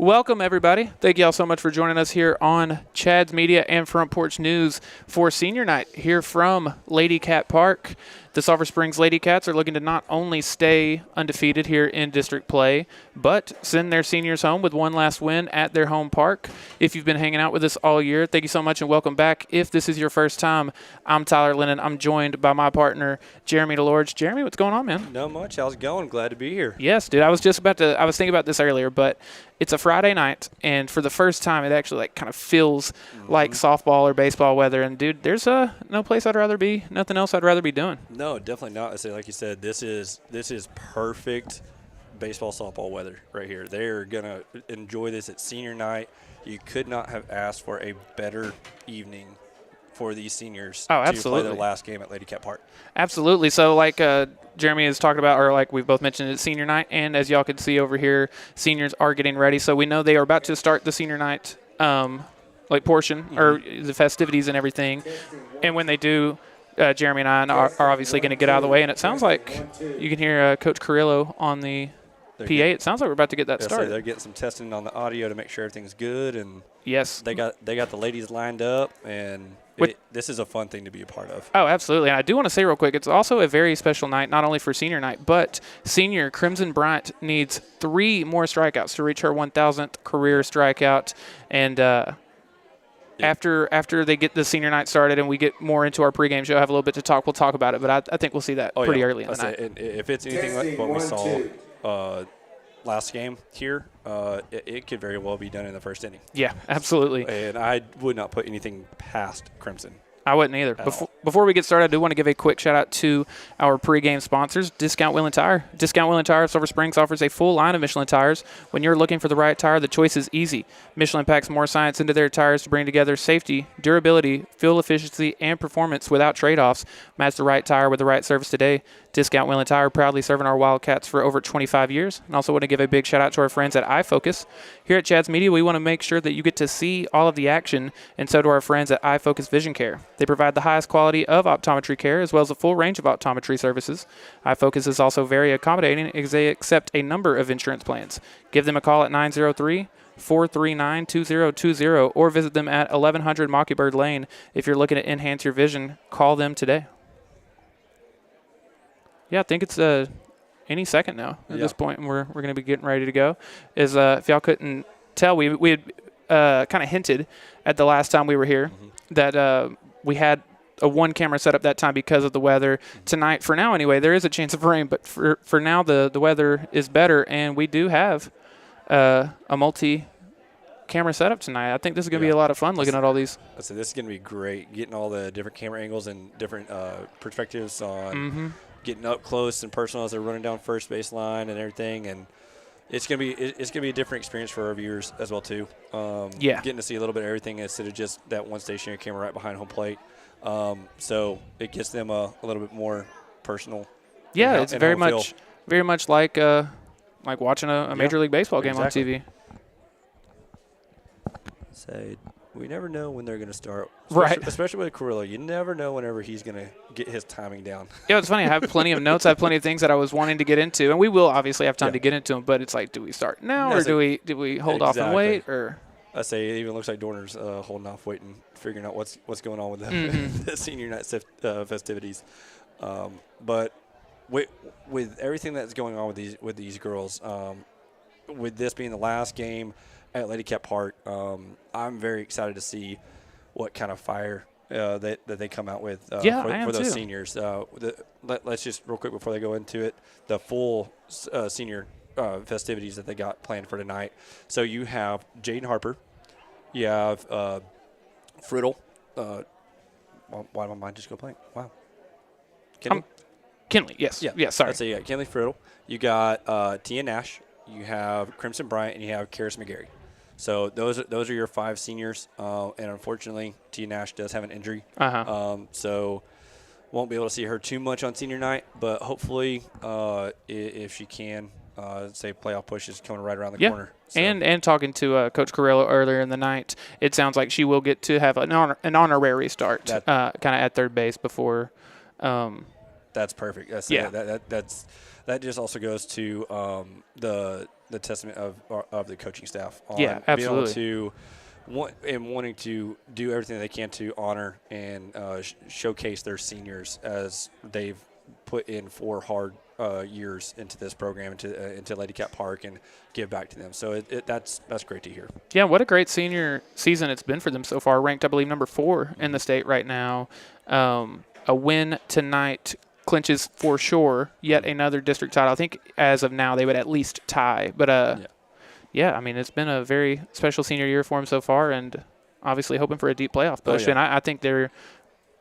Welcome, everybody. Thank you all so much for joining us here on Chad's Media and Front Porch News for Senior Night here from Ladycat Park. The Sulphur Springs Lady Cats are looking to not only stay undefeated here in district play, but send their seniors home with one last win at their home park. If you've been hanging out with us all year, thank you so much and welcome back. If this is your first time, I'm Tyler Lennon. I'm joined by my partner, Jeremy DeLorge. Jeremy, what's going on, man? Not much. How's it going? Glad to be here. Yes, dude. I was thinking about this earlier, but it's a Friday night, and for the first time, it actually kind of feels like softball or baseball weather. And dude, there's no place I'd rather be, nothing else I'd rather be doing. No, definitely not. I say, like you said, this is perfect baseball softball weather right here. They're gonna enjoy this at senior night. You could not have asked for a better evening for these seniors to play their last game at Ladycat Park. Absolutely. So like Jeremy has talked about, or like we've both mentioned, it's senior night, and as y'all can see over here, seniors are getting ready. So we know they are about to start the senior night portion or the festivities and everything. And when they do, Jeremy and I are obviously going to get out of the way, and it sounds like you can hear Coach Carrillo on the PA. It sounds like we're about to get that started. They're getting some testing on the audio to make sure everything's good, and yes, they got the ladies lined up, and this is a fun thing to be a part of. Oh, absolutely. And I do want to say real quick, it's also a very special night, not only for senior night, but senior Crimson Bryant needs 3 more strikeouts to reach her 1,000th career strikeout. And after they get the senior night started and we get more into our pregame show, have a little bit to talk, we'll talk about it. But I think we'll see that pretty early in the night. If it's anything like what we saw last game here, it could very well be done in the first inning. Yeah, absolutely. And I would not put anything past Crimson. I wouldn't either. Before we get started, I do want to give a quick shout-out to our pregame sponsors, Discount Wheel & Tire. Discount Wheel & Tire of Sulphur Springs offers a full line of Michelin tires. When you're looking for the right tire, the choice is easy. Michelin packs more science into their tires to bring together safety, durability, fuel efficiency, and performance without trade-offs. Match the right tire with the right service today. Discount Wheel & Tire, proudly serving our Wildcats for over 25 years. And also want to give a big shout-out to our friends at iFocus. Here at Chad's Media, we want to make sure that you get to see all of the action, and so do our friends at iFocus Vision Care. They provide the highest quality of optometry care as well as a full range of optometry services. iFocus is also very accommodating as they accept a number of insurance plans. Give them a call at 903-439-2020 or visit them at 1100 Mockingbird Lane. If you're looking to enhance your vision, call them today. Yeah, I think it's any second now at this point, and we're going to be getting ready to go. If y'all couldn't tell, we had kind of hinted at the last time we were here that we had a one-camera setup that time because of the weather. Tonight, for now anyway, there is a chance of rain, but for now the weather is better, and we do have a multi-camera setup tonight. I think this is going to be a lot of fun looking at all these. So this is going to be great, getting all the different camera angles and different perspectives on getting up close and personal as they're running down first base line and everything, and it's gonna be a different experience for our viewers as well too. Getting to see a little bit of everything instead of just that one stationary camera right behind home plate. So it gets them a little bit more personal. Yeah, it's very much like watching a Major League Baseball game on TV. So we never know when they're going to start, especially with Carrillo. You never know whenever he's going to get his timing down. Yeah, it's funny. I have plenty of notes. I have plenty of things that I was wanting to get into, and we will obviously have time to get into them. But it's like, do we start now, or do we hold off and wait? Or I say it even looks like Dorner's holding off, waiting, figuring out what's going on with the senior night festivities. But with everything that's going on with these girls, with this being the last game at Ladycat Park, I'm very excited to see what kind of fire that they come out with for those seniors. Let's just real quick before they go into it, the full senior festivities that they got planned for tonight. So you have Jaden Harper, you have Friddle. Why did my mind just go blank? Wow. Kinley, yes. Yeah, sorry. So Kinley Friddle. You got Tia Nash. You have Crimson Bryant, and you have Karis McGarry. So those are your 5 seniors, and unfortunately, Tia Nash does have an injury. So won't be able to see her too much on senior night, but hopefully, if she can, say playoff push is coming right around the corner. So. And talking to Coach Carrillo earlier in the night, it sounds like she will get to have an honorary start, kind of at third base before. That's perfect. That just also goes to the the testament of the coaching staff on Yeah, absolutely. being able to wanting to do everything they can to honor and showcase their seniors as they've put in 4 hard years into this program, into Ladycat Park, and give back to them. So that's great to hear. Yeah, what a great senior season it's been for them so far. Ranked, I believe, number 4 in the state right now. A win tonight clinches for sure yet another district title. I think as of now they would at least tie. But yeah, I mean, it's been a very special senior year for them so far, and obviously hoping for a deep playoff push. And I think they're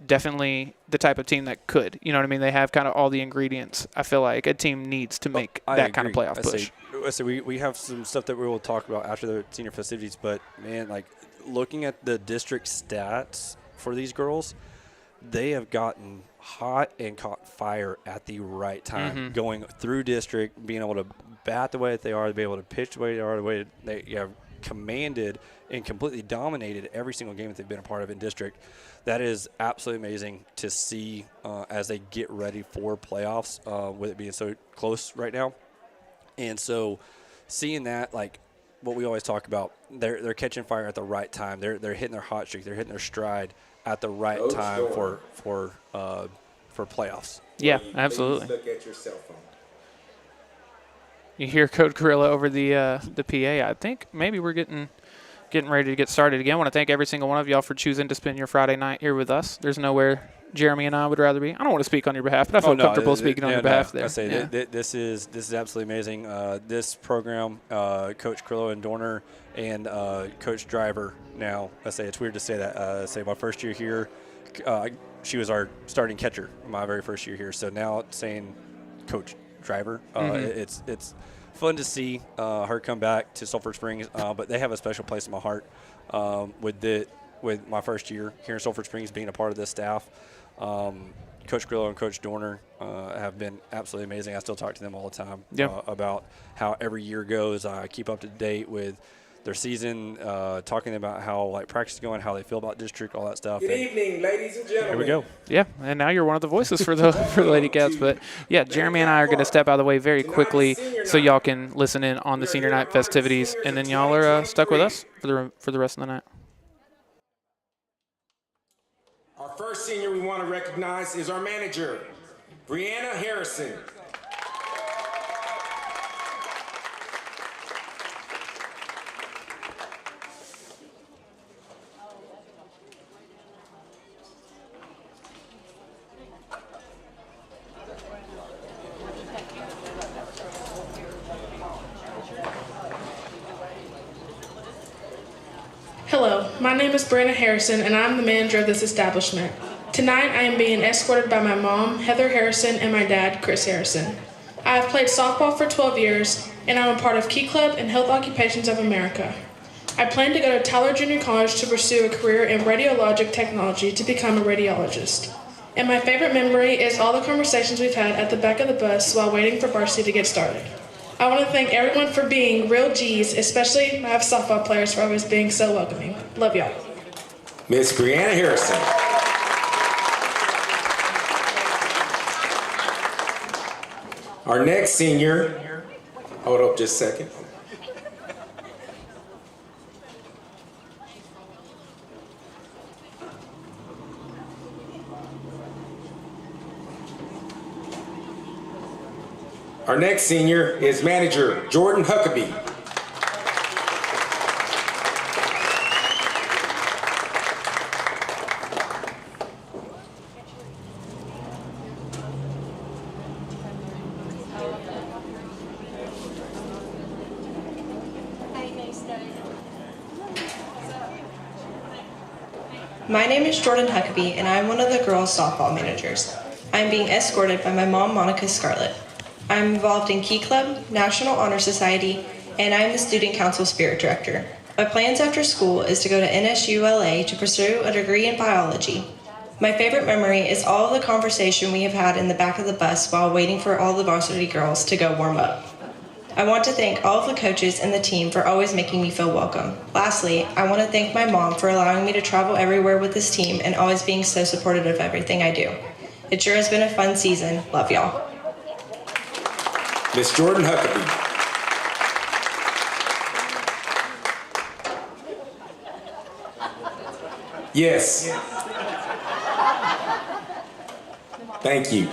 definitely the type of team that could. You know what I mean? They have kind of all the ingredients. I feel like a team needs to make that kind of playoff push. So we have some stuff that we will talk about after the senior festivities, but, man, like, looking at the district stats for these girls, they have gotten hot and caught fire at the right time, going through district, being able to bat the way that they are, to be able to pitch the way they are, the way they have commanded and completely dominated every single game that they've been a part of in district. That is absolutely amazing to see as they get ready for playoffs, with it being so close right now. And so seeing that, like what we always talk about, they're catching fire at the right time. They're hitting their hot streak. They're hitting their stride at the right time for playoffs. Yeah, absolutely. Please look at your cell phone. You hear Coach Gorilla over the PA. I think maybe we're getting ready to get started again. I want to thank every single one of y'all for choosing to spend your Friday night here with us. There's nowhere Jeremy and I would rather be. I don't want to speak on your behalf, but I feel comfortable speaking on your behalf there. I say this is absolutely amazing. This program, Coach Crillo and Dorner and Coach Driver. Now, I say it's weird to say that. Say my first year here, she was our starting catcher my very first year here. So now saying Coach Driver, it's fun to see her come back to Sulphur Springs, but they have a special place in my heart with my first year here in Sulphur Springs, being a part of this staff. Coach Grillo and Coach Dorner have been absolutely amazing. I still talk to them all the time about how every year goes. I keep up to date with their season, talking about how like practice is going, how they feel about district, all that stuff. Good evening, ladies and gentlemen. Here we go. Yeah, and now you're one of the voices for the Lady Cats. But yeah, Jeremy and I are going to step out of the way very quickly so y'all can listen in on the senior night festivities, and then y'all are stuck with us for the rest of the night. Our first senior we want to recognize is our manager, Brianna Harrison. Hello, my name is Brianna Harrison, and I'm the manager of this establishment. Tonight, I am being escorted by my mom, Heather Harrison, and my dad, Chris Harrison. I have played softball for 12 years, and I'm a part of Key Club and Health Occupations of America. I plan to go to Tyler Junior College to pursue a career in radiologic technology to become a radiologist. And my favorite memory is all the conversations we've had at the back of the bus while waiting for varsity to get started. I want to thank everyone for being real G's, especially my softball players for always being so welcoming. Love y'all. Miss Brianna Harrison. Our next senior, hold up just a second. Our next senior is manager Jordan Huckabee. My name is Jordan Huckabee, and I'm one of the girls' softball managers. I'm being escorted by my mom, Monica Scarlett. I'm involved in Key Club, National Honor Society, and I'm the Student Council Spirit Director. My plans after school is to go to NSULA to pursue a degree in biology. My favorite memory is all of the conversation we have had in the back of the bus while waiting for all the varsity girls to go warm up. I want to thank all of the coaches and the team for always making me feel welcome. Lastly, I want to thank my mom for allowing me to travel everywhere with this team and always being so supportive of everything I do. It sure has been a fun season. Love y'all. Miss Jordan Huckabee. Yes. Thank you.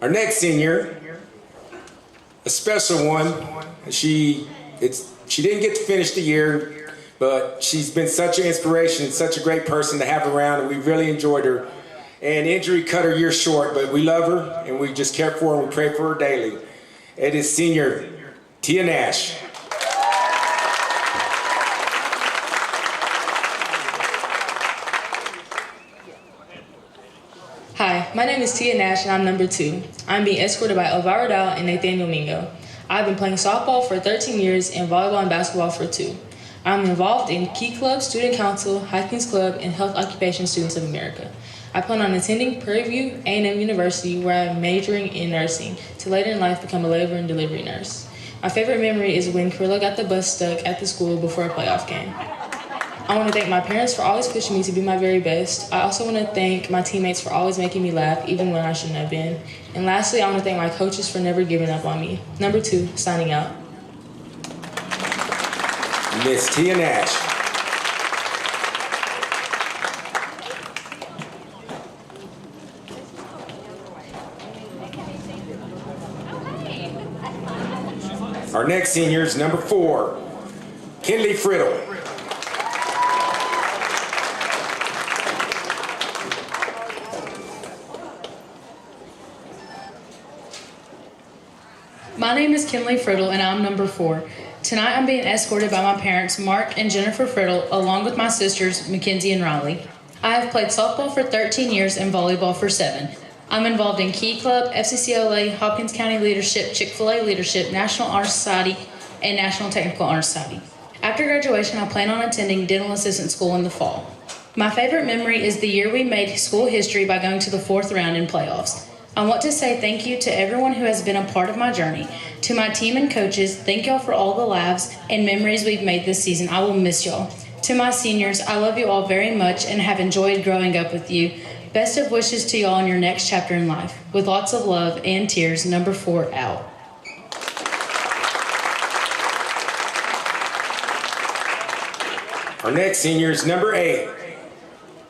Our next senior, a special one. She didn't get to finish the year, but she's been such an inspiration, such a great person to have around, and we really enjoyed her. And injury cut her year short, but we love her, and we just care for her, and we pray for her daily. It is senior Tia Nash. Hi, my name is Tia Nash and I'm number 2. I'm being escorted by Elvira Dow and Nathaniel Mingo. I've been playing softball for 13 years and volleyball and basketball for 2. I'm involved in Key Club, Student Council, Hikings Club, and Health Occupation Students of America. I plan on attending Prairie View A&M University where I'm majoring in nursing to later in life become a labor and delivery nurse. My favorite memory is when Carrillo got the bus stuck at the school before a playoff game. I want to thank my parents for always pushing me to be my very best. I also want to thank my teammates for always making me laugh, even when I shouldn't have been. And lastly, I want to thank my coaches for never giving up on me. Number 2, signing out. Miss Tia Nash. Our next senior is number 4, Kinley Friddle. My name is Kinley Friddle and I'm number 4. Tonight I'm being escorted by my parents, Mark and Jennifer Friddle, along with my sisters, Mackenzie and Riley. I have played softball for 13 years and volleyball for 7. I'm involved in Key Club, FCCLA, Hopkins County Leadership, Chick-fil-A Leadership, National Honor Society, and National Technical Honor Society. After graduation, I plan on attending dental assistant school in the fall. My favorite memory is the year we made school history by going to the 4th round in playoffs. I want to say thank you to everyone who has been a part of my journey. To my team and coaches, thank y'all for all the laughs and memories we've made this season. I will miss y'all. To my seniors, I love you all very much and have enjoyed growing up with you. Best of wishes to y'all in your next chapter in life. With lots of love and tears, number 4 out. Our next senior is number 8,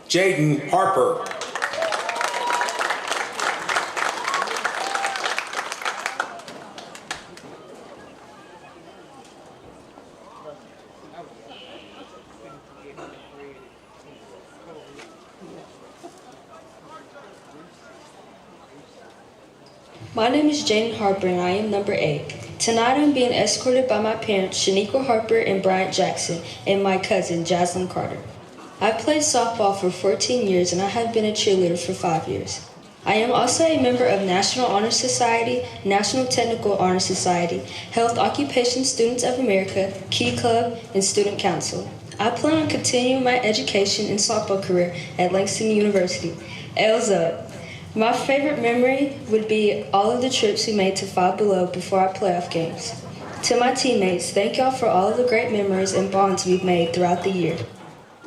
Jaden Harper. My name is Jane Harper and I am number 8. Tonight I'm being escorted by my parents, Shaniqua Harper and Bryant Jackson, and my cousin, Jaslyn Carter. I've played softball for 14 years and I have been a cheerleader for 5 years. I am also a member of National Honor Society, National Technical Honor Society, Health Occupation Students of America, Key Club, and Student Council. I plan on continuing my education and softball career at Langston University. L's up. My favorite memory would be all of the trips we made to Five Below before our playoff games. To my teammates, thank y'all for all of the great memories and bonds we've made throughout the year.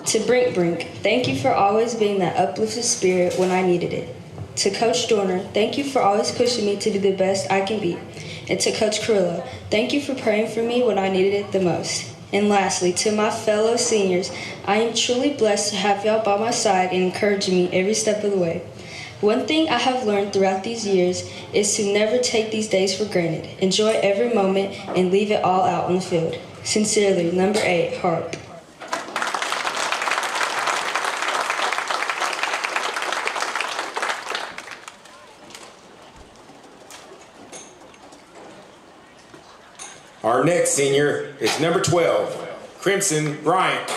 To Brink, thank you for always being that uplifted spirit when I needed it. To Coach Dorner, thank you for always pushing me to be the best I can be. And to Coach Carrillo, thank you for praying for me when I needed it the most. And lastly, to my fellow seniors, I am truly blessed to have y'all by my side and encouraging me every step of the way. One thing I have learned throughout these years is to never take these days for granted. Enjoy every moment and leave it all out on the field. Sincerely, number 8, Harp. Our next senior is number 12, Crimson Bryant.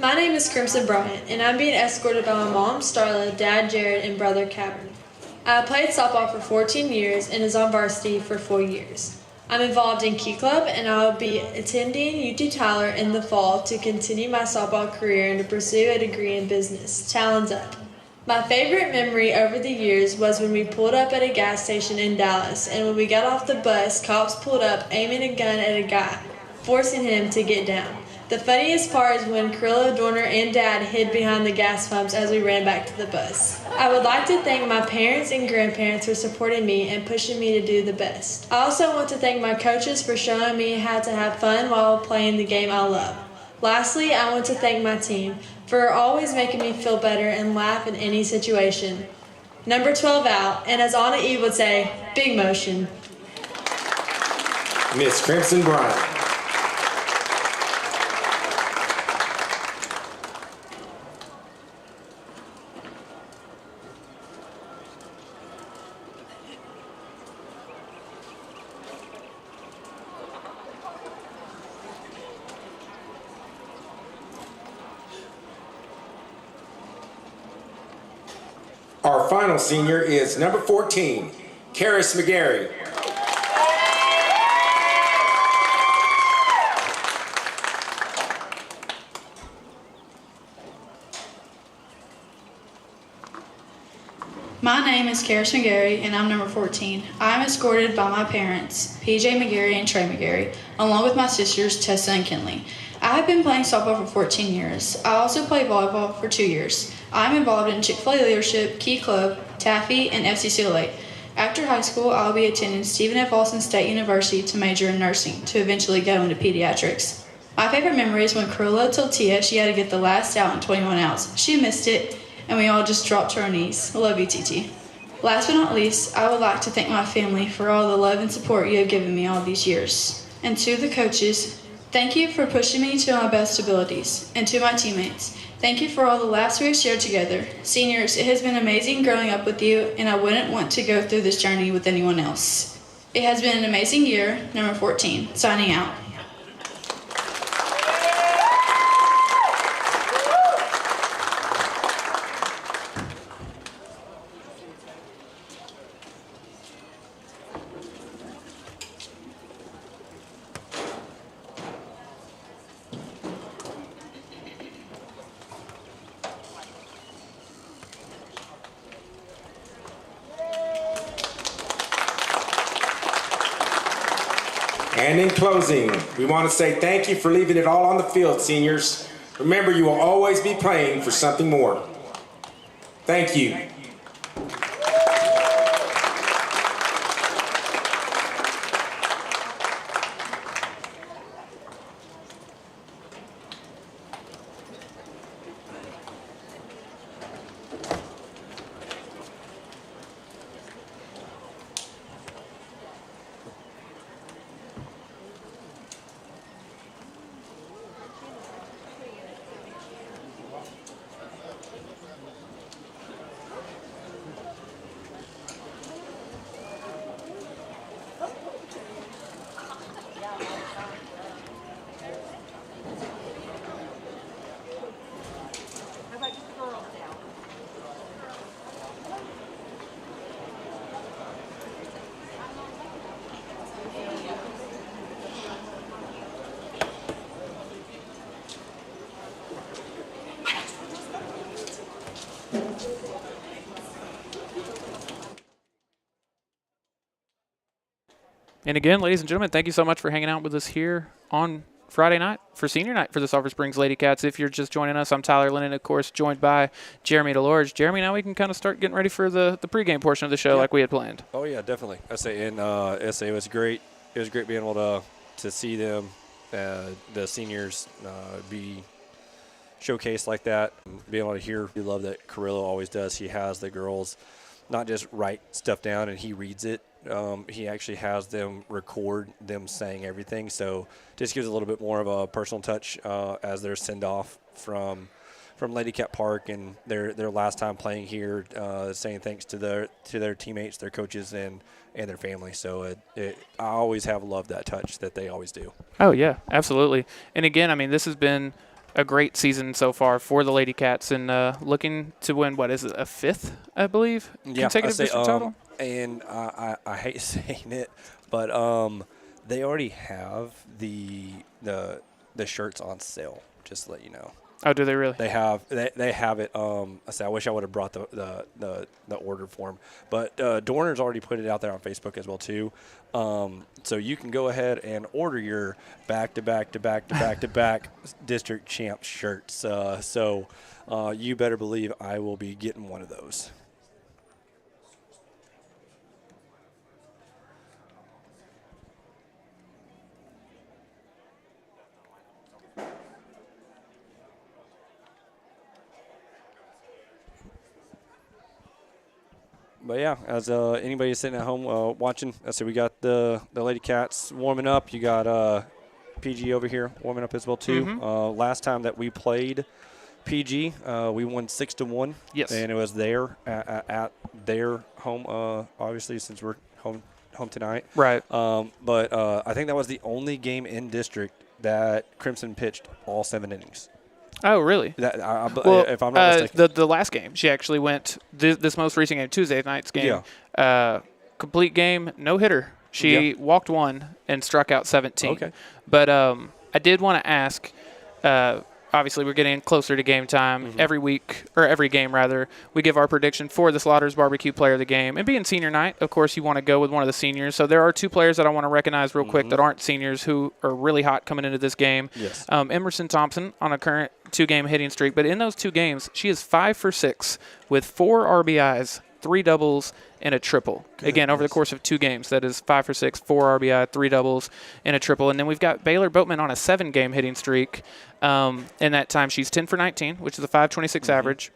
My name is Crimson Bryant, and I'm being escorted by my mom, Starla, dad, Jared, and brother, Cameron. I played softball for 14 years and is on varsity for 4 years. I'm involved in Key Club, and I'll be attending UT Tyler in the fall to continue my softball career and to pursue a degree in business. Talons up. My favorite memory over the years was when we pulled up at a gas station in Dallas, and when we got off the bus, cops pulled up aiming a gun at a guy. forcing him to get down. The funniest part is when Carrillo, Dorner, and Dad hid behind the gas pumps as we ran back to the bus. I would like to thank my parents and grandparents for supporting me and pushing me to do the best. I also want to thank my coaches for showing me how to have fun while playing the game I love. Lastly, I want to thank my team for always making me feel better and laugh in any situation. Number 12 out, and as Anna Eve would say, big motion. Miss Crimson Bryant. Our final senior is number 14, Karis McGarry. My name is Karis McGarry, and I'm number 14. I'm escorted by my parents, PJ McGarry and Trey McGarry, along with my sisters, Tessa and Kinley. I have been playing softball for 14 years. I also play volleyball for 2 years. I'm involved in Chick-fil-A Leadership, Key Club, Taffy, and FCCLA. After high school, I'll be attending Stephen F. Austin State University to major in nursing, to eventually go into pediatrics. My favorite memory is when Carilla told Tia she had to get the last out in 21 outs. She missed it, and we all just dropped to our knees. I love you, TT. Last but not least, I would like to thank my family for all the love and support you have given me all these years. And to the coaches, thank you for pushing me to my best abilities. And to my teammates, thank you for all the laughs we have shared together. Seniors, it has been amazing growing up with you, and I wouldn't want to go through this journey with anyone else. It has been an amazing year. Number 14, signing out. And in closing, we want to say thank you for leaving it all on the field, seniors. Remember, you will always be playing for something more. Thank you. And again, ladies and gentlemen, thank you so much for hanging out with us here on Friday night for senior night for the Sulphur Springs Lady Cats. If you're just joining us, I'm Tyler Lennon, of course, joined by Jeremy DeLorge. Jeremy, now we can kind of start getting ready for the pregame portion of the show like we had planned. Oh, yeah, definitely. I say, and it was great. It was great being able to see them, the seniors, be showcased like that. Being able to hear the love that Carrillo always does. He has the girls not just write stuff down and he reads it. He actually has them record them saying everything, so just gives a little bit more of a personal touch as their send-off from Ladycat Park and their last time playing here, saying thanks to their teammates, their coaches, and their family. So I always have loved that touch that they always do. Oh, yeah, absolutely. And again, I mean, this has been a great season so far for the Lady Cats, and looking to win, what is it, a fifth, I believe, consecutive district title? And I hate saying it, but they already have the shirts on sale, just to let you know. Oh, do they really? They have it. I wish I would have brought the order form, but Dorner's already put it out there on Facebook as well too. So you can go ahead and order your back-to-back district champ shirts. So you better believe I will be getting one of those. But yeah, as anybody sitting at home watching, so we got the Lady Cats warming up. You got PG over here warming up as well too. Last time that we played PG, we won 6-1. Yes, and it was there at their home. Obviously, since we're home tonight, right? But I think that was the only game in district that Crimson pitched all 7 innings. Oh, really? Well, if I'm not mistaken. The last game, she actually went this most recent game, Tuesday night's game. Yeah. Complete game, no hitter. She walked 1 and struck out 17. Okay. But I did want to ask. Obviously, we're getting closer to game time. Every week, or every game rather, we give our prediction for the Slaughter's Barbecue Player of the Game. And being senior night, of course, you want to go with one of the seniors. So there are 2 players that I want to recognize real quick that aren't seniors who are really hot coming into this game. Yes. Emerson Thompson on a current 2-game hitting streak. But in those 2 games, she is 5 for 6 with 4 RBIs, 3 doubles, and a triple. Goodness. Again, over the course of 2 games, that is 5 for 6, 4 RBI, 3 doubles, and a triple. And then we've got Baylor Boatman on a 7-game hitting streak. In that time, she's 10 for 19, which is a 5.26 average,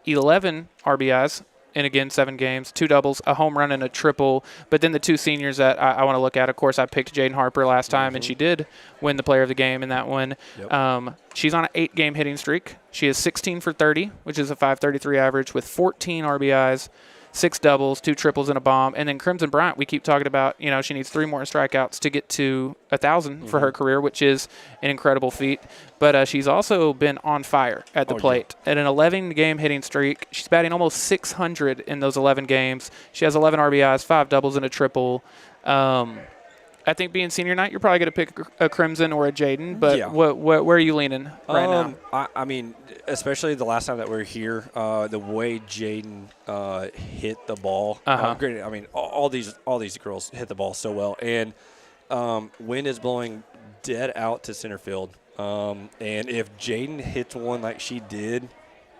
11 RBIs, and again, 7 games, 2 doubles, a home run, and a triple. But then the 2 seniors that I want to look at, of course, I picked Jaden Harper last time, and she did win the Player of the Game in that one. Yep. She's on an 8-game hitting streak. She is 16 for 30, which is a 5.33 average, with 14 RBIs, 6 doubles, 2 triples, and a bomb. And then Crimson Bryant, we keep talking about, she needs 3 more strikeouts to get to 1,000 for her career, which is an incredible feat. But she's also been on fire at the plate. At an 11-game hitting streak, she's batting almost 600 in those 11 games. She has 11 RBIs, 5 doubles, and a triple. I think being senior night, you're probably going to pick a Crimson or a Jaden, but where are you leaning right now? I mean, especially the last time that we were here, the way Jaden hit the ball. Granted, I mean, all these girls hit the ball so well, and wind is blowing dead out to center field. And if Jaden hits one like she did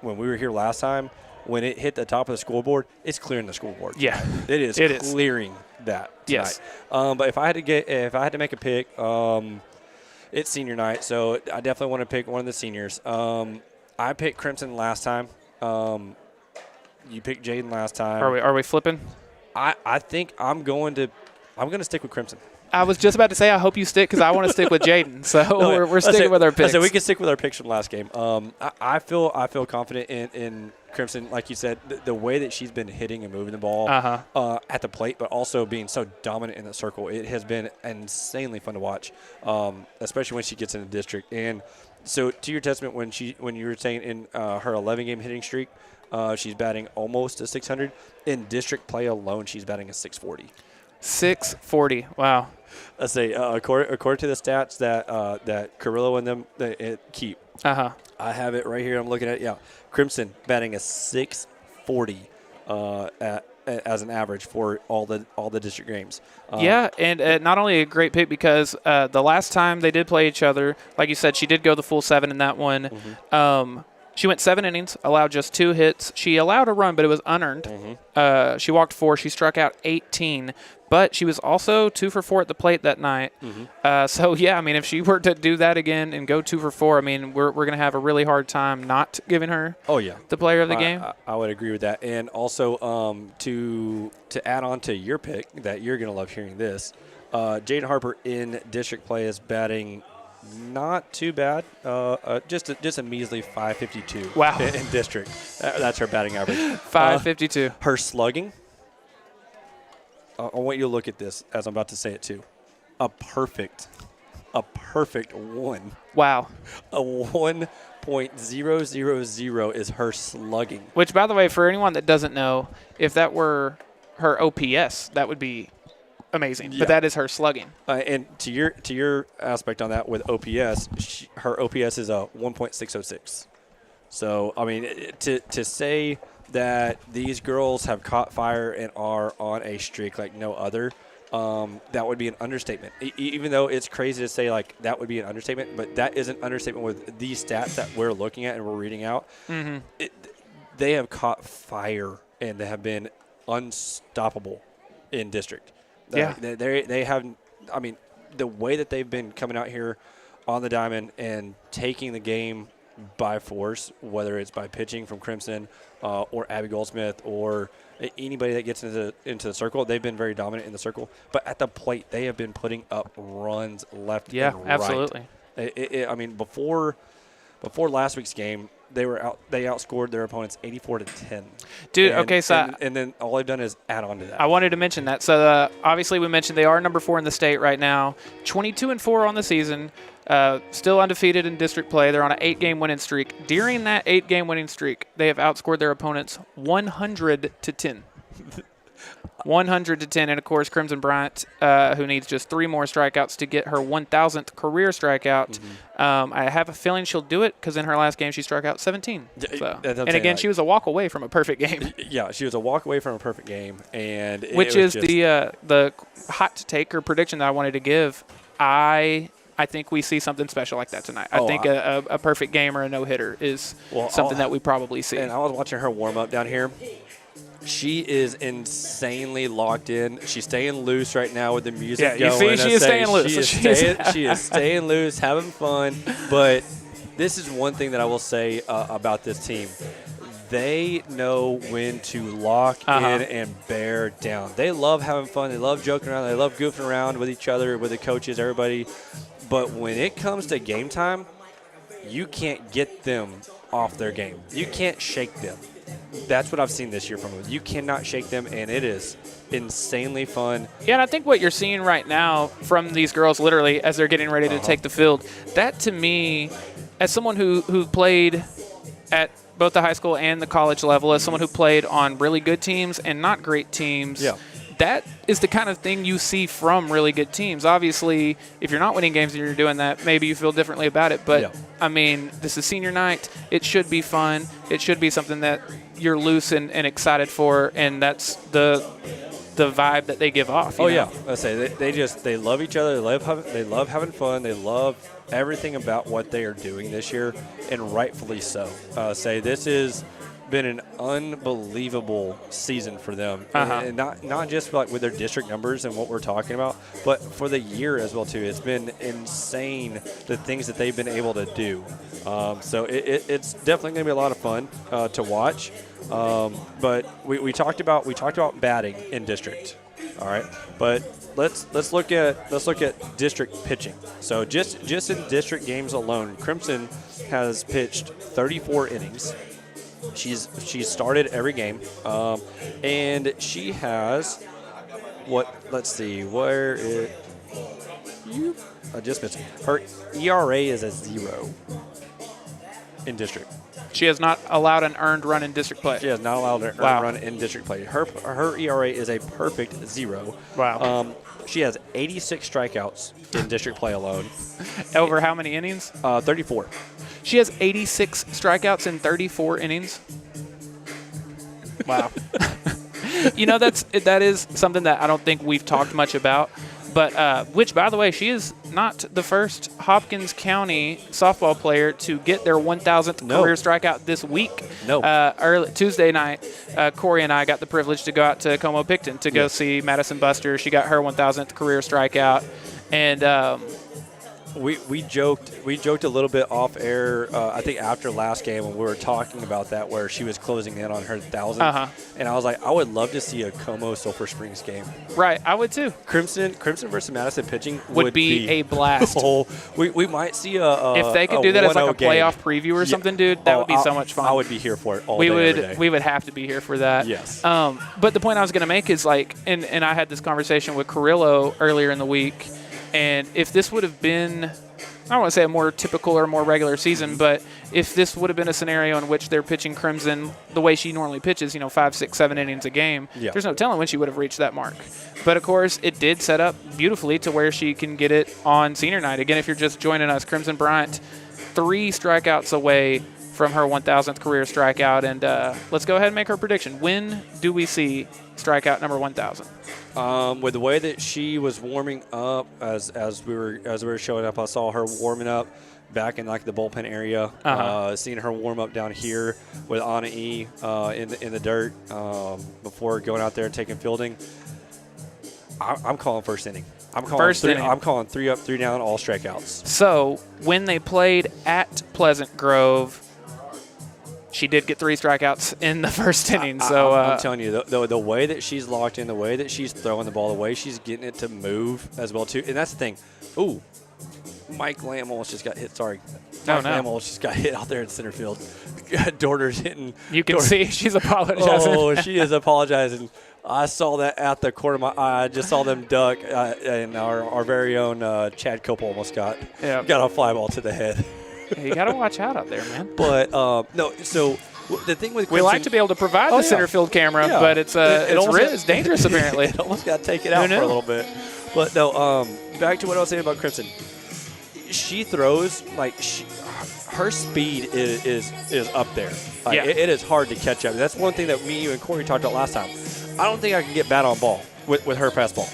when we were here last time, when it hit the top of the scoreboard, it's clearing the scoreboard. Yeah, it is clearing that tonight. Yes. But if I had to make a pick, it's senior night, so I definitely want to pick one of the seniors. I picked Crimson last time. You picked Jaden last time. Are we flipping? I think I'm going to stick with Crimson. I was just about to say I hope you stick because I want to stick with Jaden. So we're sticking with our picks. So we can stick with our picks from last game. I feel confident in Crimson, like you said, the way that she's been hitting and moving the ball at the plate, but also being so dominant in the circle. It has been insanely fun to watch, especially when she gets in the district. And so, to your testament, when you were saying in her 11-game hitting streak, she's batting almost a 600. In district play alone, she's batting a 640. 640. Wow. Let's say according to the stats that Carrillo and them keep. I have it right here. I'm looking at it. Yeah, Crimson batting a 640 as an average for all the district games. And not only a great pick because the last time they did play each other, like you said, she did go the full 7 in that one. She went 7 innings, allowed just 2 hits. She allowed a run, but it was unearned. She walked 4. She struck out 18, but she was also 2 for 4 at the plate that night. So, yeah, I mean, if she were to do that again and go 2 for 4, I mean, we're going to have a really hard time not giving her the player of the game. I would agree with that. And also to add on to your pick, that you're going to love hearing this, Jaden Harper in district play is batting not too bad. Just a measly 552. Wow. In district. That's her batting average. 552. Her slugging, I want you to look at this as I'm about to say it too. A perfect 1. Wow. A 1.000 is her slugging. Which, by the way, for anyone that doesn't know, if that were her OPS, that would be amazing. Yeah. But that is her slugging. And to your aspect on that with OPS, her OPS is a 1.606. So I mean, to say that these girls have caught fire and are on a streak like no other, that would be an understatement. Even though it's crazy to say like that would be an understatement, but that is an understatement with these stats that we're looking at and we're reading out. Mm-hmm. They have caught fire and they have been unstoppable in district. Yeah. They have, I mean, the way that they've been coming out here on the diamond and taking the game by force, whether it's by pitching from Crimson or Abby Goldsmith or anybody that gets into the circle, they've been very dominant in the circle. But at the plate, they have been putting up runs left and right. Absolutely. I mean, before last week's game, they outscored their opponents 84-10. Dude, and, okay, so and then all they've done is add on to that. I wanted to mention that. So obviously we mentioned they are number 4 in the state right now, 22-4 on the season, still undefeated in district play. They're on an 8-game winning streak. During that 8-game winning streak, they have outscored their opponents 100-10. 100-10, and of course Crimson Bryant, who needs just 3 more strikeouts to get her 1,000th career strikeout. I have a feeling she'll do it because in her last game she struck out 17. So. And again, she was a walk away from a perfect game. Yeah, she was a walk away from a perfect game, and which is the hot take or prediction that I wanted to give. I think we see something special like that tonight. I think a perfect game or a no hitter is something that we probably see. And I was watching her warm up down here. She is insanely locked in. She's staying loose right now with the music going. Yeah, you see, she is staying loose. She is staying loose, having fun. But this is one thing that I will say about this team. They know when to lock in and bear down. They love having fun. They love joking around. They love goofing around with each other, with the coaches, everybody. But when it comes to game time, you can't get them off their game. You can't shake them. That's what I've seen this year from them. You cannot shake them, and it is insanely fun. Yeah, and I think what you're seeing right now from these girls literally as they're getting ready to take the field, that to me, as someone who played at both the high school and the college level, as someone who played on really good teams and not great teams, that is the kind of thing you see from really good teams. Obviously, if you're not winning games and you're doing that, maybe you feel differently about it. But, I mean, this is senior night. It should be fun. It should be something that you're loose and excited for, and that's the vibe that they give off. You know? I say they love each other. They love having fun. They love everything about what they are doing this year, and rightfully so. This has been an unbelievable season for them, and not just like with their district numbers and what we're talking about, but for the year as well too. It's been insane the things that they've been able to do. So it's definitely going to be a lot of fun to watch. But we talked about batting in district, all right. But let's look at district pitching. So just in district games alone, Crimson has pitched 34 innings. She's started every game, and she has let's see, where it I just missed it. Her ERA is a 0 in district. She has not allowed an earned run in district play. She has not allowed an earned run in district play. Her ERA is a perfect 0. Wow. She has 86 strikeouts in district play alone. Over how many innings? 34. She has 86 strikeouts in 34 innings. Wow. That is something that I don't think we've talked much about. But which, by the way, she is not the first Hopkins County softball player to get their 1,000th career strikeout this week. Early Tuesday night, Corey and I got the privilege to go out to Como-Picton to go see Madison Buster. She got her 1,000th career strikeout, and we joked a little bit off air. I think after last game when we were talking about that, where she was closing in on her 1,000th, and I was like, I would love to see a Como Sulphur Springs game. Right, I would too. Crimson versus Madison pitching would be a blast. We might see a if they could do that as like a playoff preview or something, dude. That would be so much fun. I would be here for it all day, every day. We would have to be here for that. Yes. But the point I was going to make is like, and I had this conversation with Carrillo earlier in the week. And if this would have been I don't want to say a more typical or more regular season, but if this would have been a scenario in which they're pitching Crimson the way she normally pitches, 5, 6, 7 innings a game, there's no telling when she would have reached that mark. But, of course, it did set up beautifully to where she can get it on senior night. Again, if you're just joining us, Crimson Bryant 3 strikeouts away from her 1,000th career strikeout. And let's go ahead and make her prediction. When do we see strikeout number 1,000? With the way that she was warming up as we were showing up, I saw her warming up back in like the bullpen area. Seeing her warm up down here with Anna E in the dirt before going out there and taking fielding. I'm calling first inning. I'm calling 3 up, 3 down, all strikeouts. So when they played at Pleasant Grove, she did get 3 strikeouts in the first inning. So I'm telling you, the way that she's locked in, the way that she's throwing the ball, the way she's getting it to move as well too. And that's the thing. Ooh, Mike Lamb almost just got hit. Sorry, Mike Lamb almost just got hit out there in center field. Dorner's hitting. You can see she's apologizing. Oh, she is apologizing. I saw that at the corner of my eye. I just saw them duck, and our very own Chad Cope almost got a fly ball to the head. Yeah, you got to watch out there, man. But no, so the thing with Crimson, we like to be able to provide the center field camera, but it's dangerous apparently. It almost got to take it out for a little bit. But no, back to what I was saying about Crimson. She throws like her speed is up there. Like, it is hard to catch up. That's one thing that me, you, and Corey talked about last time. I don't think I can get bat on ball with her fastball.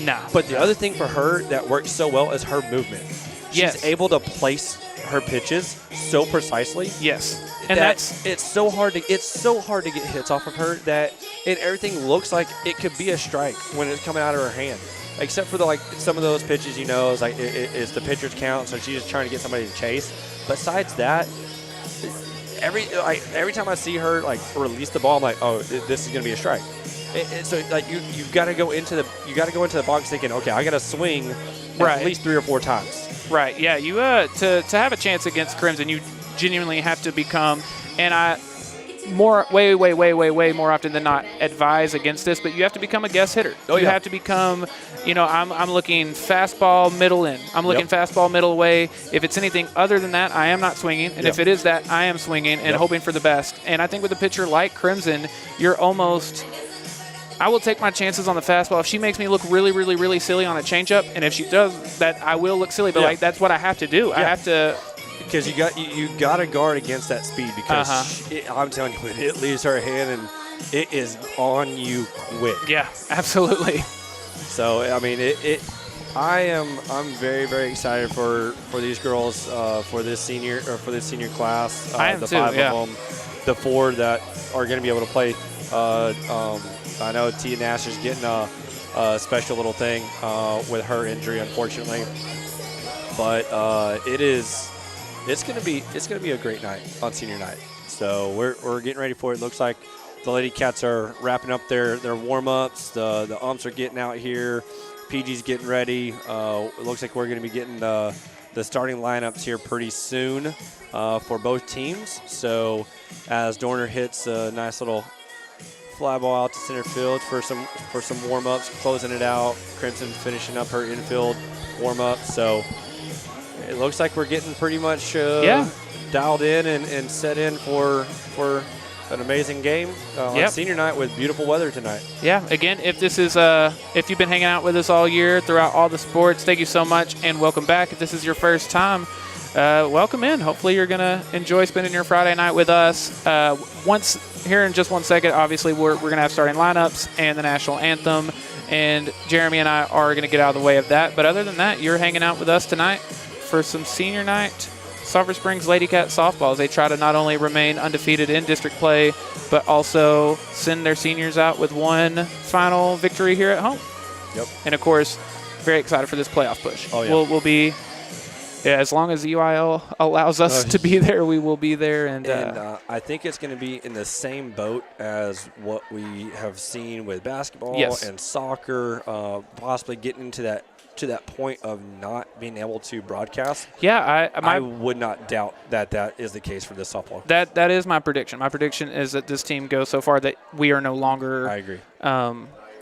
No. But the other thing for her that works so well is her movement. She's able to place her pitches so precisely. Yes. And it's so hard to get hits off of her that everything looks like it could be a strike when it's coming out of her hand. Except for some of those pitches, it's the pitcher's count, so she's just trying to get somebody to chase. Besides that, every time I see her release the ball, I'm like, oh, this is gonna be a strike. So you got to go into the box thinking, okay, I got to swing at least 3 or 4 times. Right. Yeah. You to have a chance against Crimson, you genuinely have to become, and way more often than not advise against this, but you have to become a guess hitter. You have to become, I'm looking fastball middle in. I'm looking fastball middle away. If it's anything other than that, I am not swinging. And if it is that, I am swinging and hoping for the best. And I think with a pitcher like Crimson, you're almost, I will take my chances on the fastball. If she makes me look really, really, really silly on a changeup, and if she does that, I will look silly. But that's what I have to do. I have to. Because you got to guard against that speed because I'm telling you, when it leaves her hand and it is on you quick. Yeah, absolutely. So I mean, I'm very, very excited for these girls for this senior class. I am the too, 5 of them, the 4 that are going to be able to play. I know Tia Nash is getting a special little thing with her injury, unfortunately, but It's gonna be a great night on senior night. So we're getting ready for it. Looks like the Lady Cats are wrapping up their warm ups. The umps are getting out here. PG's getting ready. It looks like we're gonna be getting the starting lineups here pretty soon for both teams. So as Dorner hits a nice little fly ball out to center field for some warm ups, closing it out. Crimson finishing up her infield warm up. So it looks like we're getting pretty much dialed in and set in for an amazing game on senior night with beautiful weather tonight. Yeah, again, if this is if you've been hanging out with us all year throughout all the sports, thank you so much and welcome back. If this is your first time, welcome in. Hopefully you're going to enjoy spending your Friday night with us. Here in just 1 second, obviously we're going to have starting lineups and the national anthem, and Jeremy and I are going to get out of the way of that. But other than that, you're hanging out with us tonight for some senior night Sulphur Springs Lady Cat softball as they try to not only remain undefeated in district play, but also send their seniors out with one final victory here at home. Yep. And, of course, very excited for this playoff push. Oh, yeah. We'll be, as long as the UIL allows us to be there, we will be there. And I think it's going to be in the same boat as what we have seen with basketball and soccer, possibly getting into that point of not being able to broadcast. Yeah, I would not doubt that is the case for this softball. That is my prediction. My prediction is that this team goes so far that we are no longer. I agree.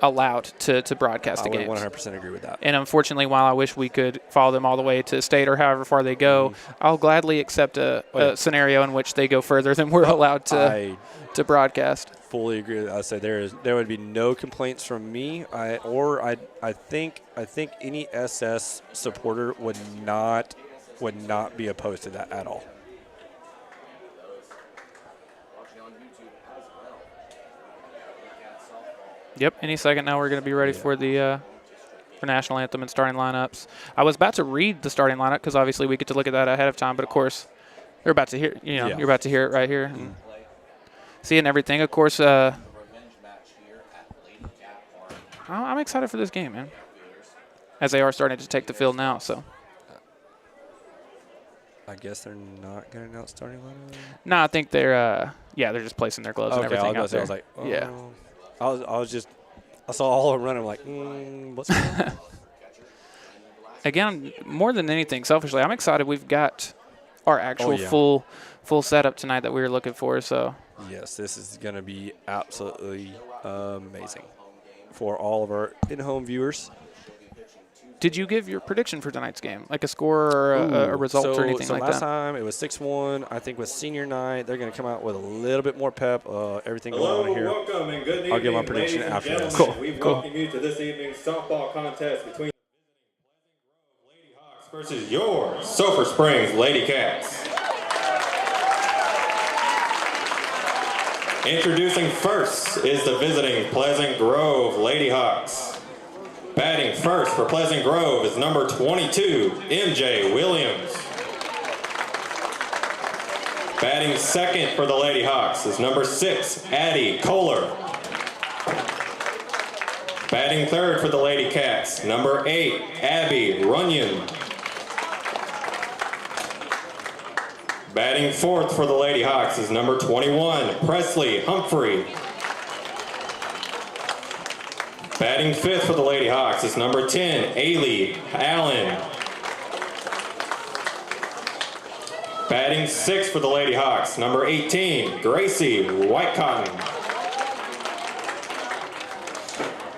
allowed to broadcast the I games. would 100% agree with that. And unfortunately, while I wish we could follow them all the way to state or however far they go, I'll gladly accept a scenario in which they go further than we're allowed to broadcast. Fully agree. I say there would be no complaints from me. I think any SS supporter would not be opposed to that at all. Yep. Any second now, we're going to be ready for the for national anthem and starting lineups. I was about to read the starting lineup because obviously we get to look at that ahead of time, but of course you're about to hear. You're about to hear it right here. And seeing everything, of course. I'm excited for this game, man. As they are starting to take the field now, so. I guess they're not going to announce starting lineup. No, I think they're they're just placing their gloves and everything out there. I was like, yeah. I saw all of them running. I'm like, what's going on? Again, more than anything, selfishly, I'm excited. We've got our actual full setup tonight that we were looking for. So. Yes, this is going to be absolutely amazing for all of our in-home viewers. Did you give your prediction for tonight's game, like a score or a result or anything like that? So last time it was 6-1. I think with senior night, they're going to come out with a little bit more pep. Everything going on here. Welcome and good evening, I'll give my prediction after this. Cool. We welcome you to this evening's softball contest between Lady Hawks versus your Sulphur Springs Lady Cats. Introducing first is the visiting Pleasant Grove Lady Hawks. Batting first for Pleasant Grove is number 22, MJ Williams. Batting second for the Lady Hawks is number 6, Addie Kohler. Batting third for the Lady Cats, number 8, Abby Runyon. Batting fourth for the Lady Hawks is number 21, Presley Humphrey. Batting fifth for the Lady Hawks is number 10, Ailey Allen. Batting sixth for the Lady Hawks, number 18, Gracie Whitecotton.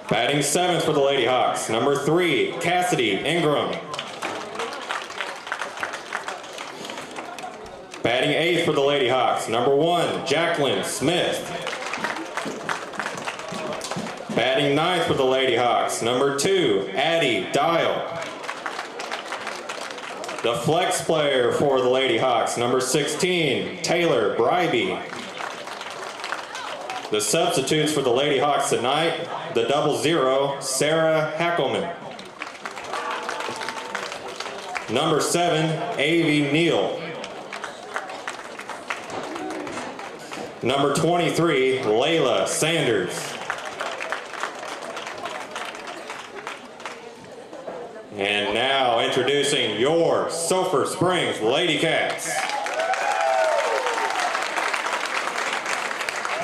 Batting seventh for the Lady Hawks, number 3, Cassidy Ingram. Batting eighth for the Lady Hawks, number 1, Jacqueline Smith. Batting ninth for the Lady Hawks, number 2, Addie Dial. The flex player for the Lady Hawks, number 16, Taylor Bribey. The substitutes for the Lady Hawks tonight, the 00, Sarah Hackelman. Number 7, Avie Neal. Number 23, Layla Sanders. And now introducing your Sulphur Springs Lady Cats.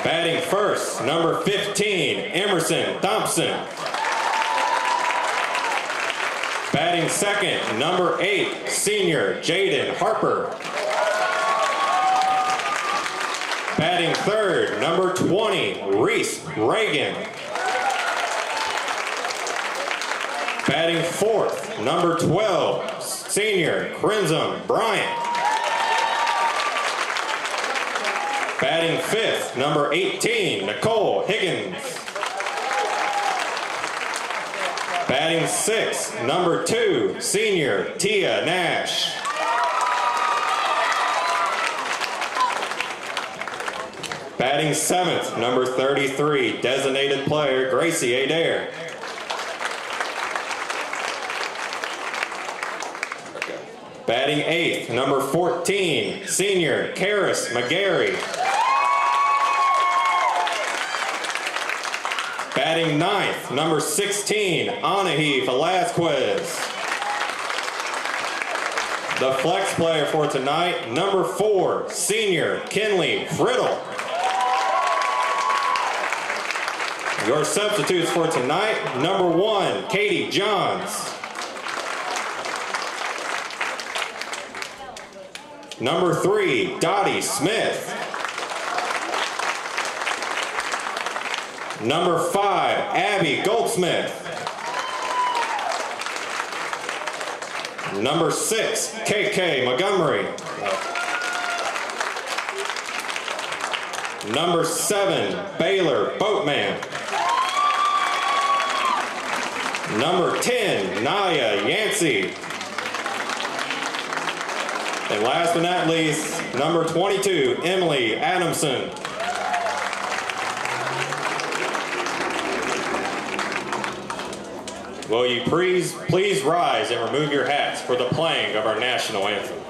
Batting first, number 15, Emerson Thompson. Batting second, number 8, senior Jaden Harper. Batting third, number 20, Reese Reagan. Batting fourth, number 12, senior Crimson Bryant. Batting fifth, number 18, Nicole Higgins. Batting sixth, number 2, senior Tia Nash. Batting seventh, number 33, designated player Gracie Adair. Batting eighth, number 14, senior Karis McGarry. Batting ninth, number 16, Anahi Velasquez. The flex player for tonight, number 4, senior Kinley Friddle. Your substitutes for tonight, number 1, Katie Johns. Number 3, Dottie Smith. Number 5, Abby Goldsmith. Number 6, KK Montgomery. Number 7, Baylor Boatman. Number 10, Naya Yancey. And last but not least, number 22, Emily Adamson. Will you please rise and remove your hats for the playing of our national anthem.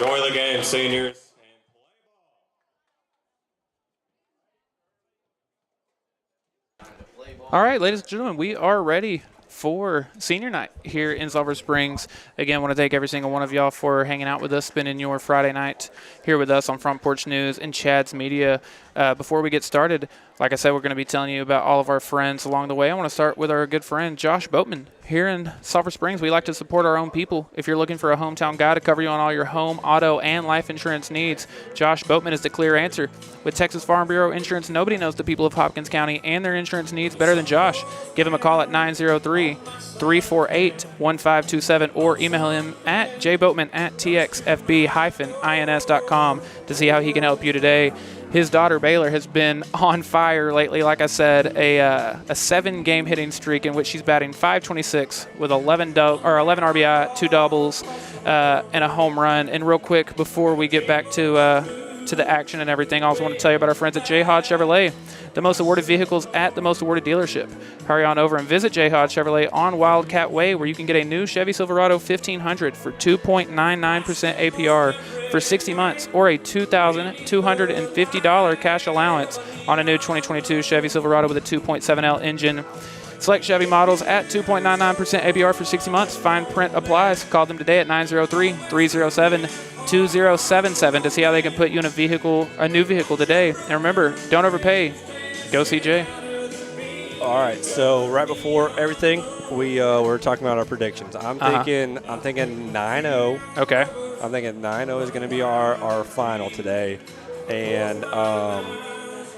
Enjoy the game, seniors. All right, ladies and gentlemen, we are ready for senior night here in Sulphur Springs. Again, I want to thank every single one of y'all for hanging out with us, spending your Friday night here with us on Front Porch News and Chad's Media. Before we get started, like I said, we're going to be telling you about all of our friends along the way. I want to start with our good friend Josh Boatman. Here in Sulphur Springs, we like to support our own people. If you're looking for a hometown guy to cover you on all your home, auto, and life insurance needs, Josh Boatman is the clear answer. With Texas Farm Bureau Insurance, nobody knows the people of Hopkins County and their insurance needs better than Josh. Give him a call at 903-348-1527 or email him at jboatman@txfb-ins.com to see how he can help you today. His daughter, Baylor, has been on fire lately. Like I said, a 7-game hitting streak in which she's batting .526 with 11 RBI, 2 doubles, and a home run. And real quick, before we get back to the action and everything, I also want to tell you about our friends at J. Hodge Chevrolet, the most awarded vehicles at the most awarded dealership. Hurry on over and visit J. Hodge Chevrolet on Wildcat Way, where you can get a new Chevy Silverado 1500 for 2.99% APR for 60 months, or a $2,250 cash allowance on a new 2022 Chevy Silverado with a 2.7L engine. Select Chevy models at 2.99% APR for 60 months. Fine print applies. Call them today at 903-307-2077 to see how they can put you in a new vehicle today. And remember, don't overpay. Go CJ. All right, so right before everything, we were talking about our predictions. I'm thinking 9-0. Okay. I'm thinking 9-0 is going to be our final today, and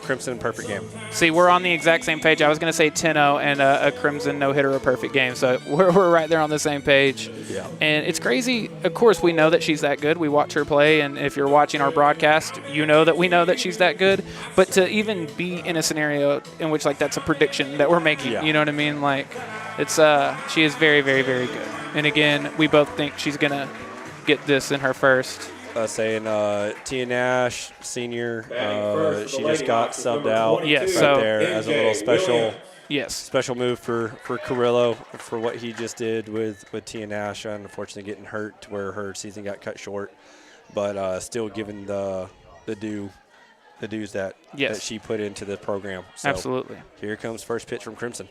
Crimson perfect game. See, we're on the exact same page. I was going to say 10-0 and a Crimson no-hitter, a perfect game. So we're right there on the same page. Yeah. And it's crazy. Of course, we know that she's that good. We watch her play, and if you're watching our broadcast, you know that we know that she's that good. But to even be in a scenario in which, like, that's a prediction that we're making, you know what I mean? Like, it's she is very, very, very good. And, again, we both think she's going to get this in her first. Saying Tia Nash, senior, she just got subbed out there as a little special move for Carrillo for what he just did with Tia Nash, unfortunately getting hurt to where her season got cut short, but still giving the dues that she put into the program. So absolutely. Here comes first pitch from Crimson.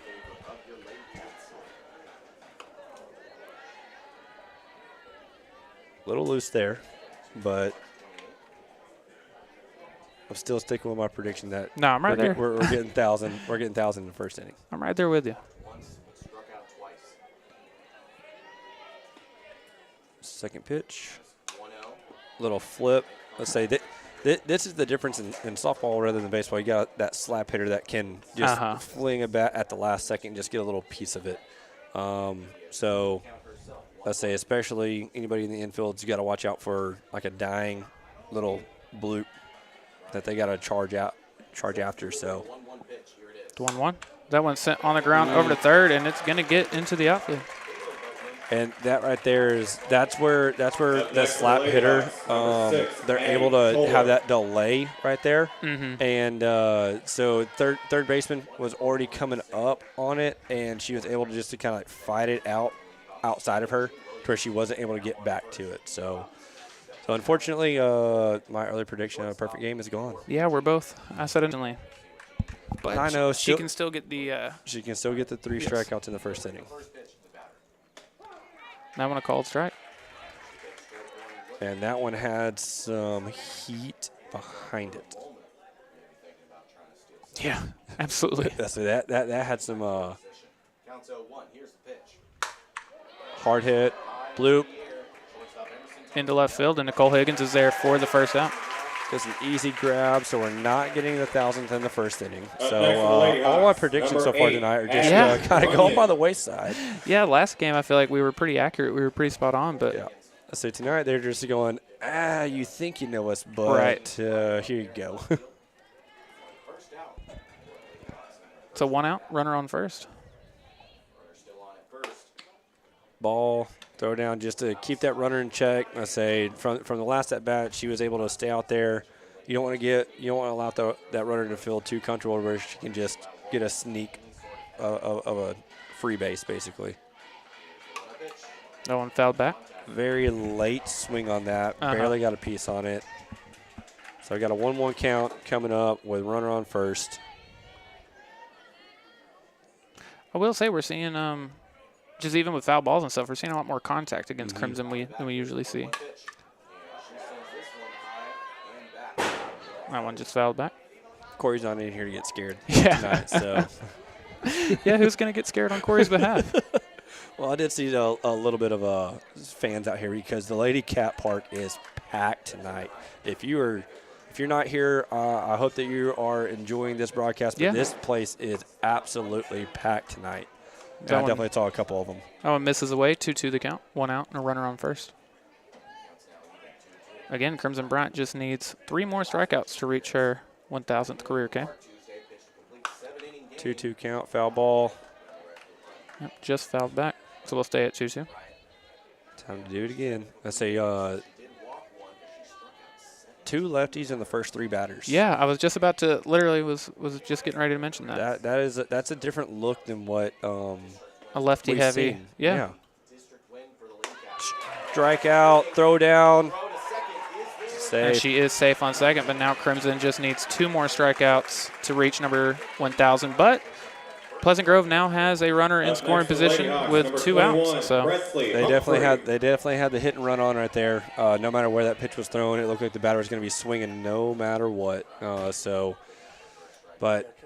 A little loose there. But I'm still sticking with my prediction that I'm right there. We're getting 1,000. We're getting 1,000 in the first inning. I'm right there with you. Second pitch. Little flip. Let's say that This is the difference in softball rather than baseball. You got that slap hitter that can just fling a bat at the last second and just get a little piece of it. So let's say especially anybody in the infield's got to watch out for like a dying little bloop that they got to charge after. So It's 1-1. That one's sent on the ground over to third, and it's going to get into the outfield. And that right there that's where the slap hitter they're able to have that delay right there, and so third baseman was already coming up on it, and she was able to just to kind of like fight it outside of her, to where she wasn't able to get back to it. So unfortunately, my early prediction of a perfect game is gone. Yeah, we're both. I said it instantly. But I know she can still get the. She can still get the 3 strikeouts in the first inning. That one a called strike. And that one had some heat behind it. Yeah, absolutely. So that had some hard hit, bloop. Into left field, and Nicole Higgins is there for the first out. Just an easy grab, so we're not getting the 1,000th in the first inning. So all my predictions so far tonight are just kind of going by the wayside. Yeah, last game I feel like we were pretty accurate. We were pretty spot on, but yeah. So tonight they're just going, you think you know us, but here you go. So 1 out, runner on first. Ball, throw down just to keep that runner in check. I say from the last at bat, she was able to stay out there. You don't want to allow that runner to feel too comfortable where she can just get a sneak of a free base, basically. No one fouled back. Very late swing on that. Barely got a piece on it. So I got a 1-1 count coming up with runner on first. I will say we're seeing just even with foul balls and stuff, we're seeing a lot more contact against Crimson than we usually see. That one just fouled back. Corey's not in here to get scared tonight, so. Yeah, who's going to get scared on Corey's behalf? Well, I did see a little bit of fans out here because the Lady Cat Park is packed tonight. If you're not here, I hope that you are enjoying this broadcast, but this place is absolutely packed tonight. I definitely saw a couple of them. That one misses away, 2-2 the count, 1 out and a runner on first. Again, Crimson Bryant just needs 3 more strikeouts to reach her 1,000th career K. 2-2 count, foul ball. Yep, just fouled back, so we'll stay at 2-2. Time to do it again. Let's say 2 lefties in the first 3 batters. Yeah, I was just about to literally was just getting ready to mention that. That's a different look than what a lefty heavy. Seen. Yeah. Strikeout, throw down. Safe. And she is safe on second, but now Crimson just needs 2 more strikeouts to reach number 1,000. But Pleasant Grove now has a runner in scoring position with 2 outs. So they definitely had the hit and run on right there. No matter where that pitch was thrown, it looked like the batter was going to be swinging no matter what. But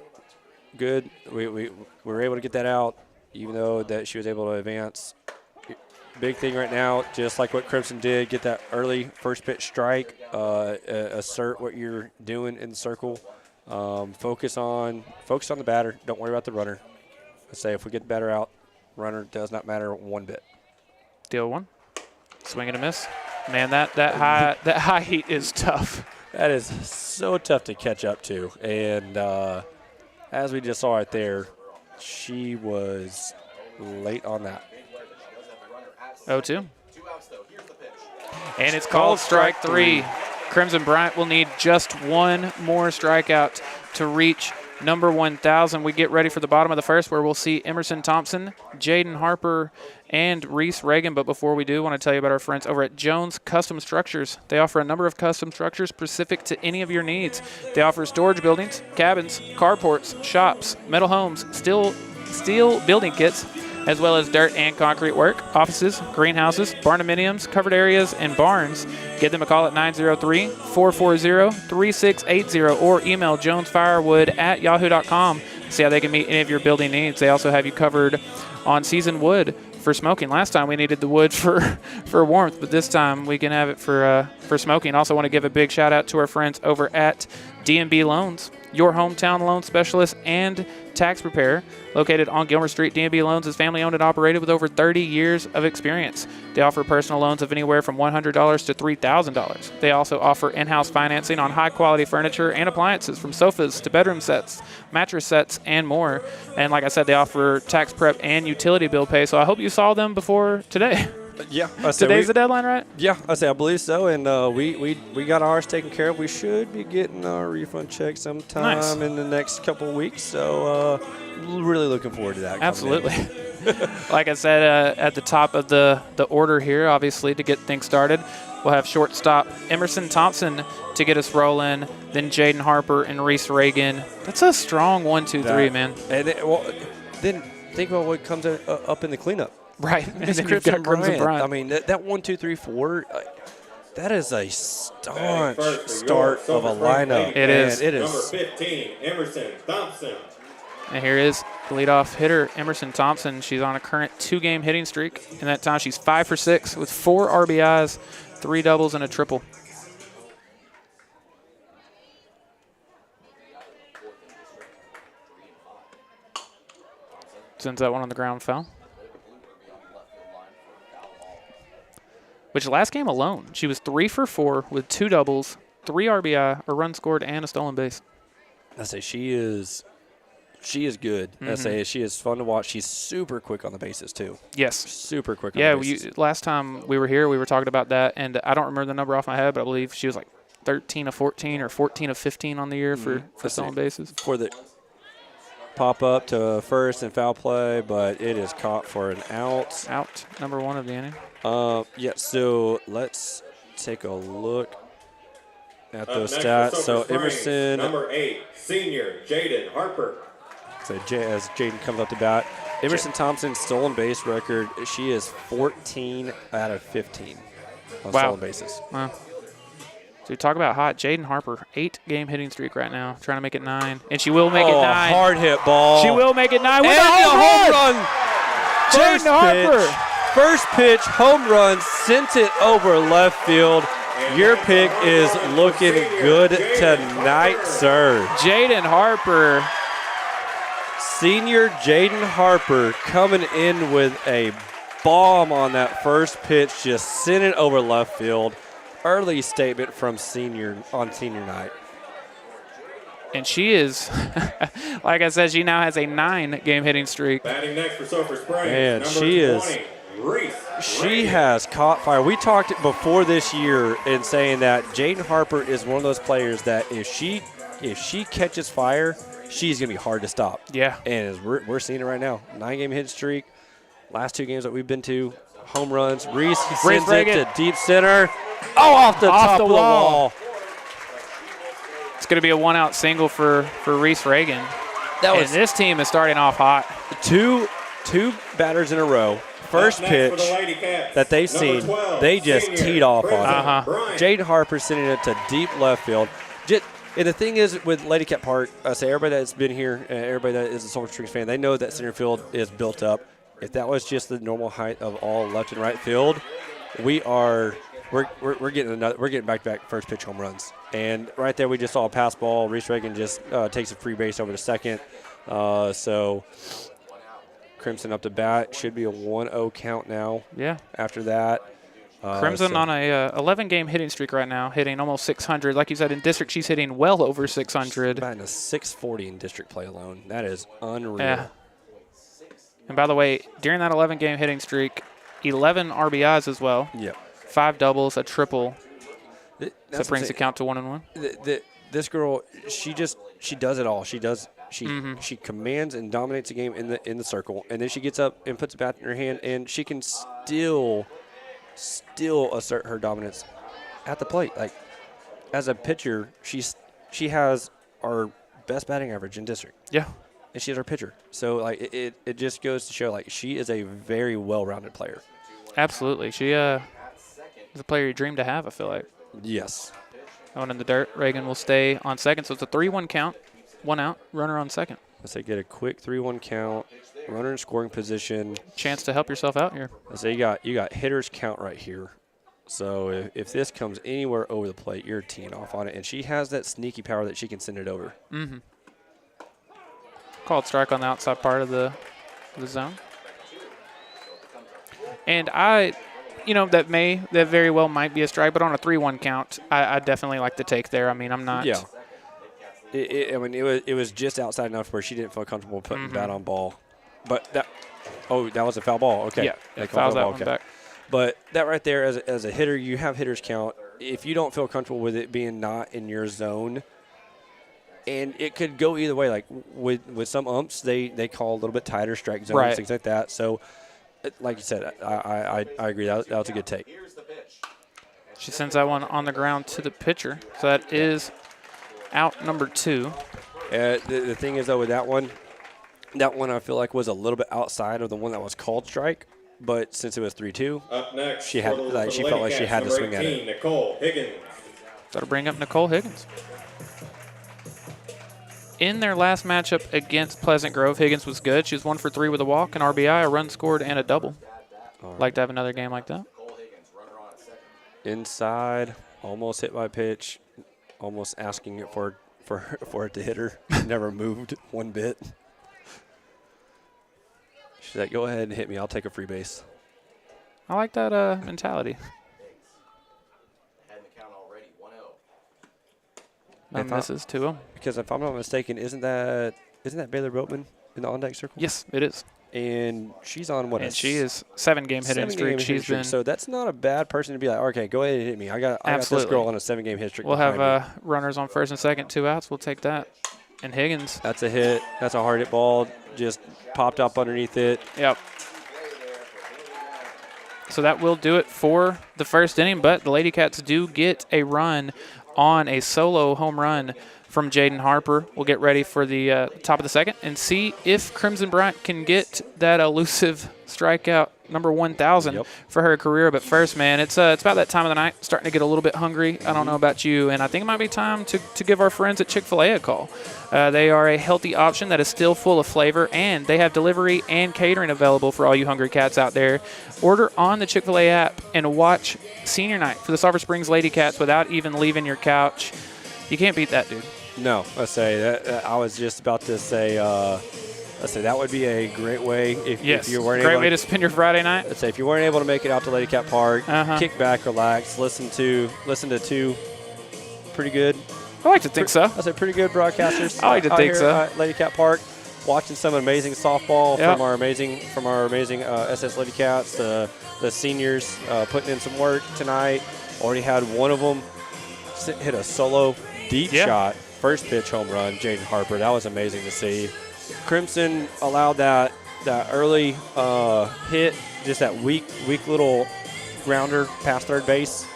good. We were able to get that out, even though that she was able to advance. Big thing right now, just like what Crimson did, get that early first pitch strike, assert what you're doing in the circle. Focus on the batter. Don't worry about the runner. I say if we get the batter out, runner does not matter one bit. Deal 1. Swing and a miss. Man, that high heat is tough. That is so tough to catch up to. And as we just saw right there, she was late on that. 0-2. And it's called strike 3. Crimson Bryant will need just 1 more strikeout to reach number 1,000. We get ready for the bottom of the first, where we'll see Emerson Thompson, Jaden Harper, and Reese Reagan. But before we do, I want to tell you about our friends over at Jones Custom Structures. They offer a number of custom structures specific to any of your needs. They offer storage buildings, cabins, carports, shops, metal homes, steel building kits, as well as dirt and concrete work, offices, greenhouses, barndominiums, covered areas, and barns. Give them a call at 903-440-3680 or email jonesfirewood@yahoo.com. See how they can meet any of your building needs. They also have you covered on seasoned wood for smoking. Last time we needed the wood for warmth, but this time we can have it for for smoking. Also want to give a big shout out to our friends over at D&B Loans, your hometown loan specialist and tax preparer. Located on Gilmer Street, D&B Loans is family owned and operated with over 30 years of experience. They offer personal loans of anywhere from $100 to $3,000. They also offer in-house financing on high-quality furniture and appliances, from sofas to bedroom sets, mattress sets, and more. And like I said, they offer tax prep and utility bill pay. So I hope you saw them before today. Yeah. Today's the deadline, right? Yeah, I believe so. And we got ours taken care of. We should be getting our refund check sometime in the next couple of weeks. So really looking forward to that. Absolutely. Like I said, at the top of the order here, obviously, to get things started, we'll have shortstop Emerson Thompson to get us rolling, then Jaden Harper and Reese Reagan. That's a strong 1, 2, 3, man. And then think about what comes up in the cleanup. Right. And then you've got Crimson Bryant. I mean, that 1, 2, 3, 4, that is a staunch start of a lineup. It is. It is. Number 15, Emerson Thompson. And here is the leadoff hitter, Emerson Thompson. She's on a current 2-game hitting streak. In that time, she's 5 for 6 with 4 RBIs, 3 doubles, and a triple. Sends that one on the ground foul. Which last game alone, she was 3 for 4 with 2 doubles, 3 RBI, a run scored, and a stolen base. I say she is good. I say she is fun to watch. She's super quick on the bases too. Yes. Super quick on the bases. Last time we were here, we were talking about that, and I don't remember the number off my head, but I believe she was like 13 of 14 or 14 of 15 on the year for stolen bases. For the pop up to first and foul play, but it is caught for an out. Out, number 1 of the inning. Yeah, so let's take a look at those stats. So Emerson, number 8, senior Jaden Harper. So as Jaden comes up to bat, Emerson Thompson's stolen base record, she is 14 out of 15 on stolen bases. Wow. So we talk about hot. Jaden Harper, 8-game hitting streak right now, trying to make it 9. And she will make it 9. Hard hit ball. She will make it 9 with and a home run. Jaden Harper. First pitch, home run, sent it over left field. Your pick is looking good tonight, sir. Jaden Harper. Senior Jaden Harper coming in with a bomb on that first pitch, just sent it over left field. Early statement from senior on senior night. And she is, like I said, she now has a 9-game hitting streak. Batting next for Sulphur Springs. And number she 20, is. She has caught fire. We talked before this year in saying that Jaden Harper is one of those players that if she catches fire, she's going to be hard to stop. Yeah. And as we're seeing it right now. 9-game hit streak. Last 2 games that we've been to, home runs. Reese sends it to deep center. Oh, off the top of the wall. It's going to be a 1-out single for Reese Reagan. And this team is starting off hot. Two batters in a row. First pitch that they've seen, 12, they just senior, teed off on Crimson it. Jaden Harper sending it to deep left field. And the thing is with Ladycat Park, I say everybody that's been here, everybody that is a Sulphur Springs fan, they know that center field is built up. If that was just the normal height of all left and right field, we're getting back-to-back first pitch home runs. And right there, we just saw a pass ball. Reese Reagan just takes a free base over to second. So Crimson up to bat. Should be a 1-0 count now. Yeah. After that. Crimson on a 11-game hitting streak right now, hitting almost 600. Like you said, in district, she's hitting well over 600. She's batting a 640 in district play alone. That is unreal. Yeah. And by the way, during that 11-game hitting streak, 11 RBIs as well. Yep. 5 doubles, a triple. That brings the count to 1-1. This girl, she does it all. She commands and dominates the game in the circle, and then she gets up and puts a bat in her hand, and she can still assert her dominance at the plate. Like as a pitcher, she has our best batting average in district. Yeah. And she's our pitcher. So like it just goes to show like she is a very well-rounded player. Absolutely. She is a player you dream to have, I feel like. Yes. Going in the dirt, Reagan will stay on second. So it's a 3-1 count, 1 out, runner on second. Let's say get a quick 3-1 count, runner in scoring position. Chance to help yourself out here. Let's say you got hitters count right here. So if this comes anywhere over the plate, you're teeing off on it. And she has that sneaky power that she can send it over. Mm-hmm. Called strike on the outside part of the zone. And that very well might be a strike, but on a 3-1 count, I definitely like the take there. I mean, I'm not. Yeah. It was just outside enough where she didn't feel comfortable putting bat on ball. But that was a foul ball. Okay. Yeah, fouls that one back. But that right there, as a hitter, you have hitters count. If you don't feel comfortable with it being not in your zone, and it could go either way. Like with some umps, they call a little bit tighter strike zones, right. Things like that. So, like you said, I agree. That was a good take. She sends that one on the ground to the pitcher. So that is out number 2. The thing is, though, with that one I feel like was a little bit outside of the one that was called strike. But since it was 3-2, up next, she felt like she had to swing at it. Nicole Higgins. Got to bring up Nicole Higgins. In their last matchup against Pleasant Grove, Higgins was good. She was 1 for 3 with a walk, an RBI, a run scored, and a double. Right. Like to have another game like that. Inside, almost hit my pitch, almost asking it for it to hit her. Never moved one bit. She's like, go ahead and hit me. I'll take a free base. I like that mentality. And misses 2-0. Because if I'm not mistaken, isn't that Baylor Boatman in the on-deck circle? Yes, it is. And she's on what? And she is 7-game hitting streak. She's been. So that's not a bad person to be like, okay, go ahead and hit me. I got this girl on a 7-game hit streak. We'll have runners on first and second, 2 outs. We'll take that. And Higgins. That's a hit. That's a hard hit ball. Just popped up underneath it. Yep. So that will do it for the first inning, but the Lady Cats do get a run on a solo home run from Jaden Harper. We'll get ready for the top of the second and see if Crimson Bryant can get that elusive strikeout number 1,000 for her career. But first, man, it's about that time of the night, starting to get a little bit hungry. I don't know about you, and I think it might be time to give our friends at Chick-fil-A a call. They are a healthy option that is still full of flavor, and they have delivery and catering available for all you hungry cats out there. Order on the Chick-fil-A app and watch Senior Night for the Sulphur Springs Lady Cats without even leaving your couch. You can't beat that, dude. No, I was just about to say. Let's say that would be a great way if you weren't able. Great way to spend your Friday night. Let's say if you weren't able to make it out to Ladycat Park, kick back, relax, listen to 2 pretty good. I like to think so. I said pretty good broadcasters. I like to think so. At Ladycat Park, watching some amazing softball from our amazing SS Lady Cats. The seniors putting in some work tonight. Already had one of them hit a solo deep shot, first pitch home run. Jaden Harper. That was amazing to see. Crimson allowed that early hit, just that weak little grounder past third base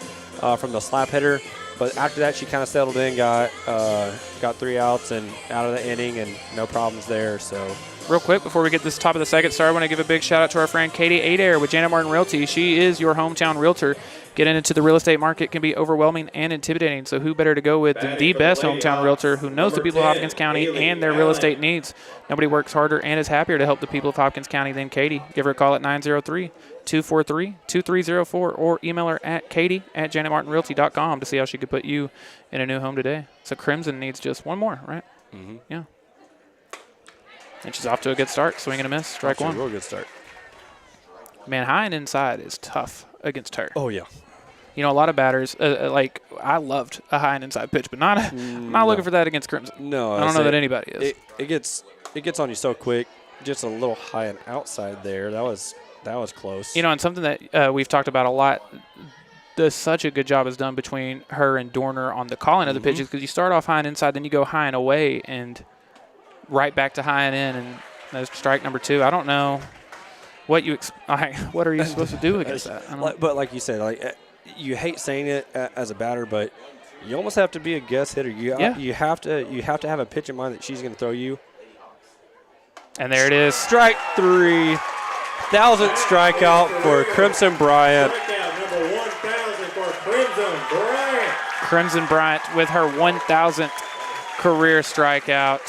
from the slap hitter. But after that, she kind of settled in, got 3 outs and out of the inning, and no problems there. So, real quick before we get this top of the second started, I want to give a big shout out to our friend Katie Adair with Janet Martin Realty. She is your hometown realtor. Getting into the real estate market can be overwhelming and intimidating, so who better to go with than the best hometown realtor who knows the people of Hopkins County and their real estate needs. Nobody works harder and is happier to help the people of Hopkins County than Katie. Give her a call at 903-243-2304 or email her at katie@janetmartinrealty.com to see how she could put you in a new home today. So Crimson needs just one more, right? Mm-hmm. Yeah. And she's off to a good start. Swing and a miss. Strike one. Real good start. Man, high and inside is tough against her. Oh, yeah. You know, a lot of batters, I loved a high and inside pitch, but I'm not looking for that against Crimson. No. I don't know that anybody is. It gets on you so quick. Just a little high and outside there. That was close. You know, and something that we've talked about a lot, such a good job is done between her and Dorner on the calling of the pitches, because you start off high and inside, then you go high and away, and right back to high and in, and that's strike number 2. I don't know what what are you supposed to do against that? But like you said, you hate saying it as a batter, but you almost have to be a guess hitter. You have to have a pitch in mind that she's going to throw you. And there it is. Strike 3. 1,000th strikeout for Crimson Bryant. Strikeout number 1,000 for Crimson Bryant. Crimson Bryant with her 1,000th career strikeout.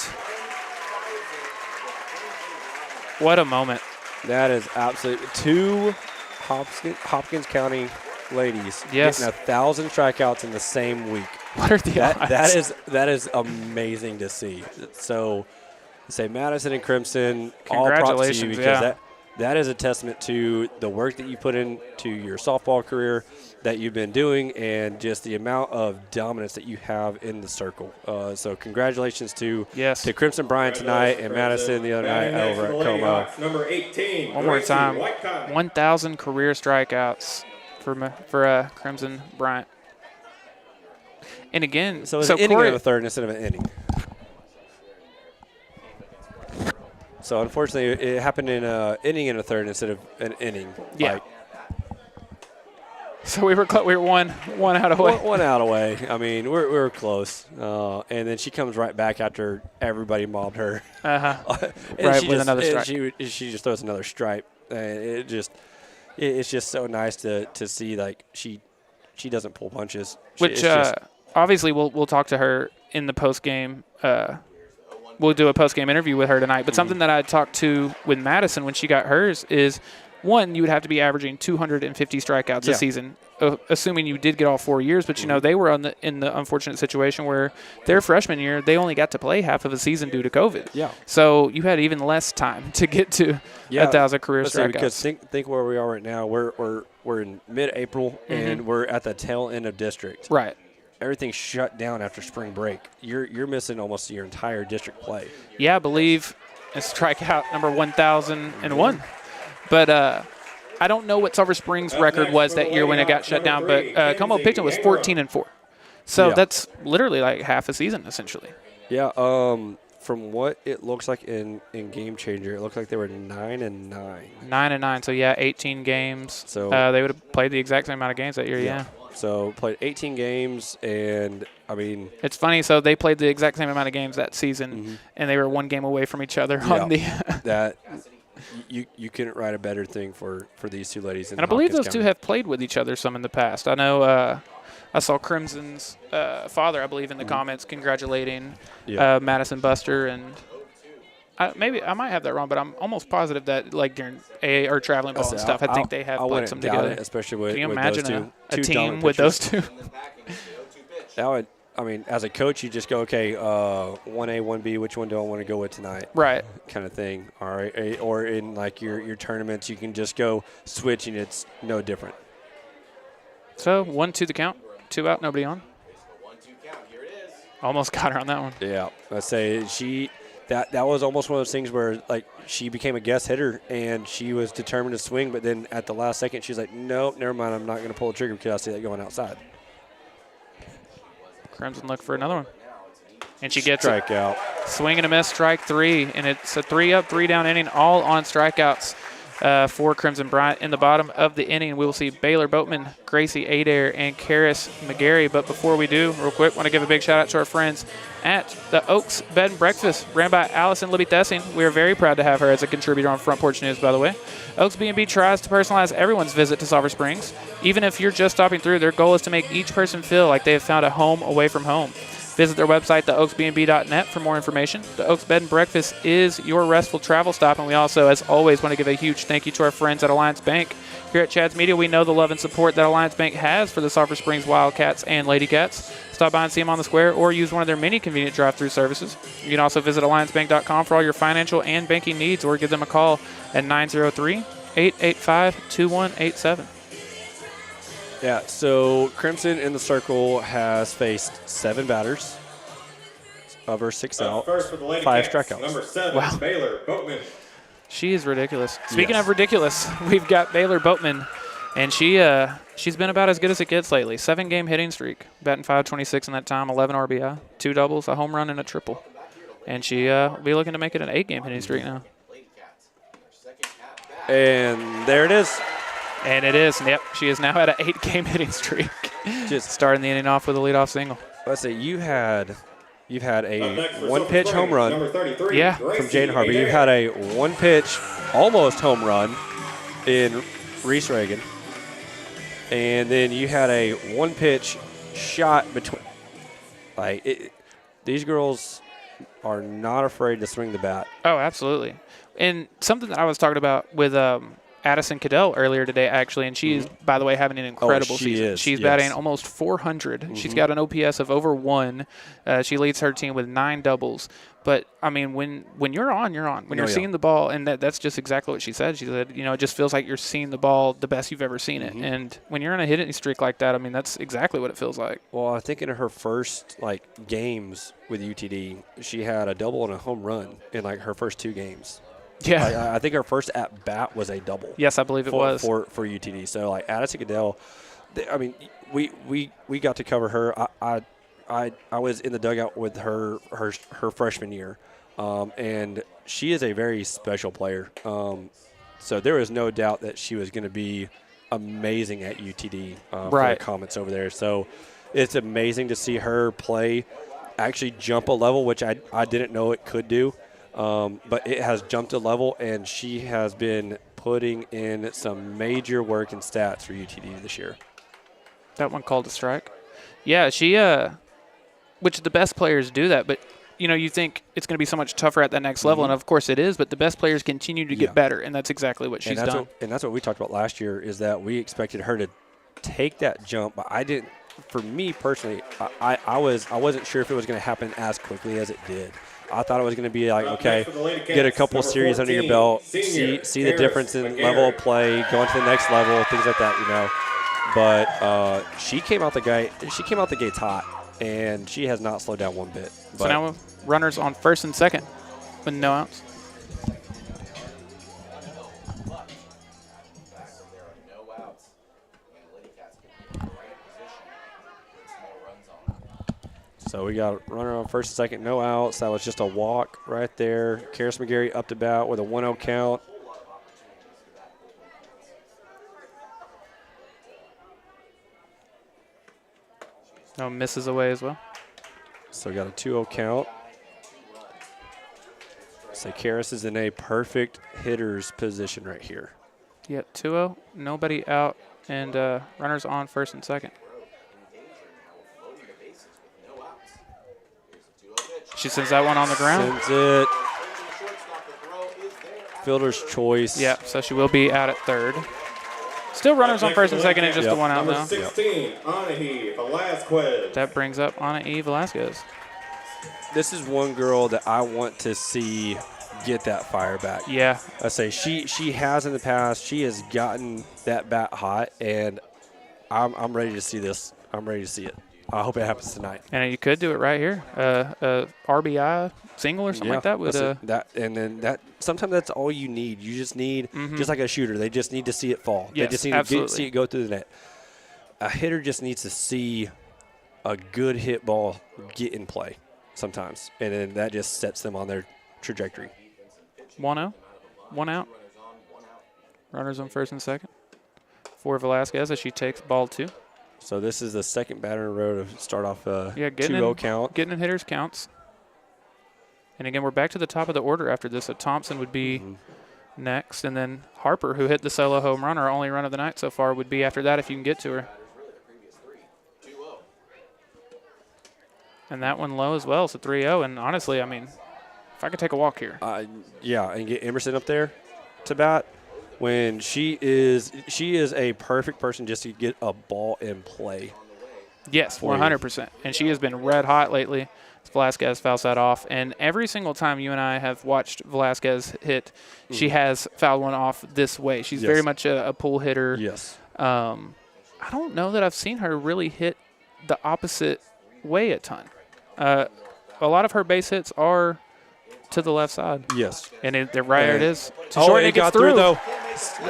What a moment. That is absolutely 2 Hopkins County ladies Yes. getting 1,000 strikeouts in the same week. What are the odds? That is amazing to see. So, say Madison and Crimson, all props to you Congratulations, because that is a testament to the work that you put into your softball career that you've been doing and just the amount of dominance that you have in the circle. So congratulations to Crimson Bryant tonight and Madison the other night over at Como. Number 18. One more time. 1,000 career strikeouts for Crimson Bryant. And again, so it's an inning and a third instead of an inning. So unfortunately, it happened in an inning and a third instead of an inning. Yeah. So we were one out away. One out away. I mean, we were close. And then she comes right back after everybody mobbed her. Right, with another strike. She just throws another stripe. And it's just so nice to see, like, she doesn't pull punches. Which obviously we'll talk to her in the post game. We'll do a post game interview with her tonight. But something that I talked to with Madison when she got hers is, one, you would have to be averaging 250 strikeouts a season, assuming you did get all 4 years. But, they were in the unfortunate situation where their freshman year, they only got to play half of a season due to COVID. Yeah. So you had even less time to get to 1,000 career strikeouts. Because think where we are right now. We're in mid-April, and we're at the tail end of district. Right. Everything's shut down after spring break. You're missing almost your entire district play. Yeah, I believe it's strikeout number 1,001. But I don't know what Sulphur Springs' record was that year when it got shut down, but Como Picton was 14-4. So that's literally like half a season, essentially. Yeah, from what it looks like in Game Changer, it looked like they were 9-9. 9-9, so 18 games. So they would have played the exact same amount of games that year, yeah. So played 18 games, and I mean, it's funny. So they played the exact same amount of games that season, and they were one game away from each other on the. That you couldn't write a better thing for these two ladies. And I believe those two have played with each other some in the past. I know. I saw Crimson's father, I believe, in the comments congratulating Madison Buster, and I might have that wrong, but I'm almost positive that like during AA or traveling ball and stuff, I think they have played some together. Especially with, can you with imagine those a two team with those two? That would, I mean, as a coach, you just go, okay, 1A, 1B, which one do I want to go with tonight? Right. Kind of thing. All right. Or in like your tournaments, you can just go switch, and it's no different. So 1-2 the count, 2 out, nobody on. 1-2 count. Here it is. Almost got her on that one. Yeah, I'd say that was almost one of those things where like she became a guest hitter and she was determined to swing, but then at the last second she's like, nope, never mind, I'm not going to pull the trigger because I see that going outside. Crimson look for another one, and she gets strikeout. Swing and a miss, strike 3, and it's a 3-up, 3-down inning, all on strikeouts for Crimson Bryant. In the bottom of the inning, we will see Baylor Boatman, Gracie Adair, and Karis McGarry. But before we do, real quick, want to give a big shout out to our friends at the Oaks Bed and Breakfast, ran by Allison Libby Thessing. We are very proud to have her as a contributor on Front Porch News, by the way. Oaks B&B tries to personalize everyone's visit to Sulphur Springs. Even if you're just stopping through, their goal is to make each person feel like they have found a home away from home. Visit their website, theoaksbnb.net, for more information. The Oaks Bed and Breakfast is your restful travel stop, and we also, as always, want to give a huge thank you to our friends at Alliance Bank. Here at Chad's Media, we know the love and support that Alliance Bank has for the Sulphur Springs Wildcats and Lady Cats. Stop by and see them on the square or use one of their many convenient drive-through services. You can also visit alliancebank.com for all your financial and banking needs, or give them a call at 903-885-2187. Yeah, so Crimson in the circle has faced 7 batters of her 6 out, First for the Lady 5 Cats, strikeouts. Number 7, Wow. Baylor Boatman. She is ridiculous. Speaking of ridiculous, we've got Baylor Boatman, and she's been about as good as it gets lately. 7-game hitting streak, batting .526 in that time, 11 RBI, 2 doubles, a home run, and a triple. And she will be looking to make it an 8-game hitting streak now. And there it is. And it is. Yep, she is now at an 8-game hitting streak. Just starting the inning off with a leadoff single. Let's say you've had a 1-pitch home run from Jaden Harper. You've had a 1-pitch almost home run in Reese Reagan. And then you had a 1-pitch shot between. These girls are not afraid to swing the bat. Oh, absolutely. And something that I was talking about with Addison Cadell earlier today, actually, and she is, by the way, having an incredible season. She's batting almost 400. She's got an OPS of over 1. She leads her team with 9 doubles. But, I mean, when you're on, you're on. When you're seeing the ball, and that's just exactly what she said. She said, it just feels like you're seeing the ball the best you've ever seen it. And when you're on a hitting streak like that, I mean, that's exactly what it feels like. Well, I think in her first, games with UTD, she had a double and a home run in, her first 2 games. Yeah. I think her first at-bat was a double. Yes, I believe it was. For UTD. So, Addison Cadell, I mean, we got to cover her. I was in the dugout with her freshman year, and she is a very special player. So there was no doubt that she was going to be amazing at UTD for the comments over there. So it's amazing to see her play actually jump a level, which I didn't know it could do. But it has jumped a level, and she has been putting in some major work and stats for UTD this year. That one called a strike. Yeah, she which the best players do that, but you think it's going to be so much tougher at that next level, and of course it is, but the best players continue to get better, and that's exactly what she's done. And that's what we talked about last year, is that we expected her to take that jump, but I didn't. For me personally, I wasn't sure if it was going to happen as quickly as it did. I thought it was going to be get a couple series under your belt, see the difference in level of play, going to the next level, things like that, But she came out the gates hot, and she has not slowed down one bit. So now runners on first and second with no outs. So we got a runner on first and second, no outs. That was just a walk right there. Karis McGarry up to bat with a 1-0 count. No misses away as well. So we got a 2-0 count. So Karis is in a perfect hitter's position right here. Yeah, 2-0, nobody out, and runners on first and second. She sends that one on the ground. Sends it. Fielder's choice. Yeah, so she will be out at third. Still runners on first and second and just the one out now. 16, Anahi Velasquez. That brings up Anahi Velasquez. This is one girl that I want to see get that fire back. Yeah. I say she has in the past. She has gotten that bat hot, and I'm ready to see this. I'm ready to see it. I hope it happens tonight. And you could do it right here. RBI single or something like that. With sometimes that's all you need. You just need, just like a shooter, they just need to see it fall. Yes, they just need to see it go through the net. A hitter just needs to see a good hit ball get in play sometimes, and then that just sets them on their trajectory. 1-0, 1 out. Runners on first and second for Velasquez as she takes ball 2. So this is the second batter in a row to start off a 2-0 count. Getting in hitters counts. And again, we're back to the top of the order after this. So Thompson would be next, and then Harper, who hit the solo home run, our only run of the night so far, would be after that if you can get to her. And that one low as well, so 3-0. And honestly, I mean, if I could take a walk here. And get Emerson up there to bat. When she is a perfect person just to get a ball in play. Yes, 100%. And she has been red hot lately. Velasquez fouls that off. And every single time you and I have watched Velasquez hit, she has fouled one off this way. She's very much a pull hitter. Yes. I don't know that I've seen her really hit the opposite way a ton. A lot of her base hits are to the left side. Yes. And it is. It got through, though.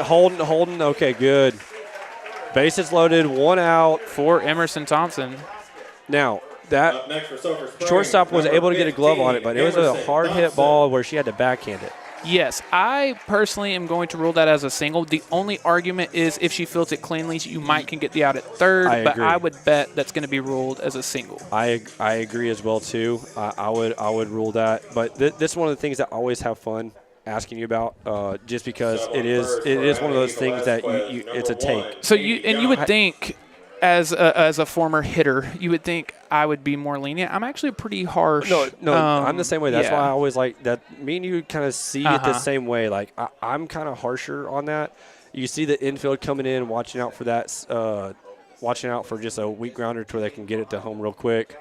Holden. Okay, good. Bases loaded, 1 out. For Emerson Thompson. Now, that shortstop was able to get a glove on it, but it was a hard hit ball where she had to backhand it. Yes, I personally am going to rule that as a single. The only argument is if she fields it cleanly, you might can get the out at third, but I would bet that's going to be ruled as a single. I agree as well too. I would rule that, but this is one of the things that I always have fun asking you about, just because it is one of those things that it's a take. So you would think, as a former hitter, you would think I would be more lenient. I'm actually pretty harsh. No, I'm the same way. That's why I always like that. Me and you kind of see it the same way. Like I'm kind of harsher on that, You see the infield coming in, watching out for that, watching out for just a weak grounder to where they can get it to home real quick.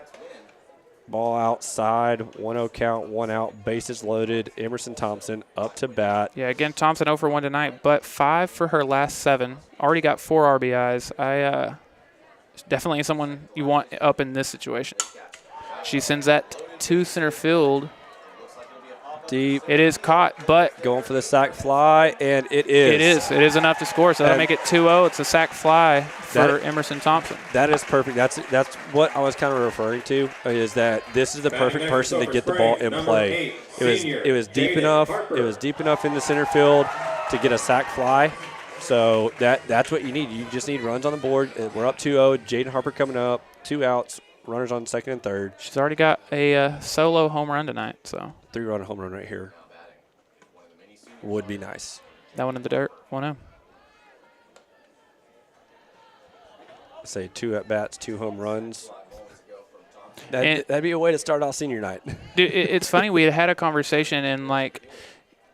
Ball outside, 1-0 count, 1 out, bases loaded. Emerson Thompson up to bat. Yeah, again, Thompson 0 for 1 tonight, but 5 for her last 7. Already got 4 RBIs. Definitely someone you want up in this situation. She sends that to center field. Deep. It is caught, but going for the sac fly, and it is. It is enough to score, so that'll make it 2-0. It's a sac fly for Emerson Thompson. That is perfect. That's what I was kind of referring to, is that this is the perfect person to get the ball in play. It was deep enough. It was deep enough in the center field to get a sac fly. So that's what you need. You just need runs on the board. We're up 2-0. Jaden Harper coming up, 2 outs, runners on second and third. She's already got a solo home run tonight, so 3-run home run right here would be nice. That one in the dirt, 1-0. Say 2 at-bats, 2 home runs. That'd be a way to start off senior night. Dude, it's funny. We had a conversation and,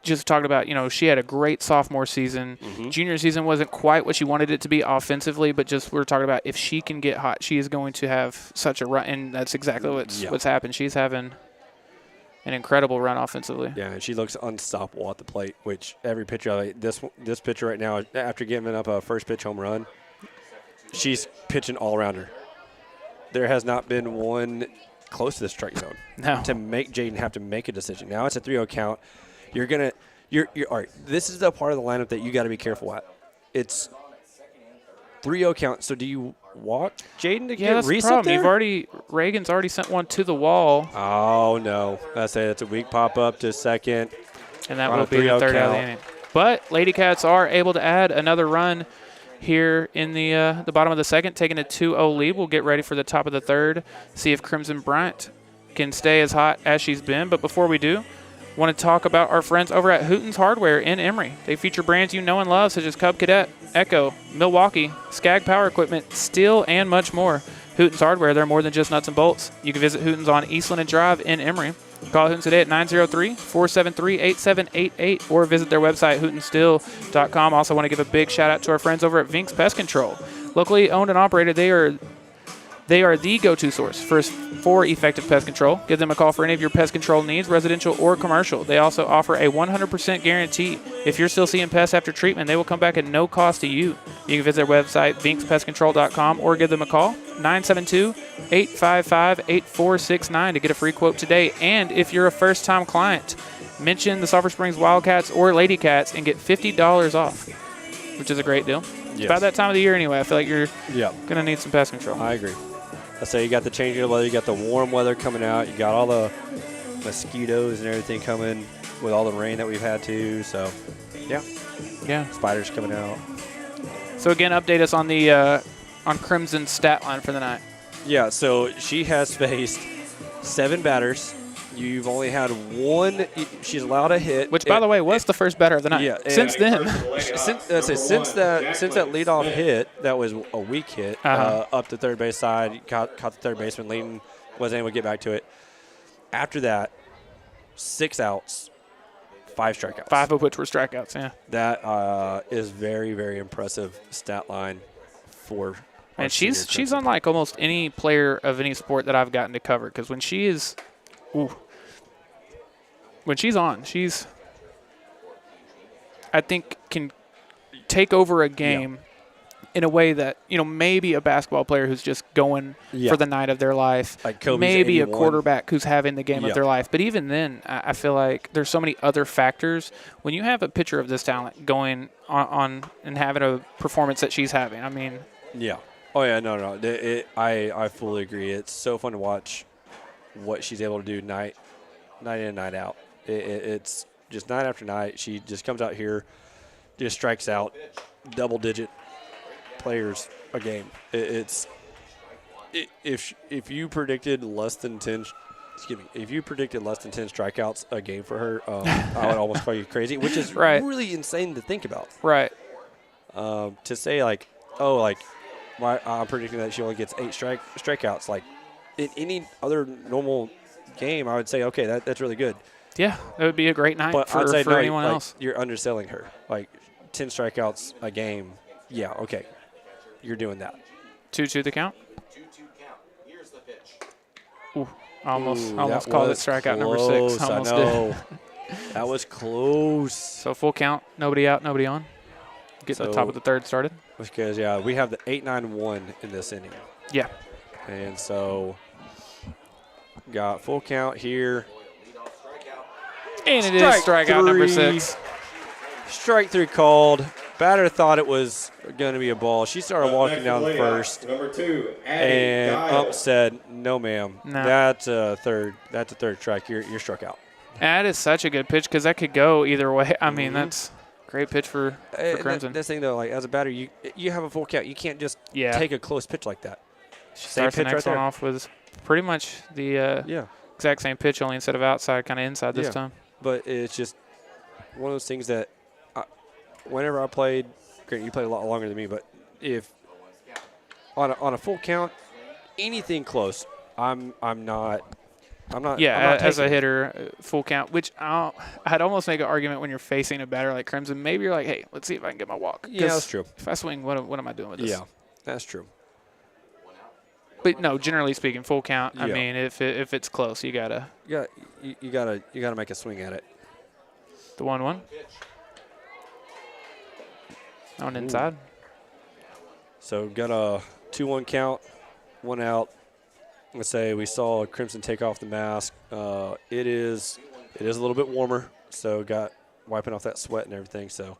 just talked about, she had a great sophomore season. Mm-hmm. Junior season wasn't quite what she wanted it to be offensively, but just we were talking about if she can get hot, she is going to have such a run, and that's exactly what's happened. She's having an incredible run offensively. Yeah, and she looks unstoppable at the plate, which every pitcher, this pitcher right now, after giving up a first pitch home run, she's pitching all around her. There has not been one close to the strike zone to make Jaden have to make a decision. Now it's a 3-0 count. You're all right. This is the part of the lineup that you got to be careful at. It's 3-0 count. So do you walk Jaden to get Reese up there? Reagan's already sent one to the wall. Oh no, that's a weak pop up to second, and that will be the third out of the inning. But Lady Cats are able to add another run here in the bottom of the second, taking a 2-0 lead. We'll get ready for the top of the third. See if Crimson Bryant can stay as hot as she's been. But before we do, want to talk about our friends over at Hooten's Hardware in Emory. They feature brands you know and love, such as Cub Cadet, Echo, Milwaukee, Skag Power Equipment, Steel, and much more. Hooten's Hardware, they're more than just nuts and bolts. You can visit Hooten's on East Linden Drive in Emory. Call Hooten's today at 903-473-8788 or visit their website, hootensteel.com. Also want to give a big shout out to our friends over at Vinks Pest Control. Locally owned and operated, they are the go-to source for effective pest control. Give them a call for any of your pest control needs, residential or commercial. They also offer a 100% guarantee. If you're still seeing pests after treatment, they will come back at no cost to you. You can visit their website, vinkspestcontrol.com, or give them a call, 972-855-8469 to get a free quote today. And if you're a first-time client, mention the Sulphur Springs Wildcats or Lady Cats and get $50 off, which is a great deal. It's about that time of the year anyway. I feel like you're going to need some pest control. I agree. I say you got the change of weather, you got the warm weather coming out, you got all the mosquitoes and everything coming with all the rain that we've had too. So, yeah, spiders coming out. So again, update us on the on Crimson's stat line for the night. Yeah, so she has faced 7 batters. You've only had 1. She's allowed a hit, which, by the way, was the first batter of the night. Yeah, since then, since that leadoff hit, that was a weak hit up the third base side. Caught the third baseman. Layton wasn't able to get back to it. After that, 6 outs, 5 strikeouts. 5 of which were strikeouts. Yeah, that is very, very impressive stat line for. And she's unlike almost any player of any sport that I've gotten to cover, because when she is. When she's on, I think, can take over a game in a way that, maybe a basketball player who's just going for the night of their life, like Kobe's maybe 81. A quarterback who's having the game of their life. But even then, I feel like there's so many other factors. When you have a pitcher of this talent going on and having a performance that she's having, I mean. Yeah. Oh, yeah, no. I fully agree. It's so fun to watch what she's able to do night in, night out. It's just night after night. She just comes out here, just strikes out double-digit players a game. If you predicted less than 10, if you predicted less than 10 strikeouts a game for her, I would almost call you crazy, which is really insane to think about. Right. To say I'm predicting that she only gets 8 strikeouts, like. In any other normal game, I would say, okay, that's really good. Yeah, that would be a great night for anyone else. You're underselling her. Like, 10 strikeouts a game, yeah, okay, you're doing that. 2-2 the count. 2-2 count. Here's the pitch. Ooh, almost That called it was strikeout number close, 6. Almost I know. did. That was close. So full count, nobody out, nobody on. Getting the top of the third started. Because, yeah, we have the 8-9-1 in this inning. Yeah. And so got full count here. And it is strikeout number 6. Strike 3 called. Batter thought it was going to be a ball. She started walking down Lady first. Number 2, And Giles. Ump said, no, ma'am. No. That's a third strike. You're struck out. That is such a good pitch because that could go either way. I mean, that's a great pitch for Crimson. This thing, though, like as a batter, you have a full count. You can't just take a close pitch like that. She Same starts the pitch next right one there. off with pretty much the exact same pitch, only instead of outside, kind of inside this time. But it's just one of those things that whenever I played, great, you played a lot longer than me, but if on a full count, anything close, I'm not. Yeah, as a taking it. hitter, full count, which I'd almost make an argument when you're facing a batter like Crimson. Maybe you're like, hey, let's see if I can get my walk. Yeah, that's true. If I swing, what am I doing with this? Yeah, that's true. But no, generally speaking, full count. I Yeah. mean, if it's close, you gotta. You gotta make a swing at it. The 1-1. On inside. So got a 2-1 count, 1 out. Let's say we saw Crimson take off the mask. It is a little bit warmer, so got wiping off that sweat and everything. So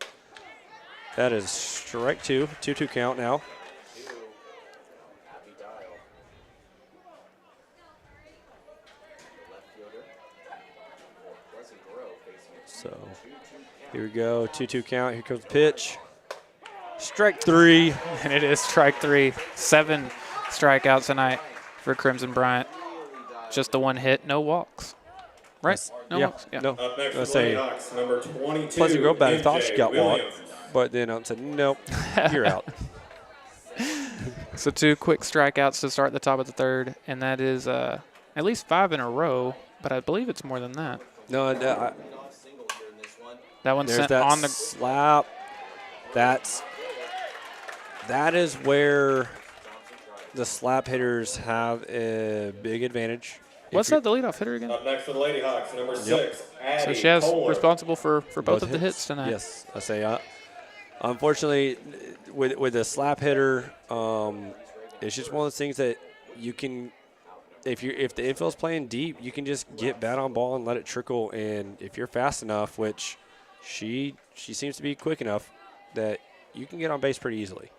that is strike 2, 2-2 count now. So here we go, 2-2 count. Here comes the pitch. Strike 3. And it is strike 3. 7 strikeouts tonight for Crimson Bryant. Just the one hit, no walks. Right? No walks? Yeah. No. Up next Let's for the Lady say Hawks, number 22. Pleasant Grove batter thought she MJ got walked, Williams. but then I said, nope, you're out. So 2 quick strikeouts to start the top of the third, and that is at least 5 in a row, but I believe it's more than that. No, That one's there's sent that on the slap. That is where the slap hitters have a big advantage. What's that, the leadoff hitter again? Up next for the Lady Hawks, number 6, Addie So she has Kohler. responsible for both of the hits tonight. Yes, I say. Unfortunately, with a slap hitter, it's just one of those things that you can, if the infield's playing deep, you can just get bat on ball and let it trickle. And if you're fast enough, which she seems to be quick enough, that you can get on base pretty easily.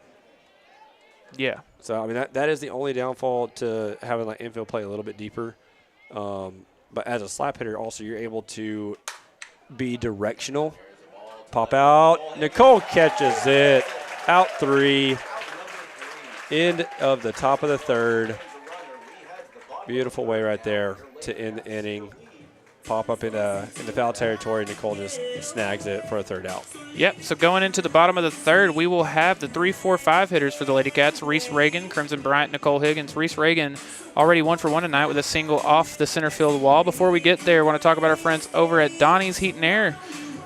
Yeah. So I mean that is the only downfall to having like infield play a little bit deeper. But as a slap hitter, also you're able to be directional. Pop out. Nicole catches it. Out 3. End of the top of the third. Beautiful way right there to end the inning. Pop up into foul territory. Nicole just snags it for a third out. Yep, so going into the bottom of the third, we will have the 3, 4, 5 hitters for the Lady Cats. Reese Reagan, Crimson Bryant, Nicole Higgins. Reese Reagan already 1 for 1 tonight with a single off the center field wall. Before we get there, I want to talk about our friends over at Donnie's Heat and Air.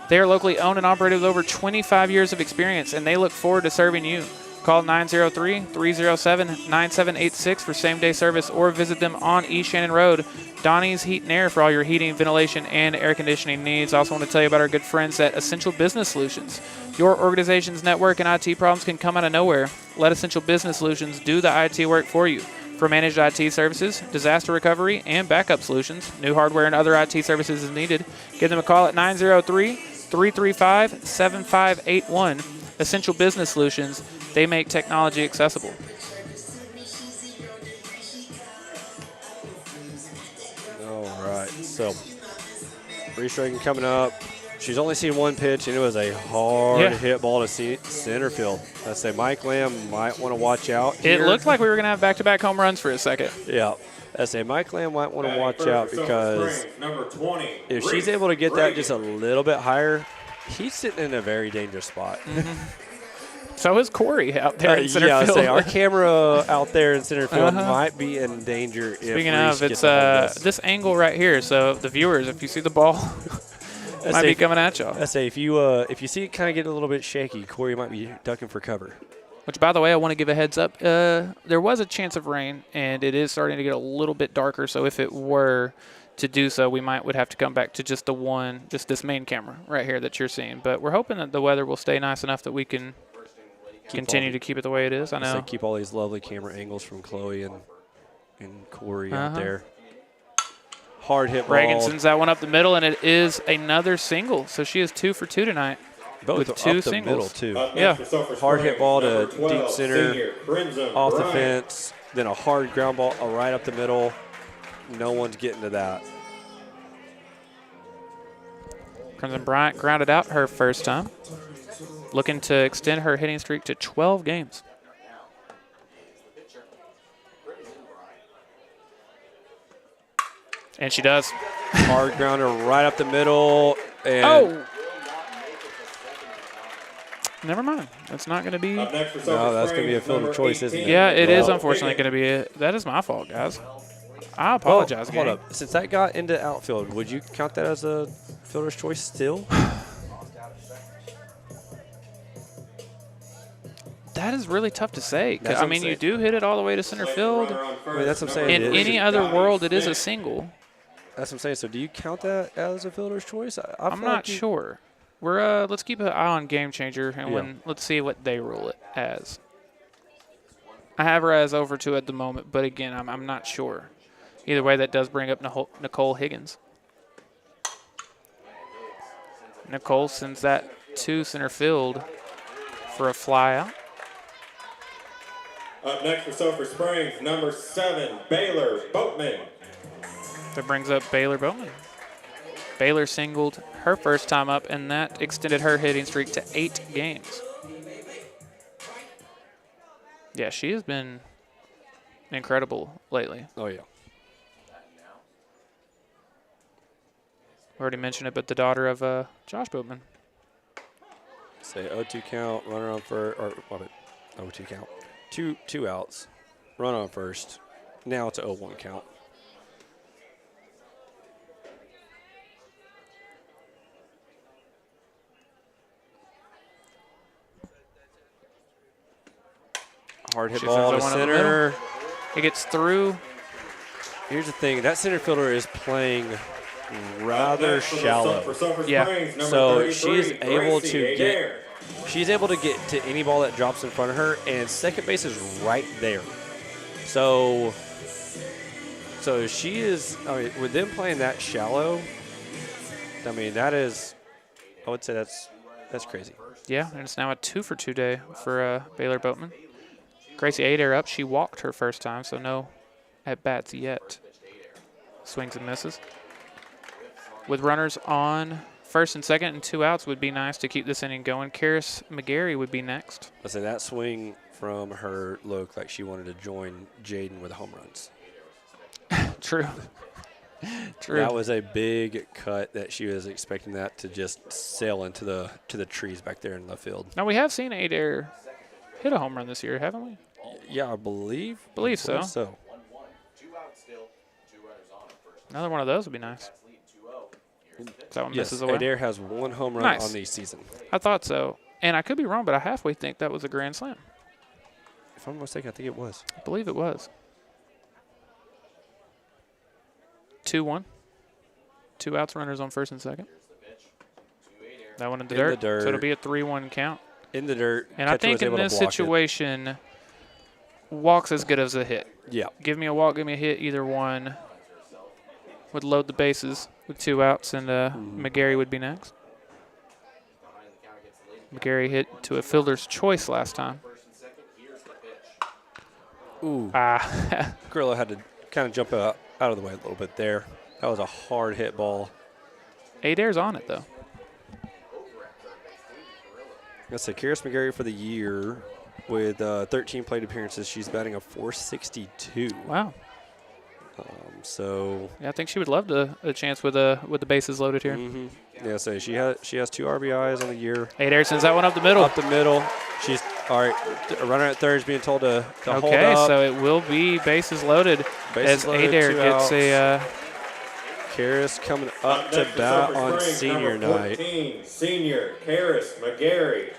They are locally owned and operated with over 25 years of experience, and they look forward to serving you. Call 903-307-9786 for same-day service or visit them on East Shannon Road. Donnie's Heat and Air for all your heating, ventilation, and air conditioning needs. I also want to tell you about our good friends at Essential Business Solutions. Your organization's network and IT problems can come out of nowhere. Let Essential Business Solutions do the IT work for you. For managed IT services, disaster recovery, and backup solutions, new hardware and other IT services is needed. Give them a call at 903-335-7581. Essential Business Solutions. They make technology accessible. All right, so Reese Reagan coming up. She's only seen 1 pitch, and it was a hard hit ball to center field. I say Mike Lamb might want to watch out here. It looked like we were going to have back-to-back home runs for a second. Yeah. I say Mike Lamb might want to watch out because number 20, if she's able to get that just a little bit higher, he's sitting in a very dangerous spot. So is Corey out there in center field. I say our camera out there in center field might be in danger. Speaking if of, Reese it's gets a hold of this angle right here. So the viewers, if you see the ball might be coming at y'all. I say if you see it kind of get a little bit shaky, Corey might be ducking for cover. Which, by the way, I want to give a heads up. There was a chance of rain, and it is starting to get a little bit darker. So if it were to do so, we would have to come back to just this main camera right here that you're seeing. But we're hoping that the weather will stay nice enough that we can continue to keep it the way it is. I know. Keep all these lovely camera angles from Chloe and Corey out there. Hard hit ball. Reagan sends that one up the middle, and it is another single. So she is 2 for 2 tonight. Both with 2 up singles. the middle, too. Yeah. Hard hit ball to 12, deep center, Crimson off the Bryant. fence, then a hard ground ball right up the middle. No one's getting to that. Crimson Bryant grounded out her first time, looking to extend her hitting streak to 12 games. And she does. Hard grounder right up the middle. And Oh! Never mind. That's not going to be. Up next for no, Sulphur that's going to be a Springs, fielder choice, isn't it? Yeah, it is Well, unfortunately going to be. That is my fault, guys. I apologize, Hold gang. up. Since that got into outfield, would you count that as a fielder's choice still? That is really tough to say. 'Cause, That's I what mean, I'm you saying. do hit it all the way to center field. I mean, that's what I'm saying. In It is. any other world, it is a single. That's what I'm saying. So do you count that as a fielder's choice? I I'm feel not like you- sure. We're let's keep an eye on Game Changer, and Yeah. let's see what they rule it as. I have her as over 2 at the moment, but again, I'm not sure. Either way, that does bring up Nicole Higgins. Nicole sends that to center field for a fly out. Up next for Sulphur Springs, number 7, Baylor Boatman. That brings up Baylor Bowman. Baylor singled her first time up, and that extended her hitting streak to 8 games. Yeah, she has been incredible lately. Oh, yeah. Already mentioned it, but the daughter of Josh Boatman. Say 0-2 count, runner on first, or what? 0-2 count. Two outs, run on first. Now it's a 0-1 count. Hard hit She ball to sends that one up the center. It gets through. Here's the thing: that center fielder is playing rather Next for the shallow. Sulphur Yeah. Springs, number So 33, she's able Gracie to Adair. She's able to get to any ball that drops in front of her, and second base is right there. So she is. I mean, with them playing that shallow, I mean that is. I would say that's crazy. Yeah, and it's now a 2 for 2 day for Baylor Boatman. Gracie Adair up. She walked her first time, so no at-bats yet. Swings and misses. With runners on first and second and 2 outs would be nice to keep this inning going. Karis McGarry would be next. I say that swing from her looked like she wanted to join Jaden with home runs. True. True. That was a big cut that she was expecting that to just sail into the trees back there in the field. Now, we have seen Adair hit a home run this year, haven't we? Yeah, I believe so. So. Another one of those would be nice. That one misses away. Adair has 1 home run Nice. on the season. I thought so. And I could be wrong, but I halfway think that was a grand slam. If I'm not mistaken, I think it was. I believe it was. 2-1. 2 outs, runners on first and second. That one in the dirt. So it'll be a 3-1 count. In the dirt. And I catcher think was in able to this block it. situation, walk's as good as a hit. Yeah. Give me a walk, give me a hit, either one would load the bases with 2 outs, and McGarry would be next. McGarry hit to a fielder's choice last time. Ooh. Ah. Grillo had to kind of jump out of the way a little bit there. That was a hard hit ball. Adair's on it, though. That's a Karis McGarry for the year with 13 plate appearances. She's batting a .462. Wow. So Yeah, I think she would love a chance with the bases loaded here. yeah, so she has 2 RBIs on the year. Adair sends that one up the middle. Up the middle. She's all right. A runner at third is being told to hold Okay, up. so it will be bases loaded Bases as loaded, Adair 2 gets outs. a Karis coming up to bat on senior night. 14, senior Karis McGarry.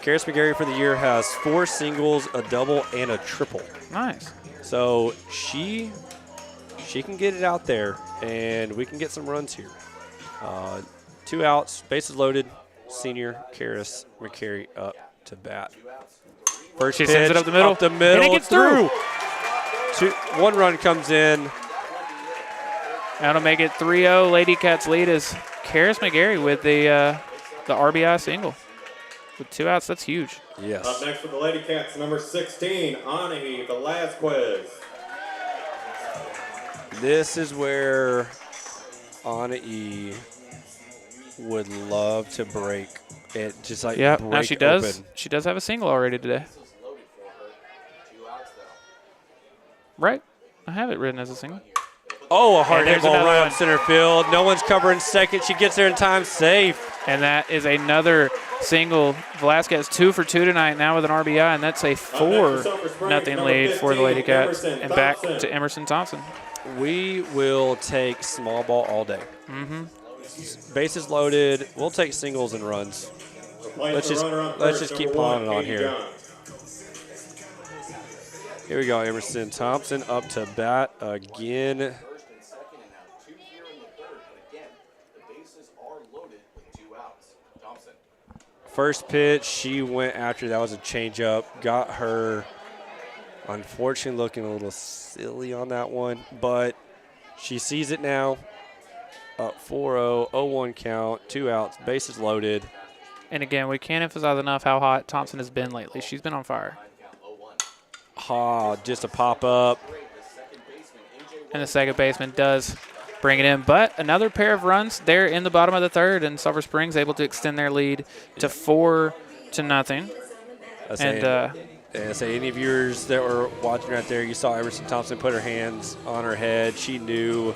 Karis McGarry for the year has 4 singles, a double, and a triple. Nice. So she can get it out there, and we can get some runs here. 2 outs, bases loaded. Senior Karis McGarry up to bat. First She pitch, sends it up the middle. And it gets through. 1 run comes in. That'll make it 3-0. Lady Cats lead is Karis McGarry with the RBI single. With 2 outs, that's huge. Yes. Up next for the Lady Cats, number 16, Anahi Velasquez. This is where Anahi would love to break it, just like Yeah, break now she does. open. She does have a single already today. Right? I have it written as a single. Oh, a hard And hit there's ball another right one. up center field. No one's covering second. She gets there in time, safe. And that is another single. Velasquez 2 for 2 tonight, now with an RBI, and that's a 4-0 lead for the Lady Cats. And back to Emerson Thompson. We will take small ball all day. Bases loaded. We'll take singles and runs. Let's just keep piling on here. Here we go, Emerson Thompson up to bat again. First pitch, she went after. That was a changeup. Got her, unfortunately, looking a little silly on that one, but she sees it now. Up 4-0, 0-1 count, 2 outs, bases loaded. And again, we can't emphasize enough how hot Thompson has been lately. She's been on fire. Just a pop up. And the second baseman does bring it in. But another pair of runs there in the bottom of the third, and Sulphur Springs able to extend their lead to 4-0. And say any viewers that were watching right there, you saw Emerson Thompson put her hands on her head. She knew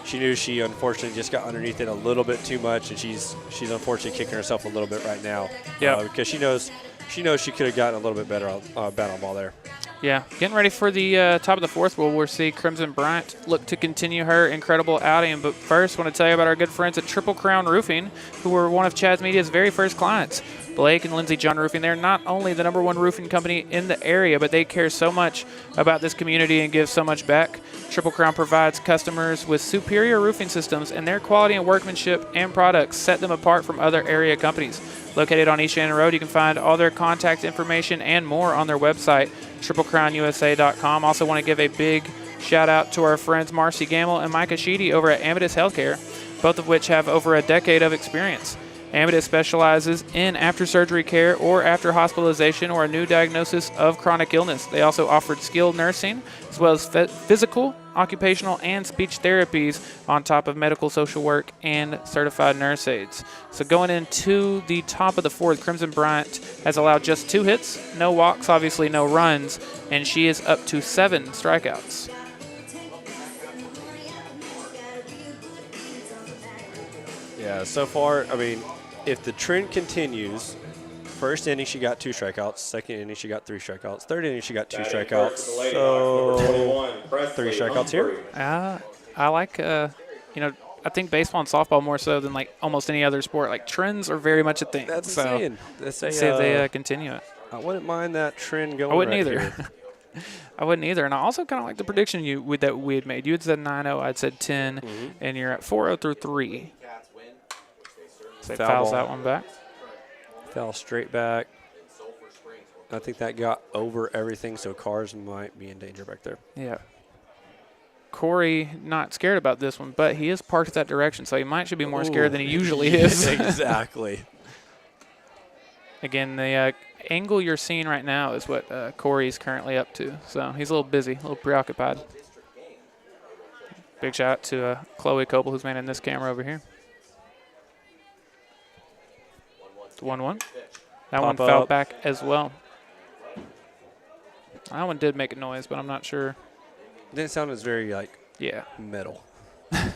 she unfortunately just got underneath it a little bit too much, and she's unfortunately kicking herself a little bit right now. Yeah, because she knows she could have gotten a little bit better bat on ball there. Yeah, getting ready for the top of the fourth, where we'll see Crimson Bryant look to continue her incredible outing. But first, I want to tell you about our good friends at Triple Crown Roofing, who were one of Chad's Media's very first clients. Blake and Lindsay John Roofing, they're not only the #1 roofing company in the area, but they care so much about this community and give so much back. Triple Crown provides customers with superior roofing systems, and their quality and workmanship and products set them apart from other area companies. Located on East Shannon Road, you can find all their contact information and more on their website, triplecrownusa.com. Also want to give a big shout out to our friends Marcy Gamble and Micah Sheedy over at Amadeus Healthcare, both of which have over a decade of experience. Amadeus specializes in after-surgery care or after hospitalization or a new diagnosis of chronic illness. They also offered skilled nursing as well as physical, occupational, and speech therapies on top of medical social work and certified nurse aides. So going into the top of the fourth, Crimson Bryant has allowed just 2 hits, no walks, obviously no runs, and she is up to 7 strikeouts. Yeah, so far, I mean, if the trend continues, first inning she got 2 strikeouts, second inning she got 3 strikeouts, third inning she got 2 strikeouts, so 3 strikeouts here. I like, I think baseball and softball more so than like almost any other sport. Like trends are very much a thing. That's so insane. See if they continue it. I wouldn't mind that trend going. I wouldn't right either. here. I wouldn't either. And I also kind of like the prediction that we had made. You had said 9-0, I'd said 10, and you're at 4-0 through 3. So fouls that one back. Foul straight back. I think that got over everything, so cars might be in danger back there. Yeah. Corey not scared about this one, but he is parked that direction, so he should be more scared than he usually is. Exactly. Again, the angle you're seeing right now is what Corey's currently up to. So he's a little busy, a little preoccupied. Big shout out to Chloe Coble, who's manning this camera over here. 1-1. That one fell back as well. That one did make a noise, but I'm not sure. Didn't sound as very yeah, metal.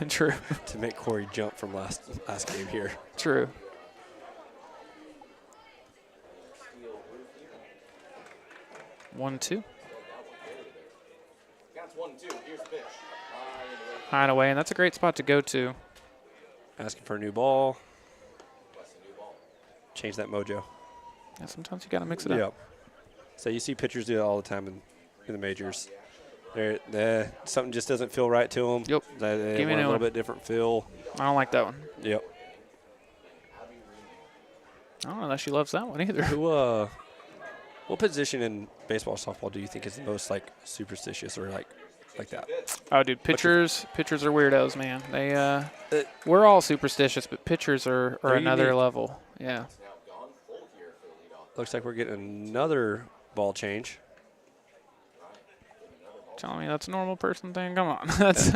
True. To make Corey jump from last game here. True. One, 2. high and away, and that's a great spot to go to. Asking for a new ball. Change that mojo. Yeah, sometimes you got to mix it up. Yep. So you see pitchers do it all the time in the majors. Something just doesn't feel right to them. Yep. They Give me want a a little one. bit different feel. I don't like that one. Yep. I don't know that she loves that one either. What position in baseball, softball do you think is the most like superstitious or like that? Oh, dude, pitchers are weirdos, man. We're all superstitious, but pitchers are another unique. level. Yeah. Looks like we're getting another ball change. Telling me that's a normal person thing? Come on. That's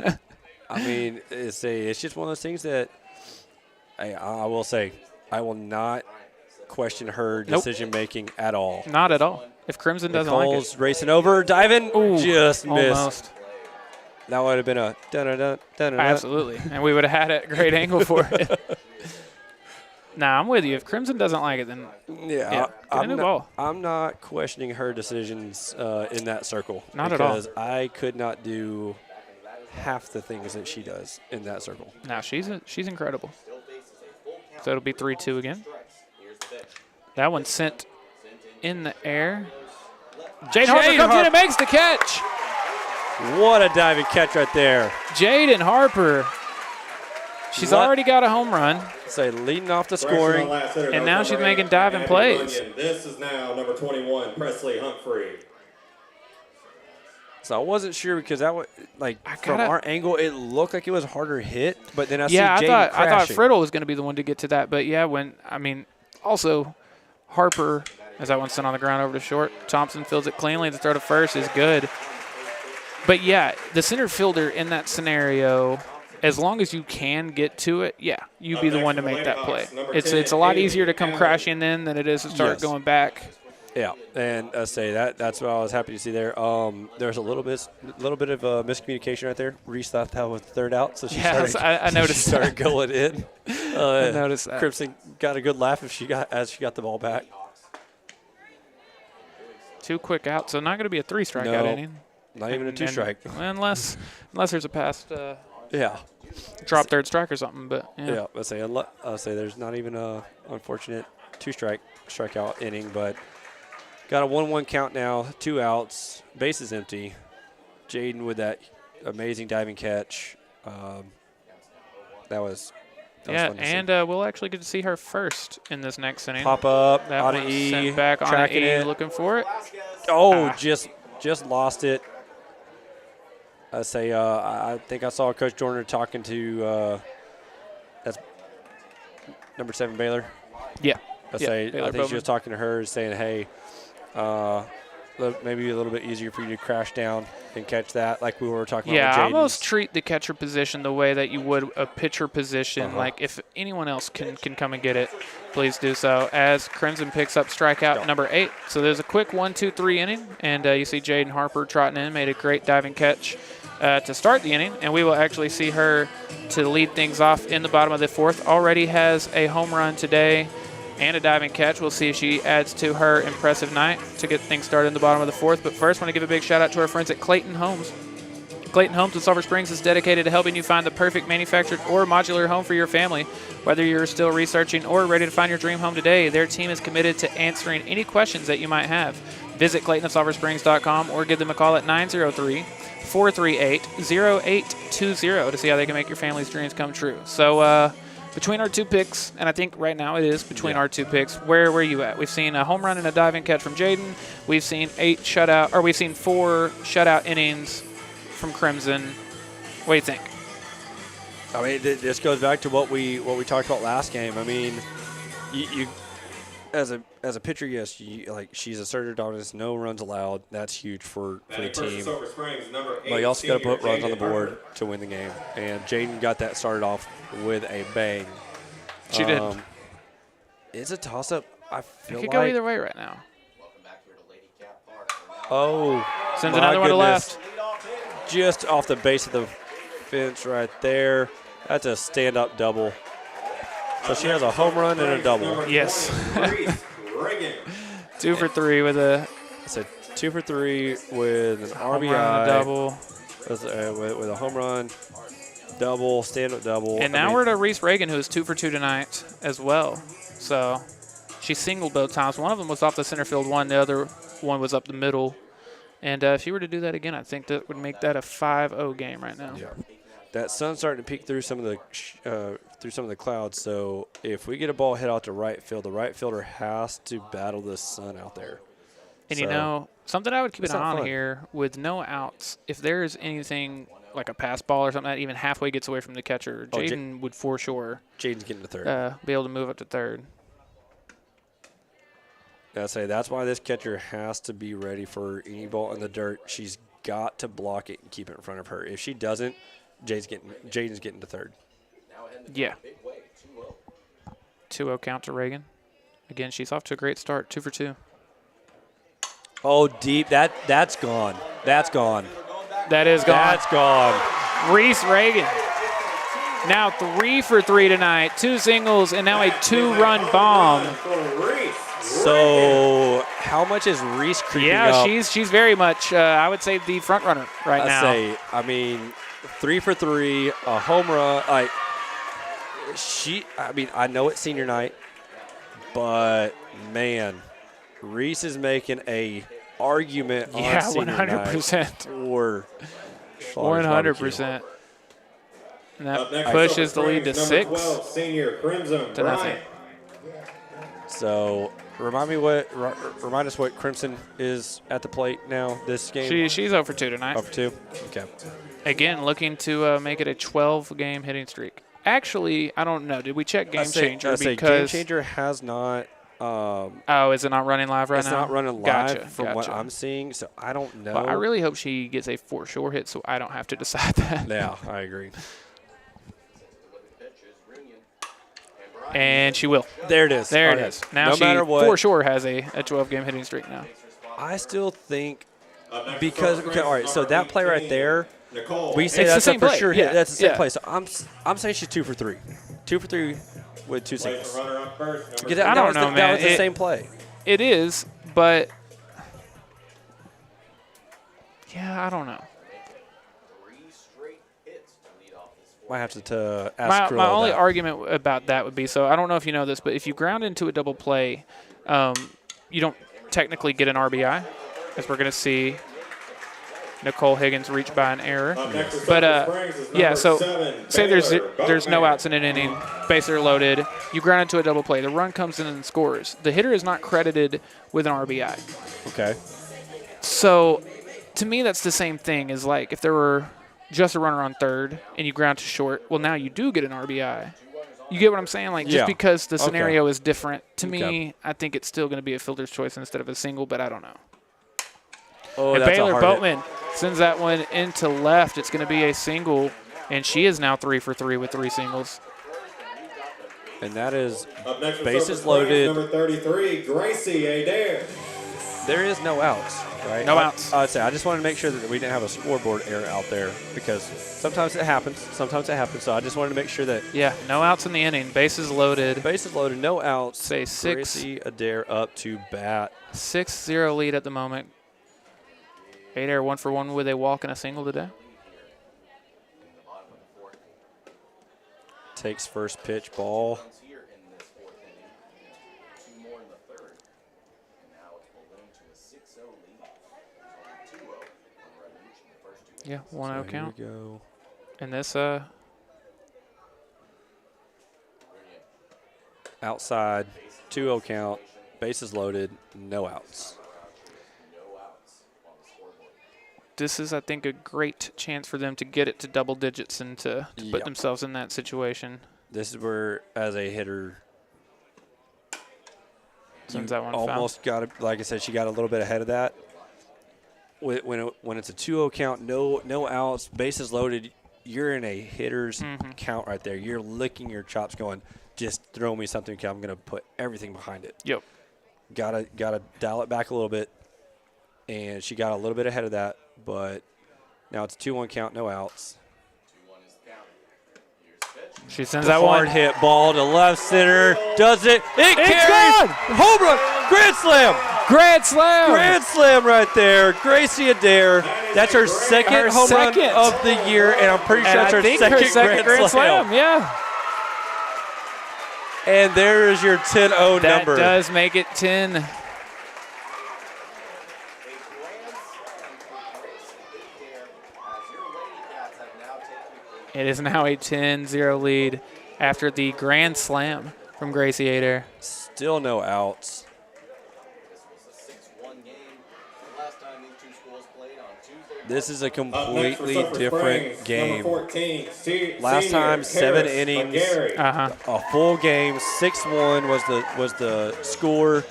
I mean, it's just one of those things that I will say I will not question her decision making at all. Not at all. If Crimson doesn't Nicole's like it. racing over, diving, just missed. Almost. That would have been a dun-dun-dun. Absolutely. And we would have had a great angle for it. Nah, I'm with you. If Crimson doesn't like it, then get a new ball. I'm not questioning her decisions in that circle. Not at all. Because I could not do half the things that she does in that circle. Now she's incredible. So it'll be 3-2 again. That one sent in the air. Jaden Harper comes in and makes the catch. What a diving catch right there. Jaden Harper. She's already got a home run. So leading off the scoring. And now she's making diving plays. This is now number 21, Presley Humphrey. So I wasn't sure because that was from our angle, it looked like it was harder hit, but then I see Jaden I thought crashing. Friddle was going to be the one to get to that, but yeah, also Harper as that one sent on the ground over to short. Thompson fields it cleanly. The throw to first is good. But yeah, the center fielder in that scenario, as long as you can get to it, you be the one to make that play. It's a lot easier to come crashing in than it is to start going back. Yeah, and I say that's what I was happy to see there. There's a little bit of miscommunication right there. Reese thought that was the third out, so she I noticed. She started going in. I noticed that. Crimson got a good laugh as she got the ball back. 2 quick outs, so not going to be a 3 strikeout inning. Not even a 2 strike. Unless there's a past drop third strike or something. But I'll say there's not even a unfortunate 2 strikeout inning, but got a 1-1 count now, 2 outs, bases empty. Jaden with that amazing diving catch. That was fun to and see. we'll actually get to see her first in this next inning. Pop up, that on one's an E, sent back on an tracking E, it. looking for it. Just lost it. I think I saw Coach Jordan talking to that's number 7 Baylor. Yeah. I think she was talking to her, saying, "Hey, maybe a little bit easier for you to crash down and catch that, like we were talking about." Yeah, with almost treat the catcher position the way that you would a pitcher position. Like if anyone else can come and get it, please do so. As Crimson picks up strikeout number 8, so there's a quick 1-2-3 inning, and you see Jaden Harper trotting in, made a great diving catch to start the inning, and we will actually see her to lead things off in the bottom of the 4th. Already has a home run today and a diving catch. We'll see if she adds to her impressive night to get things started in the bottom of the 4th. But first, I want to give a big shout out to our friends at Clayton Homes. Clayton Homes in Sulphur Springs is dedicated to helping you find the perfect manufactured or modular home for your family. Whether you're still researching or ready to find your dream home today, their team is committed to answering any questions that you might have. Visit ClaytonofSulphurSprings.com or give them a call at 903-438-0820 to see how they can make your family's dreams come true. So, between our 2 picks, and I think right now it is between our 2 picks, where are you at? We've seen a home run and a diving catch from Jaden. We've seen 4 shutout innings from Crimson. What do you think? I mean, this goes back to what we talked about last game. I mean, you as a pitcher, yes, she's asserted dominance, no runs allowed. That's huge for the team. But you also got to put runs on the board to win the game. And Jaden got that started off with a bang. She did. It's a toss-up. I feel it could go either way right now. Sends another one to left. Just off the base of the fence right there. That's a stand-up double. So she has a home run and a double. Yes. 2 for 3 with a. It's a 2 for 3 with an RBI, run, a double, with a home run, double, stand-up double. And now we're to Reese Reagan, who is 2 for 2 tonight as well. So she singled both times. One of them was off the center field one. The other one was up the middle. And if she were to do that again, I think that would make that a 5-0 game right now. Yeah. That sun's starting to peek through some of the clouds. So if we get a ball hit out to right field, the right fielder has to battle the sun out there. And so, you know, something I would keep an eye on fun. here with no outs, if there's anything like a pass ball or something that even halfway gets away from the catcher, Jaden would for sure Jaden's getting to third. be able to move up to third. I say that's why this catcher has to be ready for any ball in the dirt. She's got to block it and keep it in front of her. If she doesn't, Jaden's getting to third. Yeah. 2-0 count to Reagan. Again, she's off to a great start, 2 for 2. Oh, deep. That's gone. That's gone. That is gone. That's gone. Reese Reagan. Now 3 for 3 tonight. 2 singles and now a 2-run bomb. So how much is Reese creeping up? Yeah, she's very much, I would say, the front runner right now. I mean, 3 for 3, a home run. I know it's senior night, but man, Reese is making a argument on senior 100%. night for 100%. And that pushes the lead to 6 Senior Crimson to nothing. So remind us what Crimson is at the plate now this game. She's 0 for 2 tonight. 0 for 2. Okay. Again, looking to make it a 12-game hitting streak. Actually, I don't know. Did we check Game Changer? Game Changer has not. Is it not running live right now? It's not running live from what I'm seeing, so I don't know. Well, I really hope she gets a for sure hit so I don't have to decide that. Yeah, I agree. And she will. There it is. There it is. Now she for sure has a 12-game hitting streak now. I still think because all right, so that play right there, we say it's that's the same a for play. sure hit. Yeah. That's the same Yeah. play. So I'm saying she's 2 for 3. 2 for 3 with 2 singles. I don't know, man. That was the same play. It is, but yeah, I don't know. Might have to ask my only argument about that would be, so I don't know if you know this, but if you ground into a double play, you don't technically get an RBI, as we're going to see Nicole Higgins reach by an error. But, yeah, so say there's no outs in an inning, bases are loaded, you ground into a double play, the run comes in and scores. The hitter is not credited with an RBI. Okay. So, to me, that's the same thing as, like, if there were just a runner on third and you ground to short, well, now you do get an RBI. You get what I'm saying? Like, just because the scenario is different, to me, I think it's still going to be a fielder's choice instead of a single, but I don't know. Oh, and that's Baylor Boatman sends that one into left. It's going to be a single, and she is now 3 for 3 with 3 singles. And that is bases loaded. Number 33, Gracie Adair. There is no outs, right? No outs. I just wanted to make sure that we didn't have a scoreboard error out there because sometimes it happens. So I just wanted to make sure that. Yeah, no outs in the inning. Bases loaded. Bases loaded, no outs. Say 6. Gracie Adair up to bat. 6-0 lead at the moment. Adair 1 for 1 with a walk and a single today. Takes first pitch, ball. Yeah, 1-0 count. Here we go. And this, outside, 2-0 count, bases loaded, no outs. this is, I think, a great chance for them to get it to double digits and to put themselves in that situation. This is where, as a hitter, Sends that one almost got it. Like I said, she got a little bit ahead of that. When it's a 2-0 count, no outs, bases loaded, you're in a hitter's count right there. You're licking your chops, going, just throw me something. I'm going to put everything behind it. Yep. Gotta dial it back a little bit, and she got a little bit ahead of that. But now it's a 2-1 count, no outs. She sends that one. Hard hit ball to left center. Does it? It It's carries. gone! Home run. Grand slam. Grand slam. Grand slam right there. Gracie Adair. That's her second home run of the year, and I'm pretty sure that's her second Grand Slam. Yeah. And there is your 10-0 number. That does make it 10. It is now a 10-0 lead after the Grand Slam from Gracie Adair. Still no outs. This is a completely different game. 14, Last time, 7 innings, Uh-huh. a full game, 6-1 was the score.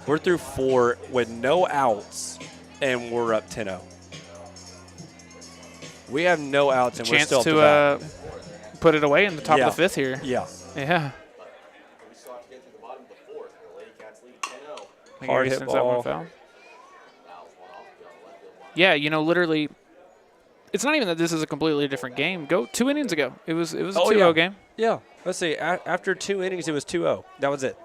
We're through 4 with no outs, and we're up 10-0. We have no outs, and we're Chance still to up to bat. put it away in the top of the 5th here. Yeah. Yeah. Hard hit Sends that one ball. foul. Yeah, you know, literally, it's not even that this is a completely different game. Go 2 innings ago. It was a 2-0 game. Yeah. Let's see. After 2 innings, it was 2-0. That was it.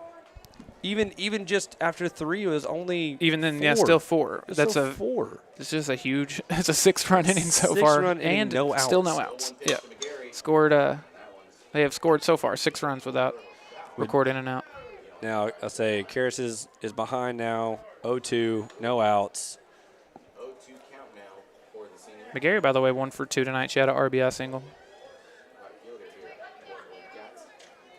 Even just after 3, it was only Even then, 4. yeah, still 4. It's That's still a 4. It's just a huge. It's a 6-run inning so far, 6-run inning, and no still no outs. outs. Yeah, scored. They have scored so far 6 runs without record in and out. Now I'll say Karis is behind now. 0-2, no outs. McGarry, by the way, 1 for 2 tonight. She had an RBI single.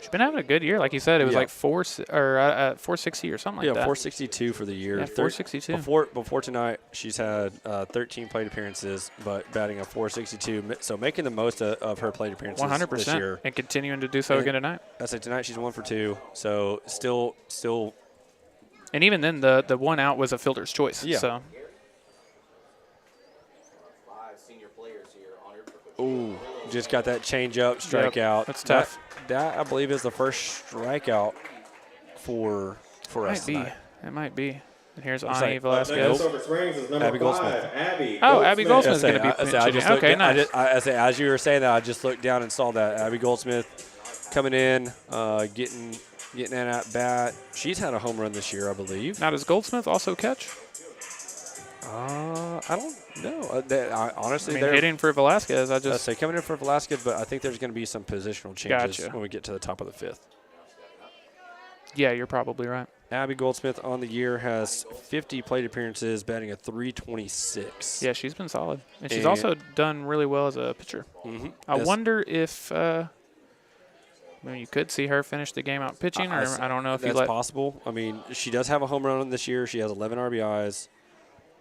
She's been having a good year, like you said. It was like 460 or something like that. Yeah, 462 for the year. Yeah, 462. Before tonight, she's had 13 plate appearances, but batting a 462. So making the most of her plate appearances 100%, this year. and continuing to do so again tonight. I say tonight she's 1 for 2. So still. And even then, the 1 out was a fielder's choice. Yeah. So. Ooh, just got that change up, strikeout. That's tough. That I believe is the first strikeout for us tonight. It might be. And here's Looks Ani like- Velasquez. Sulphur Springs is number Abby 5. Goldsmith. Abby Goldsmith's going to be I just pitching. looked Okay, down- nice. I say, as you were saying that, I just looked down and saw that Abby Goldsmith coming in, getting in at bat. She's had a home run this year, I believe. Now, does Goldsmith also catch? I don't know. Honestly, I mean, they're hitting for Velasquez, I I'd just. say coming in for Velasquez, but I think there's going to be some positional changes Gotcha. when we get to the top of the 5th. Yeah, you're probably right. Abby Goldsmith on the year has 50 plate appearances, batting a 326. Yeah, she's been solid. And she's also done really well as a pitcher. Mm-hmm. I wonder if you could see her finish the game out pitching, or I don't know if that's possible. I mean, she does have a home run this year. She has 11 RBIs,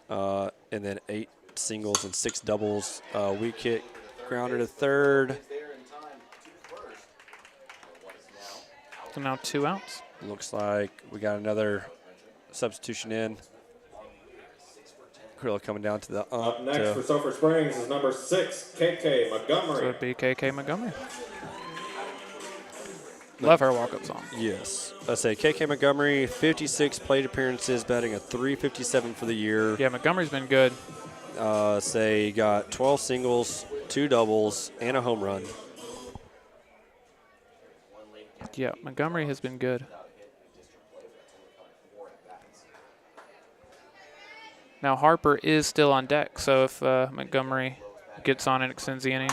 and then 8 singles and 6 doubles. Weak hit, grounded to third. So now 2 outs. Looks like we got another substitution in. Krill coming down to the ump. Up next for Sulphur Springs is number 6, KK Montgomery. So it'd be KK Montgomery. Love her walk-up song. Yes. I say KK Montgomery, 56 plate appearances, batting a 357 for the year. Yeah, Montgomery's been good. Say got 12 singles, 2 doubles, and a home run. Yeah, Montgomery has been good. Now Harper is still on deck, so if Montgomery gets on and extends the inning,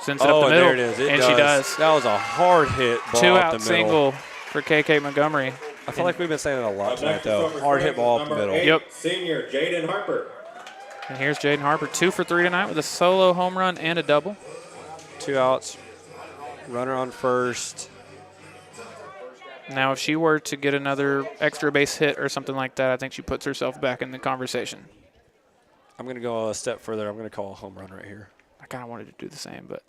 sends it up the middle, there it is. and she does. That was a hard hit ball 2 up out the middle. single for KK Montgomery. I feel like we've been saying it a lot Up tonight, next for though. Sulphur Hard hit Springs ball is up the number middle. 8, Senior Jaden Harper. And here's Jaden Harper, 2 for 3 tonight with a solo home run and a double. 2 outs, runner on first. Now, if she were to get another extra base hit or something like that, I think she puts herself back in the conversation. I'm going to go a step further. I'm going to call a home run right here. I kind of wanted to do the same, but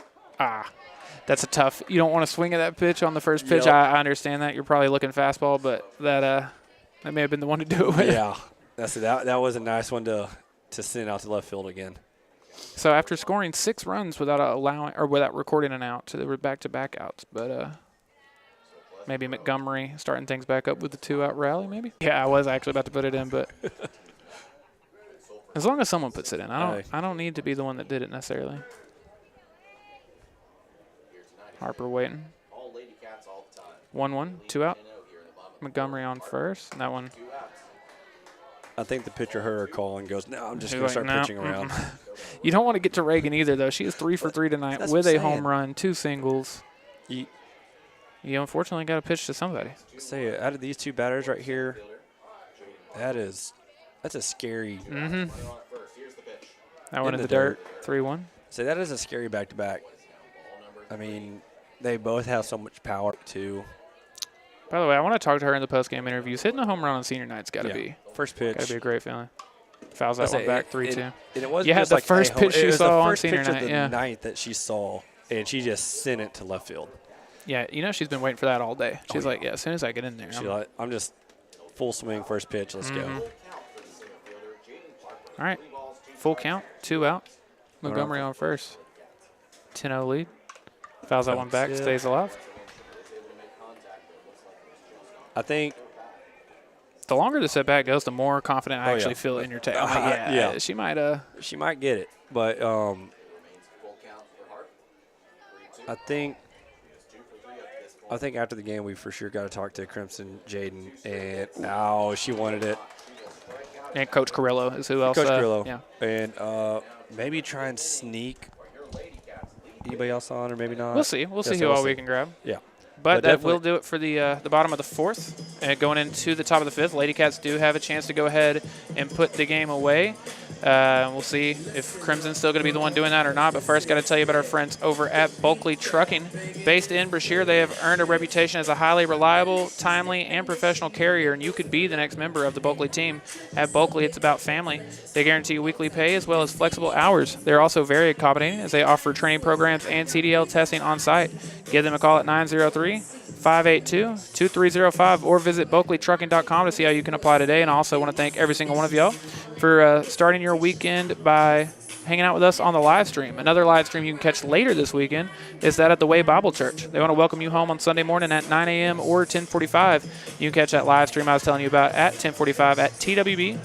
that's a tough. You don't want to swing at that pitch on the first pitch. I understand that. You're probably looking fastball, but that may have been the one to do it with. Yeah, that was a nice one to send out to left field again. So after scoring 6 runs without recording an out, so they were back-to-back outs, but maybe Montgomery starting things back up with the 2-out rally, maybe. Yeah, I was actually about to put it in, but as long as someone puts it in, I don't need to be the one that did it necessarily. Harper waiting. 1-1, 2 out. Montgomery on first. And that one I think the pitcher heard her call and goes, "No, I'm just going to Like, start no, pitching around." You don't want to get to Reagan either, though. She is 3 for 3 tonight That's with what a I'm home saying. run, 2 singles. You You unfortunately got to pitch to somebody. say out of these two batters right here, that's a scary. Mm-hmm. That one in the dirt, 3-1. So that is a scary back-to-back. I mean, they both have so much power too. By the way, I want to talk to her in the post-game interviews. Hitting a home run on senior night's got to be First pitch. got to be a great feeling. Fouls that one back, 3-2. And it wasn't You had just the like first a home- pitch it you was saw the on first senior pitch of night, the yeah. night that she saw, and she just sent it to left field. Yeah, you know she's been waiting for that all day. She's like, yeah, as soon as I get in there. She's like, I'm just full swing, first pitch, let's go. All right, full count, 2 out. Montgomery on first. 10-0 lead. Fouls that one back, stays alive. I think the longer the setback goes, the more confident I actually yeah. feel it in your tail. I'm like, yeah, she might she might get it, but I think after the game we for sure got to talk to Crimson Jaden, and she wanted it. And Coach Carrillo is who else? Coach Carrillo. Yeah. And maybe try and sneak anybody else on, or maybe not. We'll see. We'll see Yes, who we'll all we see. can grab. Yeah. But that will do it for the bottom of the fourth. And going into the top of the fifth, Lady Cats do have a chance to go ahead and put the game away. We'll see if Crimson's still going to be the one doing that or not. But first, got to tell you about our friends over at Bulkley Trucking. Based in Brashear, they have earned a reputation as a highly reliable, timely, and professional carrier. And you could be the next member of the Bulkley team. At Bulkley, it's about family. They guarantee you weekly pay as well as flexible hours. They're also very accommodating as they offer training programs and CDL testing on site. Give them a call at 903-582-2305 or visit BulkleyTrucking.com to see how you can apply today. And I also want to thank every single one of y'all for starting your weekend by hanging out with us on the live stream. Another live stream you can catch later this weekend is that at the Way Bible Church. They want to welcome you home on Sunday morning at 9 a.m. or 10:45. You can catch that live stream I was telling you about at 10:45 at twbcss.com,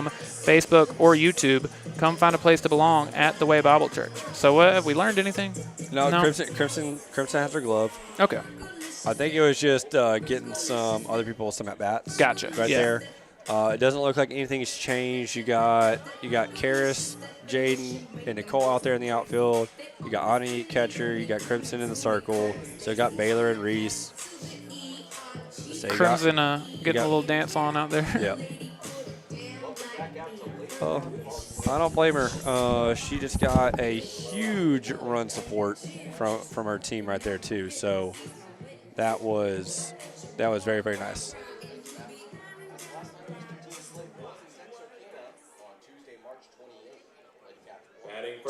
Facebook, or YouTube. Come find a place to belong at the Way Bible Church. So have we learned anything? No. Crimson has her glove. Okay. I think it was just getting some other people some at-bats. Gotcha. Right there. It doesn't look like anything's changed. You got Karis, Jaden, and Nicole out there in the outfield. You got Ani catcher. You got Crimson in the circle. So you got Baylor and Reese. So Crimson getting a little dance on out there. Yeah. I don't blame her. She just got a huge run support from her team right there too. So that was very, very nice.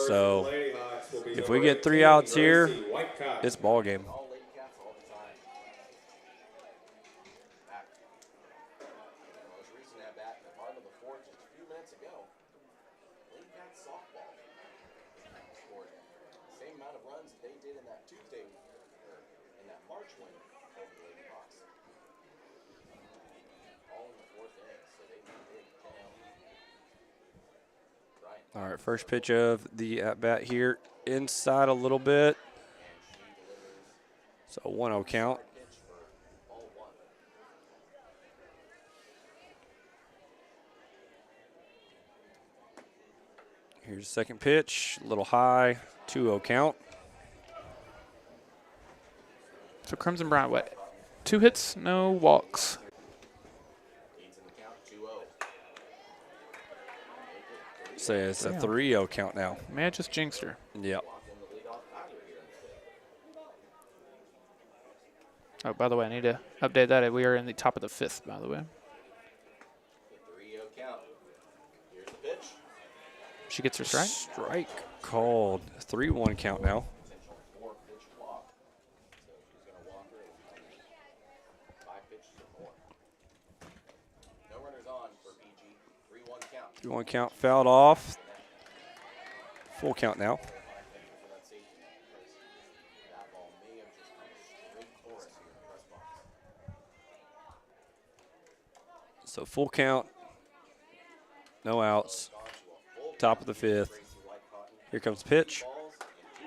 So if we get 3 outs here, it's ball game. All right, first pitch of the at-bat here, inside a little bit. So 1-0 count. Here's the second pitch, a little high, 2-0 count. So Crimson Bryant, what? 2 hits, no walks. So it's a 3-0 count now. May I just jinxed her? Yep. Oh, by the way, I need to update that. We are in the top of the fifth, by the way. 3-0 count. Here's the pitch. She gets her strike. Strike called. 3-1 count now. No runners on for PG. 3-1 count. 3-1 count, fouled off. Full count now. So full count, no outs, top of the fifth. Here comes the pitch.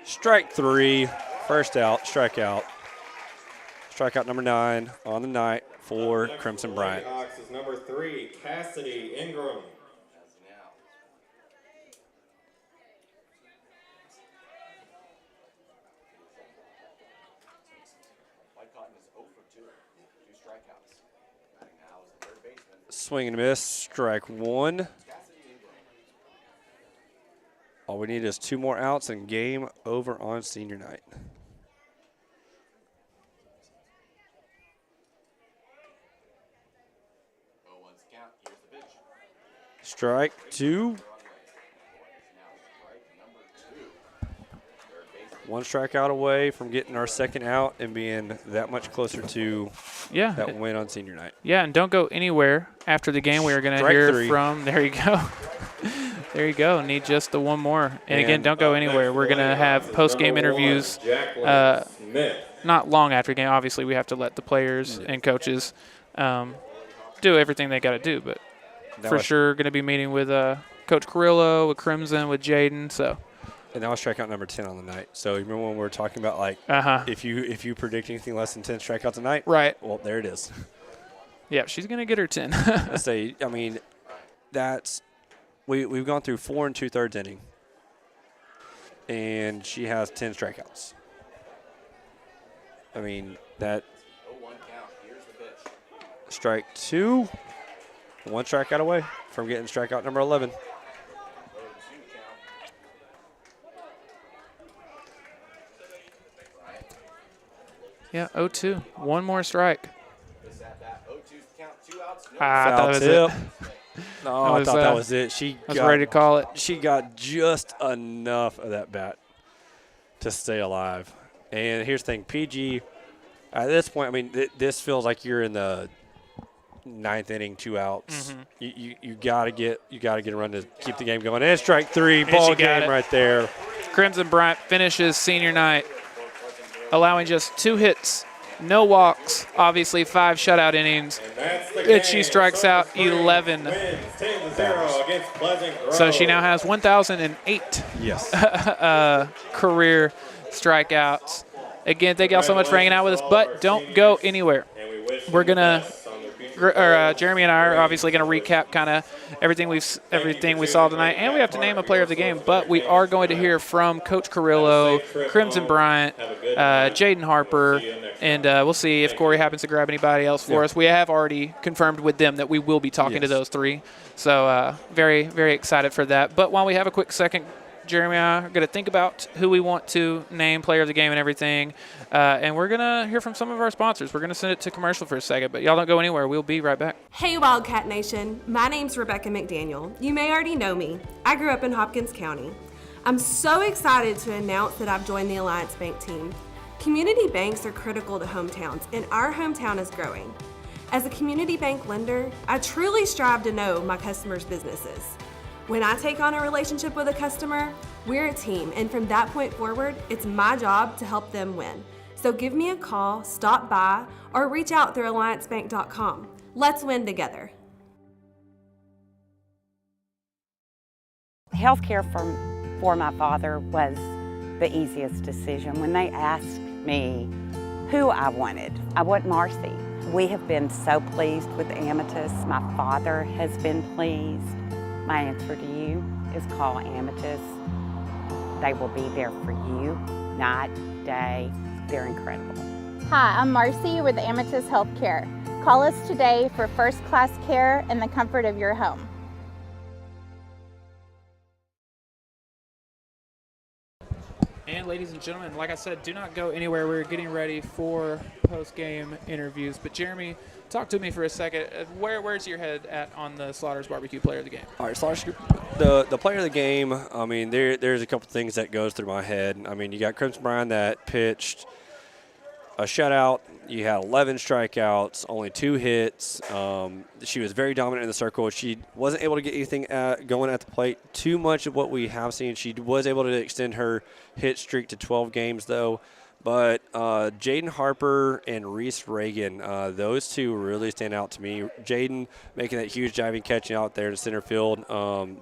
Strike 3, first out, strikeout. Strikeout number 9 on the night for Crimson Bryant. Hawks is number 3, Cassidy Ingram. Swing and miss, strike one. All we need is 2 more outs and game over on senior night. Strike 2. 1 strikeout away from getting our second out and being that much closer to that win on senior night. Yeah, and don't go anywhere after the game. We are going to hear 3. from – there you go. There you go. Need just the one more. And again, don't go anywhere. We're going to have post-game interviews not long after the game. Obviously, we have to let the players and coaches do everything they got to do. But for sure going to be meeting with Coach Carrillo, with Crimson, with Jaden. So. And that was strikeout number 10 on the night. So you remember when we were talking about, like, if you predict anything less than 10 strikeouts a night? Right. Well, there it is. Yeah, she's going to get her 10. I mean, that's we've gone through 4 2/3 inning, and she has 10 strikeouts. I mean, that strike 2, 1 strikeout away from getting strikeout number 11. Yeah, 0-2. 1 more strike. I thought that was it. No, I thought that was it. I was ready to call it. She got just enough of that bat to stay alive. And here's the thing, PG, at this point, I mean, this feels like you're in the 9th inning, 2 outs. You gotta get a run to keep the game going. And strike 3, ball game right there. Crimson Bryant finishes senior night, allowing just 2 hits, no walks, obviously 5 shutout innings, and she strikes out 11. So she now has 1,008 career strikeouts. Again, thank y'all so much for hanging out with us, but don't go anywhere. We're going to Jeremy and I are obviously going to recap kind of everything we saw tonight, and we have to name a player of the game. But we are going to hear from Coach Carrillo, Crimson Bryant, Jaden Harper, and we'll see if Corey happens to grab anybody else for us. We have already confirmed with them that we will be talking to those 3, so very, very excited for that. But while we have a quick second, Jeremy and I are going to think about who we want to name player of the game and everything. And we're going to hear from some of our sponsors. We're going to send it to commercial for a second, but y'all don't go anywhere. We'll be right back. Hey, Wildcat Nation. My name's Rebecca McDaniel. You may already know me. I grew up in Hopkins County. I'm so excited to announce that I've joined the Alliance Bank team. Community banks are critical to hometowns, and our hometown is growing. As a community bank lender, I truly strive to know my customers' businesses. When I take on a relationship with a customer, we're a team, and from that point forward, it's my job to help them win. So give me a call, stop by, or reach out through alliancebank.com. Let's win together. Healthcare for my father was the easiest decision. When they asked me who I want Marcy. We have been so pleased with Amethyst. My father has been pleased. My answer to you is call Amethyst. They will be there for you, night, day. They're incredible. Hi, I'm Marcy with Amethyst Healthcare. Call us today for first-class care in the comfort of your home. And ladies and gentlemen, like I said, do not go anywhere. We're getting ready for post-game interviews. But Jeremy, talk to me for a second. Where's your head at on the Slaughter's Barbecue Player of the Game? All right, Slaughter's the player of the game. I mean, there's a couple things that goes through my head. I mean, you got Crimson Bryant that pitched a shutout. You had 11 strikeouts, only 2 hits. She was very dominant in the circle. She wasn't able to get anything going at the plate. Too much of what we have seen. She was able to extend her hit streak to 12 games, though. But Jaden Harper and Reese Reagan, those two really stand out to me. Jaden making that huge diving catch out there in center field.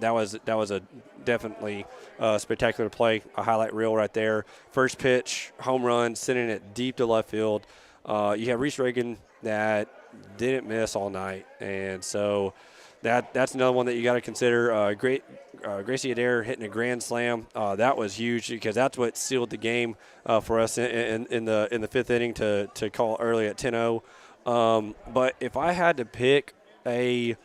That was a definitely spectacular play, a highlight reel right there. First pitch, home run, sending it deep to left field. You have Reese Reagan that didn't miss all night, and so that's another one that you got to consider. Gracie Adair hitting a grand slam. That was huge because that's what sealed the game for us in the fifth inning to call early at 10-0. But if I had to pick a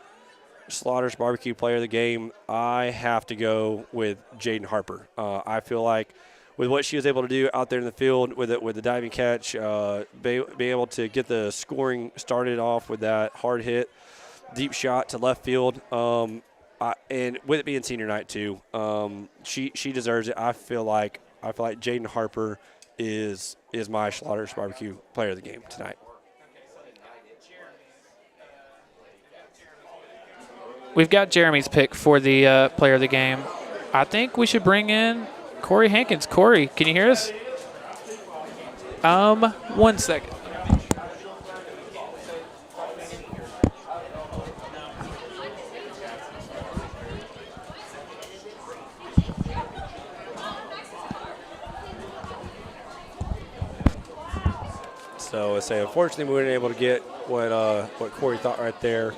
Slaughter's Barbecue player of the game, I have to go with Jaden Harper. I feel like with what she was able to do out there in the field with the diving catch, be able to get the scoring started off with that hard hit, deep shot to left field, and with it being senior night too, she deserves it. I feel like Jaden Harper is my Slaughter's Barbecue player of the game tonight. We've got Jeremy's pick for the player of the game. I think we should bring in Corey Hankins. Corey, can you hear us? 1 second. So I say, unfortunately, we weren't able to get what Corey thought right there.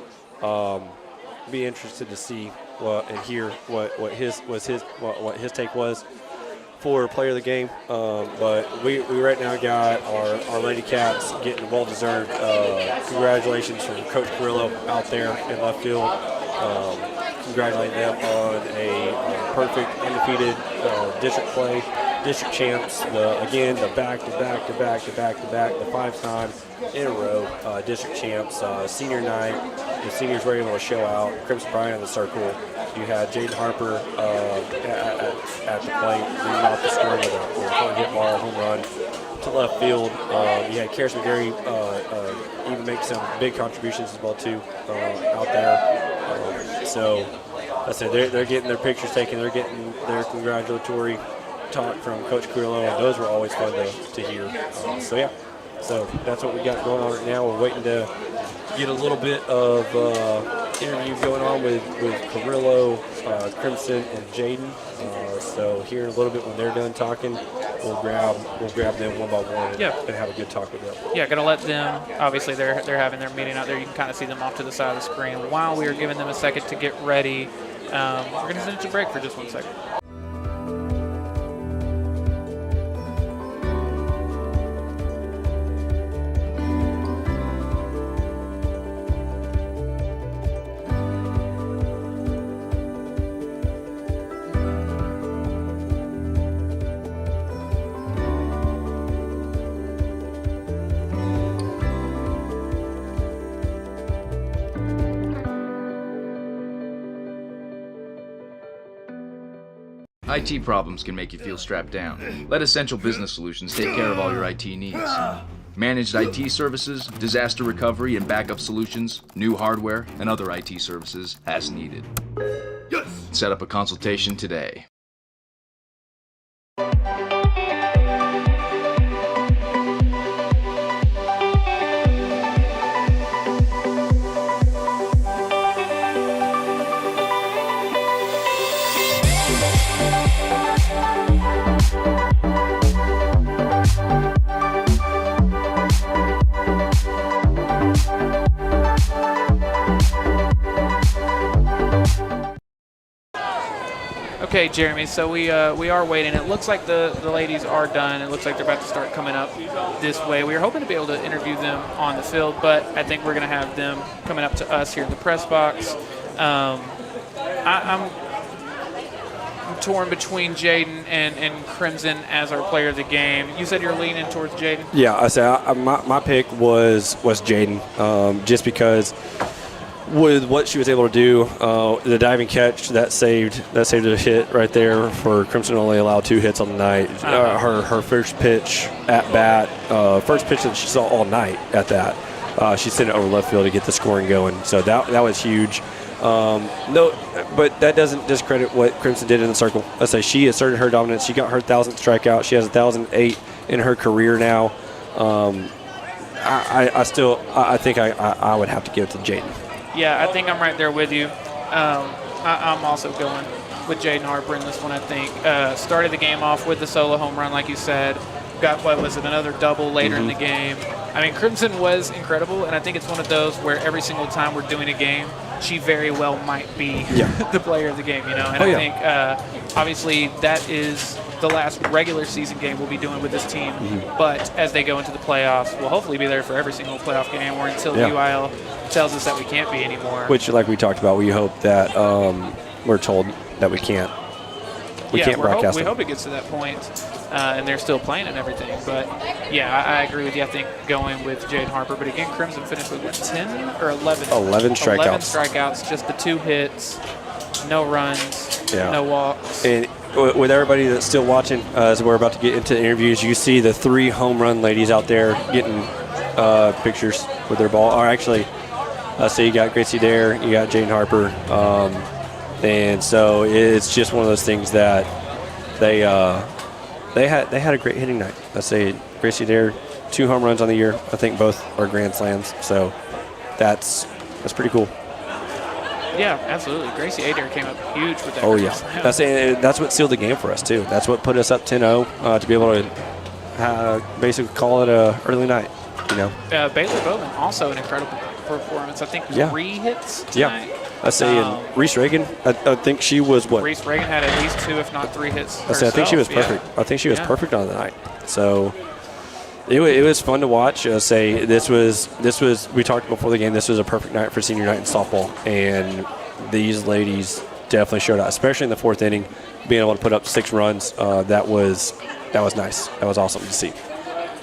Be interested to see and hear what his take was for player of the game. But we right now got our Lady Cats getting well-deserved congratulations from Coach Carrillo out there in left field. Congratulate them on a perfect undefeated district play. District champs, the back-to-back, the 5-time in a row district champs. Senior night, the seniors were able to show out. Crimson Bryant in the circle. You had Jaden Harper at the plate, leading off the scoring with a hard hit ball, home run to left field. You had Karis McGarry even make some big contributions as well too out there. So I said they're getting their pictures taken. They're getting their congratulatory talk from Coach Carrillo, and those were always fun to hear. So that's what we got going on right now. We're waiting to get a little bit of interview going on with Carrillo, Crimson, and Jaden. So here in a little bit when they're done talking, we'll grab them one by one and have a good talk with them. Yeah, gonna let them. Obviously, they're having their meeting out there. You can kind of see them off to the side of the screen. While we are giving them a second to get ready, we're gonna send it to break for just 1 second. IT problems can make you feel strapped down. Let Essential Business Solutions take care of all your IT needs. Managed IT services, disaster recovery and backup solutions, new hardware, and other IT services as needed. Set up a consultation today. Okay, Jeremy, so we are waiting. It looks like the ladies are done. It looks like they're about to start coming up this way. We were hoping to be able to interview them on the field, but I think we're going to have them coming up to us here in the press box. I'm torn between Jaden and Crimson as our player of the game. You said you're leaning towards Jaden? Yeah, I said my pick was Jaden, just because with what she was able to do, the diving catch that saved a hit right there for Crimson. Only allowed 2 hits on the night. Her first pitch at bat, first pitch that she saw all night at that, she sent it over left field to get the scoring going. So that was huge. No, but that doesn't discredit what Crimson did in the circle. I say she asserted her dominance. She got her 1,000th strikeout. She has 1,008 in her career now. I think I would have to give it to Jaden. Yeah, I think I'm right there with you. I'm also going with Jaden Harper in this one, I think. Started the game off with the solo home run, like you said. Got, another double later in the game. I mean, Crimson was incredible, and I think it's one of those where every single time we're doing a game, she very well might be the player of the game, And I think, obviously, that is the last regular season game we'll be doing with this team. But as they go into the playoffs, we'll hopefully be there for every single playoff game, or until UIL tells us that we can't be anymore. Which, like we talked about, we hope that we're told that we can't. We can't broadcast we hope it gets to that point, and they're still playing and everything. But, I agree with you. I think going with Jaden Harper. But, again, Crimson finished with, 10 or 11? 11 strikeouts. 11 strikeouts, just the 2 hits, no runs, no walks. And with everybody that's still watching, as we're about to get into the interviews, you see the 3 home run ladies out there getting pictures with their ball. Or actually, so you got Gracie there, you got Jaden Harper. And so it's just one of those things that they had a great hitting night. I say Gracie Dare, 2 home runs on the year. I think both are grand slams. So that's pretty cool. Yeah, absolutely. Gracie Adair came up huge with that. Oh yeah, that's what sealed the game for us too. That's what put us up 10-0 to be able to basically call it a early night. Baylor Bowman also an incredible performance. I think 3 hits tonight. Yeah. I say, Reese Reagan, I think she was what? Reese Reagan had at least 2, if not 3 hits herself. I think she was perfect. I think she was perfect on the night. So it was fun to watch. I say this was we talked before the game. This was a perfect night for senior night in softball, and these ladies definitely showed out, especially in the 4th inning, being able to put up 6 runs. That was nice. That was awesome to see.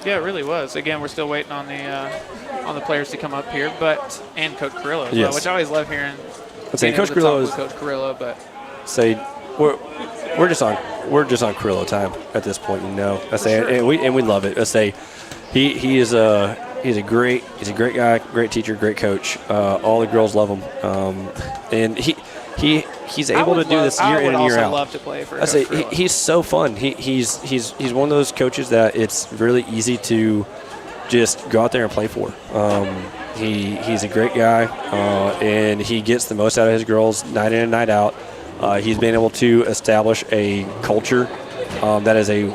Yeah, it really was. Again, we're still waiting on the players to come up here, and Coach Carrillo as well, which I always love hearing. Coach Carrillo is Coach Carrillo, but we're just on Carrillo time at this point, I say, and we love it. I say he's a great guy, great teacher, great coach. All the girls love him, and he's able to do this year in and year out. I would also love to play for. I say he's so fun. He's one of those coaches that it's really easy to just go out there and play for. He's a great guy, and he gets the most out of his girls night in and night out. He's been able to establish a culture that is a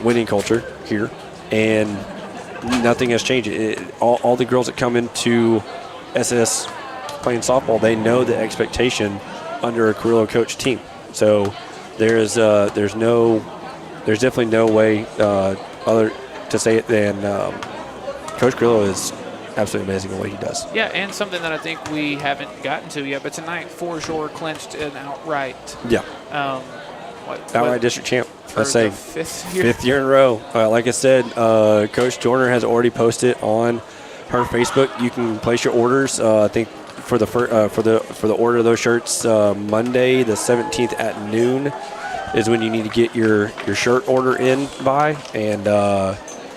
winning culture here, and nothing has changed. All the girls that come into SS playing softball, they know the expectation under a Carrillo coach team. So there's definitely no way other to say it than Coach Carrillo is absolutely amazing the way he does. Yeah, and something that I think we haven't gotten to yet, but tonight, for sure, clinched an outright. Yeah. Outright district champ. Let's say 5th year in a row. Like I said, Coach Joyner has already posted on her Facebook. You can place your orders. I think for the order of those shirts, Monday the 17th at noon is when you need to get your shirt order in by, and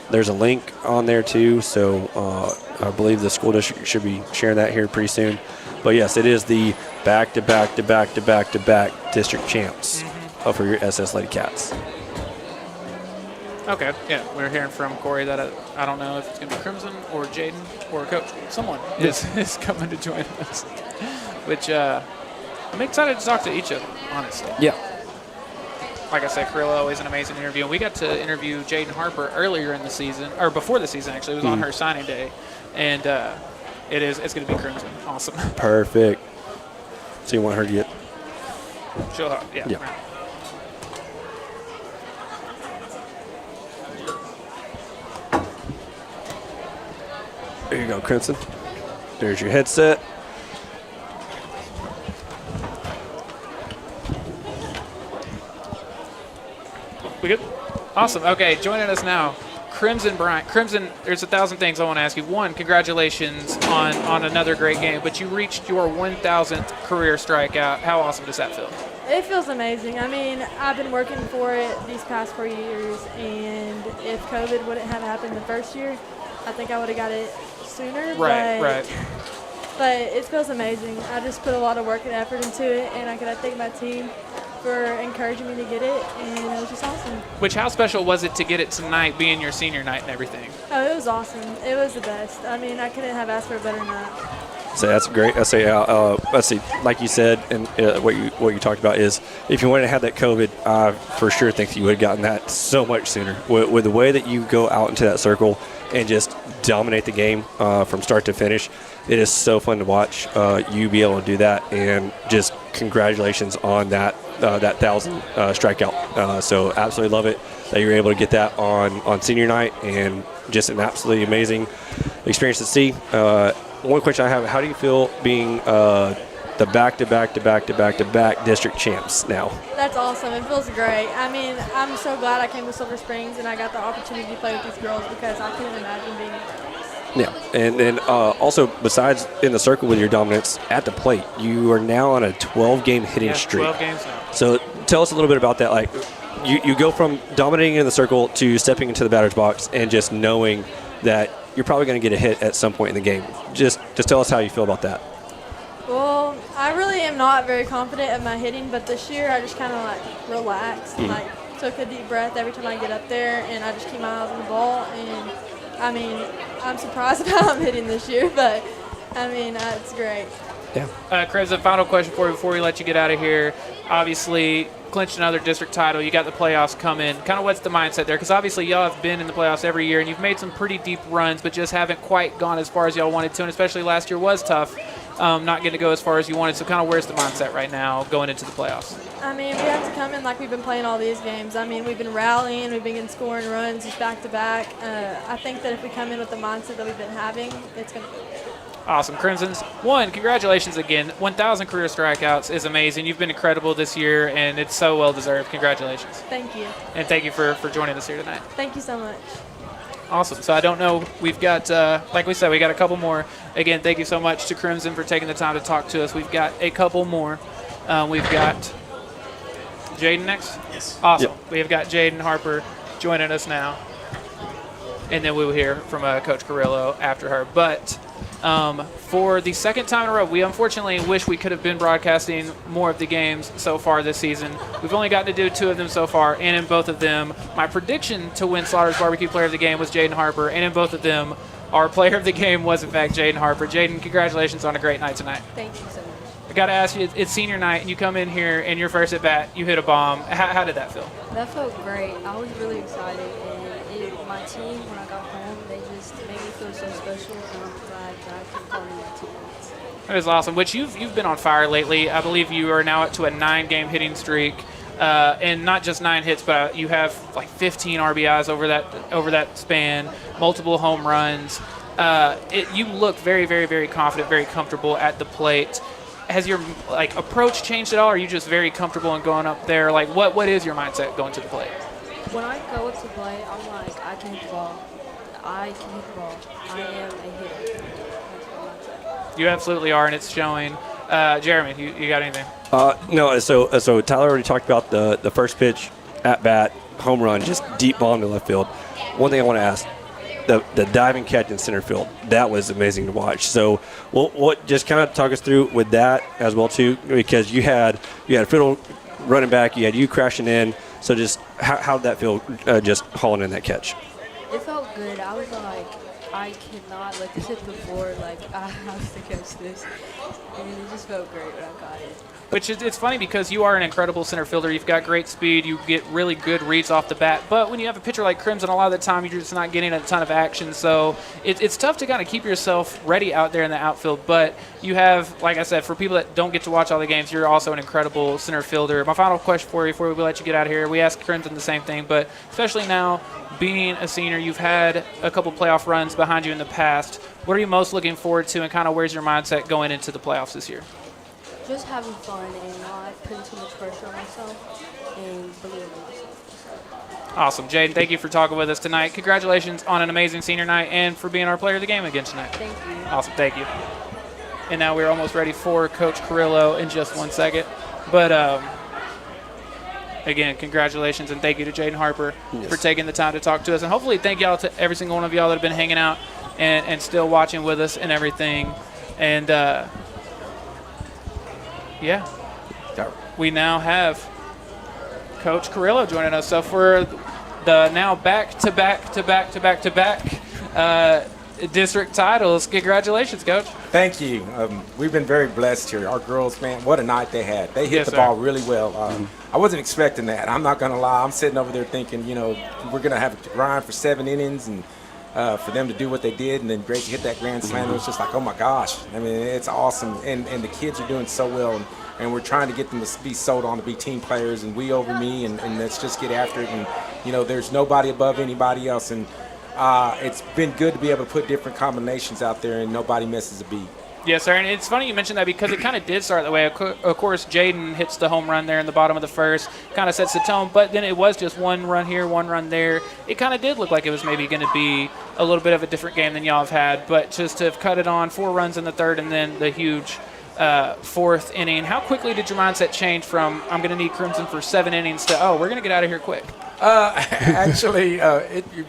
there's a link on there too. So I believe the school district should be sharing that here pretty soon. But yes, it is the back-to-back district champs for your SS Lady Cats. Okay, yeah, we're hearing from Corey that I don't know if it's going to be Crimson or Jaden or Coach. Someone is coming to join us, which I'm excited to talk to each of them, honestly. Yeah. Like I said, Carrillo, always an amazing interview. And we got to interview Jaden Harper earlier in the season, or before the season, actually. It was on her signing day. And it's going to be Crimson. Awesome. Perfect. So you want her to get? She'll, yeah. There you go, Crimson. There's your headset. We good? Awesome. Okay, joining us now, Crimson Bryant. Crimson, there's 1,000 things I want to ask you. One, congratulations on another great game, but you reached your 1,000th career strikeout. How awesome does that feel? It feels amazing. I mean, I've been working for it these past 4 years, and if COVID wouldn't have happened the first year, I think I would have got it sooner. Right. But it feels amazing. I just put a lot of work and effort into it, and I gotta thank my team for encouraging me to get it, and it was just awesome. How special was it to get it tonight, being your senior night and everything? Oh, it was awesome. It was the best. I mean, I couldn't have asked for a better night. So that's great. I say, let's see, like you said, and what you talked about is, if you wouldn't have had that COVID, I for sure think you would have gotten that so much sooner. With the way that you go out into that circle and just dominate the game from start to finish. It is so fun to watch you be able to do that, and just congratulations on that 1,000 strikeout. So absolutely love it that you were able to get that on senior night, and just an absolutely amazing experience to see. One question I have: how do you feel being the back-to-back district champs now? That's awesome. It feels great. I mean, I'm so glad I came to Sulphur Springs and I got the opportunity to play with these girls, because I couldn't imagine being anywhere else. Yeah, and then also, besides in the circle with your dominance at the plate, you are now on a 12-game hitting streak. 12 games now. So tell us a little bit about that. Like, you go from dominating in the circle to stepping into the batter's box and just knowing that you're probably going to get a hit at some point in the game. Just tell us how you feel about that. Well, I really am not very confident in my hitting, but this year I just kind of like relaxed, like took a deep breath every time I get up there, and I just keep my eyes on the ball. And I mean, I'm surprised about how I'm hitting this year, but I mean, it's great. Yeah. Crimson, final question for you before we let you get out of here. Obviously, clinched another district title. You got the playoffs coming. Kind of what's the mindset there? Because obviously y'all have been in the playoffs every year, and you've made some pretty deep runs, but just haven't quite gone as far as y'all wanted to, and especially last year was tough, not getting to go as far as you wanted. So kind of where's the mindset right now going into the playoffs? I mean, we have to come in like we've been playing all these games. I mean, we've been rallying, we've been scoring runs just back to back. I think that if we come in with the mindset that we've been having, it's going to go good. Awesome. Crimsons, congratulations again. 1,000 career strikeouts is amazing. You've been incredible this year, and it's so well-deserved. Congratulations. Thank you. And thank you for joining us here tonight. Thank you so much. Awesome. So I don't know, we've got, like we said, we got a couple more. Again, thank you so much to Crimson for taking the time to talk to us. We've got a couple more. We've got Jaden next? Yes. Awesome. Yep. We've got Jaden Harper joining us now. And then we will hear from Coach Carrillo after her. But for the second time in a row, we unfortunately wish we could have been broadcasting more of the games so far this season. We've only gotten to do 2 of them so far, and in both of them, my prediction to win Slaughter's Barbecue Player of the Game was Jaden Harper, and in both of them, our player of the game was, in fact, Jaden Harper. Jaden, congratulations on a great night tonight. Thank you so much. I got to ask you, it's senior night, and you come in here, and your first at-bat, you hit a bomb. How did that feel? That felt great. I was really excited, and my team, when I got home, they just made me feel so special, and I'm glad that I can call in my teammates. That is awesome. Which you've been on fire lately. I believe you are now up to a 9-game hitting streak, and not just 9 hits, but you have like 15 RBIs over that span, multiple home runs. You look very, very, very confident, very comfortable at the plate. Has your approach changed at all? Or are you just very comfortable in going up there? Like what is your mindset going to the plate? When I go up to play, I'm like, I can hit the ball. I can hit the ball. I am a hitter. That's my mindset. You absolutely are, and it's showing. Jeremy, you got anything? No. So Tyler already talked about the first pitch at bat, home run, just deep ball into left field. One thing I want to ask: the diving catch in center field, that was amazing to watch. So, what just kind of talk us through with that as well too, because you had Fiddle running back, you had you crashing in. So just how did that feel, just hauling in that catch? It felt good. I was like, I cannot let this hit the floor. Like, I have to catch this. And it just felt great when I got it. Which it's funny because you are an incredible center fielder. You've got great speed. You get really good reads off the bat. But when you have a pitcher like Crimson, a lot of the time you're just not getting a ton of action. So it's tough to kind of keep yourself ready out there in the outfield. But you have, like I said, for people that don't get to watch all the games, you're also an incredible center fielder. My final question for you before we let you get out of here, we asked Crimson the same thing. But especially now, being a senior, you've had a couple playoff runs behind you in the past. What are you most looking forward to, and kind of where's your mindset going into the playoffs this year? Just having fun and not putting too much pressure on myself and believing in myself. Awesome. Jaden, thank you for talking with us tonight. Congratulations on an amazing senior night and for being our player of the game again tonight. Thank you. Awesome. Thank you. And now we're almost ready for Coach Carrillo in just 1 second. But, again, congratulations and thank you to Jaden Harper for taking the time to talk to us. And hopefully thank y'all to every single one of y'all that have been hanging out and still watching with us and everything. And, yeah, we now have Coach Carrillo joining us. So for the now back-to-back district titles, congratulations, Coach. Thank you. We've been very blessed here. Our girls, man, what a night they had. They hit the ball really well. I wasn't expecting that. I'm not going to lie. I'm sitting over there thinking, we're going to have to grind for 7 innings and for them to do what they did, and then Gracie hit that grand slam. It was just like, oh my gosh. I mean, it's awesome, and the kids are doing so well, and we're trying to get them to be sold on to be team players, and we over me, and let's just get after it. And there's nobody above anybody else, and it's been good to be able to put different combinations out there, and nobody misses a beat. Yes, sir, and it's funny you mentioned that because it kind of did start that way. Of course, Jaden hits the home run there in the bottom of the first, kind of sets the tone, but then it was just one run here, one run there. It kind of did look like it was maybe going to be a little bit of a different game than y'all have had, but just to have cut it on 4 runs in the third and then the huge fourth inning, how quickly did your mindset change from I'm going to need Crimson for 7 innings to, we're going to get out of here quick? Actually,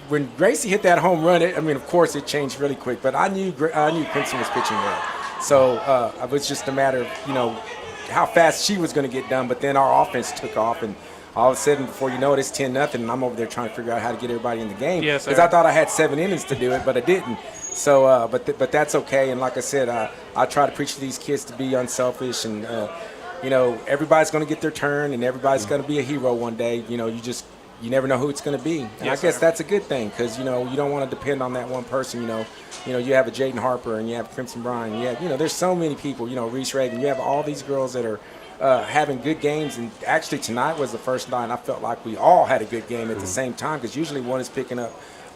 when Gracie hit that home run, of course it changed really quick, but I knew Crimson was pitching well. So it was just a matter of, how fast she was going to get done. But then our offense took off, and all of a sudden, before you know it, it's 10-0, and I'm over there trying to figure out how to get everybody in the game. Yes, because I thought I had 7 innings to do it, but I didn't. So, but that's okay. And like I said, I try to preach to these kids to be unselfish, and everybody's going to get their turn, and everybody's going to be a hero one day. You never know who it's going to be. And Yes, I guess sir. that's a good thing, because you don't want to depend on that one person. You have a Jaden Harper, and you have Crimson Bryant. There's so many people. Reese Reagan. You have all these girls that are having good games. And actually, tonight was the first night I felt like we all had a good game at the same time, because usually one is picking up,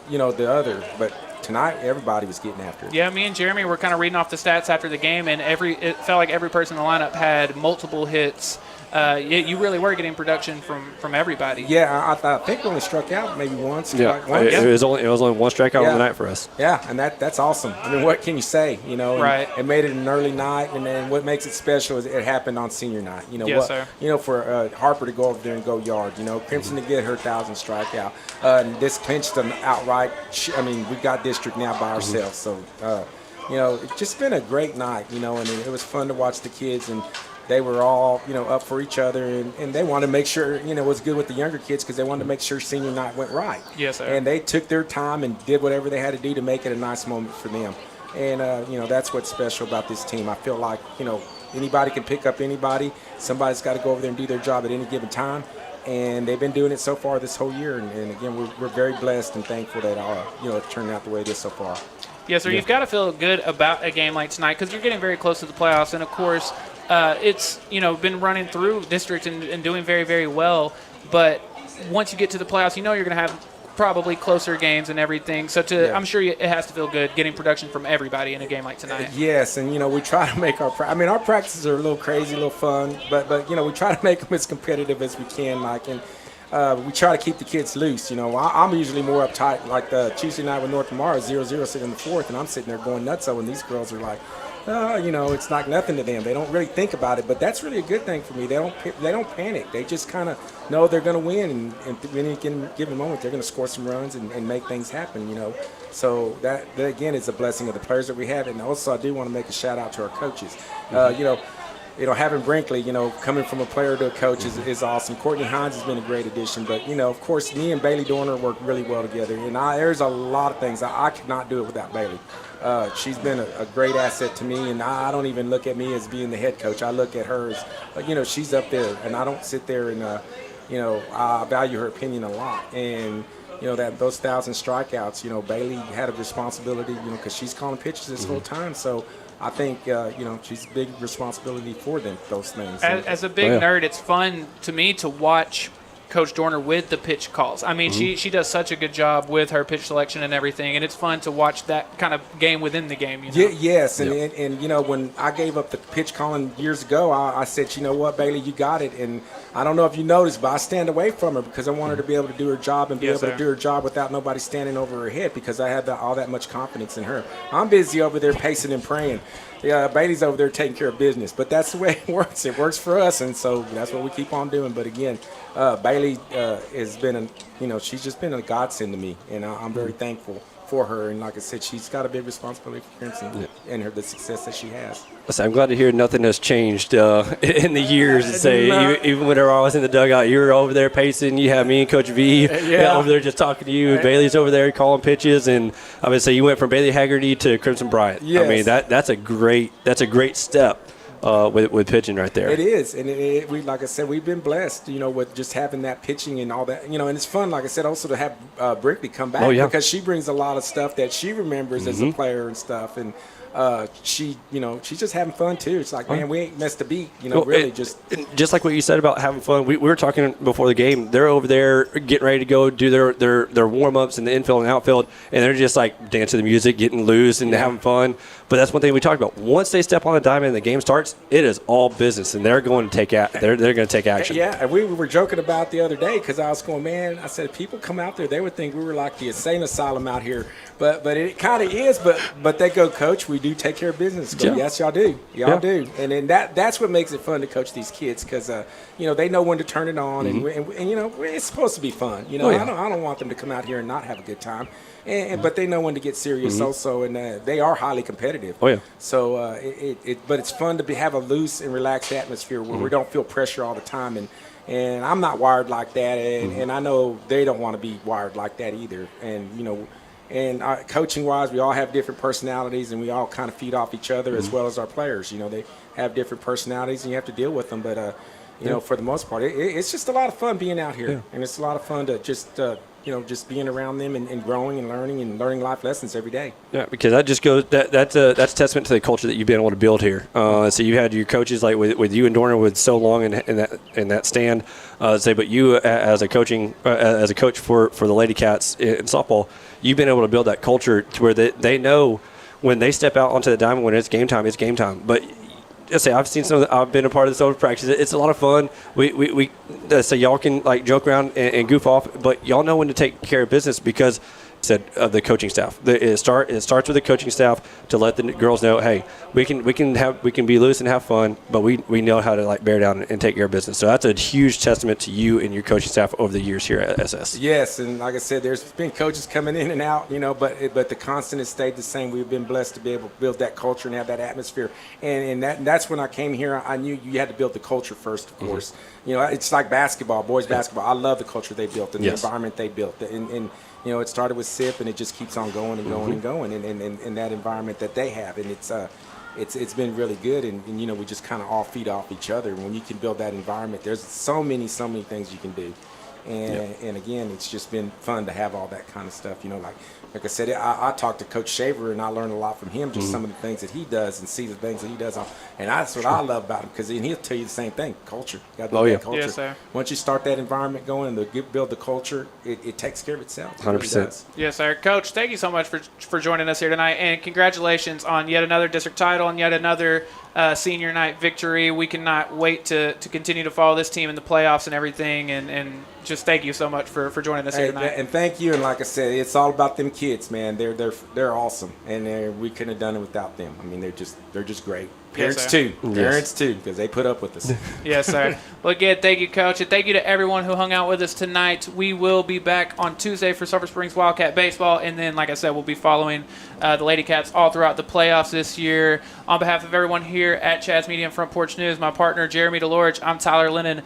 the other. But tonight, everybody was getting after it. Yeah, me and Jeremy were kind of reading off the stats after the game, and it felt like every person in the lineup had multiple hits. You really were getting production from everybody. Yeah, I think we only struck out maybe once. Yeah, once. it was only one strikeout on the night for us. Yeah, and that's awesome. What can you say? And Right. It made it an early night, and then what makes it special is it happened on senior night. Yes, sir. For Harper to go over there and go yard. Crimson to get her 1,000 strikeout. This clinched an outright. We got district now by ourselves. So, it's just been a great night. And it was fun to watch the kids, and they were all, up for each other, and they wanted to make sure, it was good with the younger kids, because they wanted to make sure senior night went right. Yes, sir. And they took their time and did whatever they had to do to make it a nice moment for them. And, that's what's special about this team. I feel like, anybody can pick up anybody. Somebody's got to go over there and do their job at any given time. And they've been doing it so far this whole year. And again, we're very blessed and thankful that, it turned out the way it is so far. Yes, sir. Yeah. You've got to feel good about a game like tonight, because you're getting very close to the playoffs. And, of course, it's, been running through district and doing very, very well. But once you get to the playoffs, you're going to have probably closer games and everything. So I'm sure it has to feel good getting production from everybody in a game like tonight. Yes, and we try to make our practices are a little crazy, a little fun, but we try to make them as competitive as we can, and we try to keep the kids loose. I'm usually more uptight, like the Tuesday night with North Lamar, 0-0 sitting in the fourth, and I'm sitting there going nuts. And these girls are like, it's like nothing to them. They don't really think about it, but that's really a good thing for me. They don't panic. They just kind of know they're going to win, and in any given moment, they're going to score some runs and make things happen. So that again is a blessing of the players that we have, and also I do want to make a shout out to our coaches. Having Brinkley, coming from a player to a coach is awesome. Courtney Hines has been a great addition, but of course, me and Bailey Dorner work really well together, and there's a lot of things I could not do it without Bailey. She's been a great asset to me, and I don't even look at me as being the head coach. I look at her as, she's up there, and I don't sit there and, I value her opinion a lot. And, those 1,000 strikeouts, Bailey had a responsibility, because she's calling pitches this whole time. So I think, she's a big responsibility for those things. As a big nerd, it's fun to me to watch Coach Dorner with the pitch calls. She does such a good job with her pitch selection and everything, and it's fun to watch that kind of game within the game. Yes, and when I gave up the pitch calling years ago, I said, you know what, Bailey, you got it. And I don't know if you noticed, but I stand away from her because I want her to be able to do her job and be able to do her job without nobody standing over her head, because I have all that much confidence in her. I'm busy over there pacing and praying. Bailey's over there taking care of business, but that's the way it works. It works for us, and so that's what we keep on doing. But again, Bailey has been, she's just been a godsend to me, and I'm very thankful for her. And like I said, she's got a big responsibility for Crimson and the success that she has. Listen, I'm glad to hear nothing has changed in the years. To say even whenever I was in the dugout, you were over there pacing. You had me and Coach V over there just talking to you. Bailey's over there calling pitches, and obviously you went from Bailey Haggerty to Crimson Bryant. Yes. That's a great step. with pitching right there. It is, and we like I said, we've been blessed, with just having that pitching and all that, and it's fun, like I said, also to have Brickley come back because she brings a lot of stuff that she remembers as a player and stuff, and she's just having fun too. It's like, man, we ain't missed a beat, really just like what you said about having fun. We were talking before the game. They're over there getting ready to go do their warm ups in the infield and outfield, and they're just like dancing to the music, getting loose and having fun. But that's one thing we talked about. Once they step on the diamond and the game starts, it is all business, and they're going to they're going to take action. Yeah, and we were joking about the other day because I was going, man, I said, people come out there, they would think we were like the insane asylum out here, but it kind of is. But they go, Coach, we do take care of business. Go, yes, y'all do, do, and then that's what makes it fun to coach these kids because they know when to turn it on, and it's supposed to be fun. I don't want them to come out here and not have a good time. But they know when to get serious also, and they are highly competitive. Oh, yeah. So, but it's fun to have a loose and relaxed atmosphere where we don't feel pressure all the time. And I'm not wired like that, and I know they don't want to be wired like that either. And coaching-wise, we all have different personalities, and we all kind of feed off each other as well as our players. They have different personalities, and you have to deal with them. But, for the most part, it's just a lot of fun being out here, and it's a lot of fun to just just being around them and growing and learning life lessons every day. Yeah, because that just goes that's a testament to the culture that you've been able to build here. So you had your coaches like with you and Dorner with so long in that stand. But you as a coach for the Lady Cats in softball, you've been able to build that culture to where they know when they step out onto the diamond when it's game time, it's game time. But I've seen I've been a part of the softball practice. It's a lot of fun. We so y'all can like joke around and goof off, but y'all know when to take care of business because of the coaching staff. It starts with the coaching staff to let the girls know, hey, we can be loose and have fun, but we know how to like bear down and take care of business. So that's a huge testament to you and your coaching staff over the years here at SS. Yes, and like I said, there's been coaches coming in and out, but the constant has stayed the same. We've been blessed to be able to build that culture and have that atmosphere. And that's when I came here. I knew you had to build the culture first, of course. It's like basketball, boys basketball. I love the culture they built and the environment they built. And it started with SIP, and it just keeps on going and going and going in that environment that they have. And it's been really good. And we just kind of all feed off each other. And when you can build that environment, there's so many things you can do. And again, it's just been fun to have all that kind of stuff. Like I said, I talked to Coach Shaver, and I learned a lot from him, just some of the things that he does and see the things that he does. And that's what I love about him, because he'll tell you the same thing, culture. You got to build that culture. Yes, sir. Once you start that environment going and build the culture, it takes care of itself. 100%. Really does. Yes, sir. Coach, thank you so much for joining us here tonight, and congratulations on yet another district title and yet another senior night victory. We cannot wait to continue to follow this team in the playoffs and everything, and just thank you so much for joining us here tonight. And thank you, and like I said, it's all about them kids, man. They're awesome, and we couldn't have done it without them. I mean, they're just great. Parents too, because they put up with us. Yes, sir. Well, again, thank you, Coach, and thank you to everyone who hung out with us tonight. We will be back on Tuesday for Sulphur Springs Wildcat baseball, and then, like I said, we'll be following the Lady Cats all throughout the playoffs this year. On behalf of everyone here at Chad's Media and Front Porch News, my partner Jeremy DeLorge, I'm Tyler Lennon.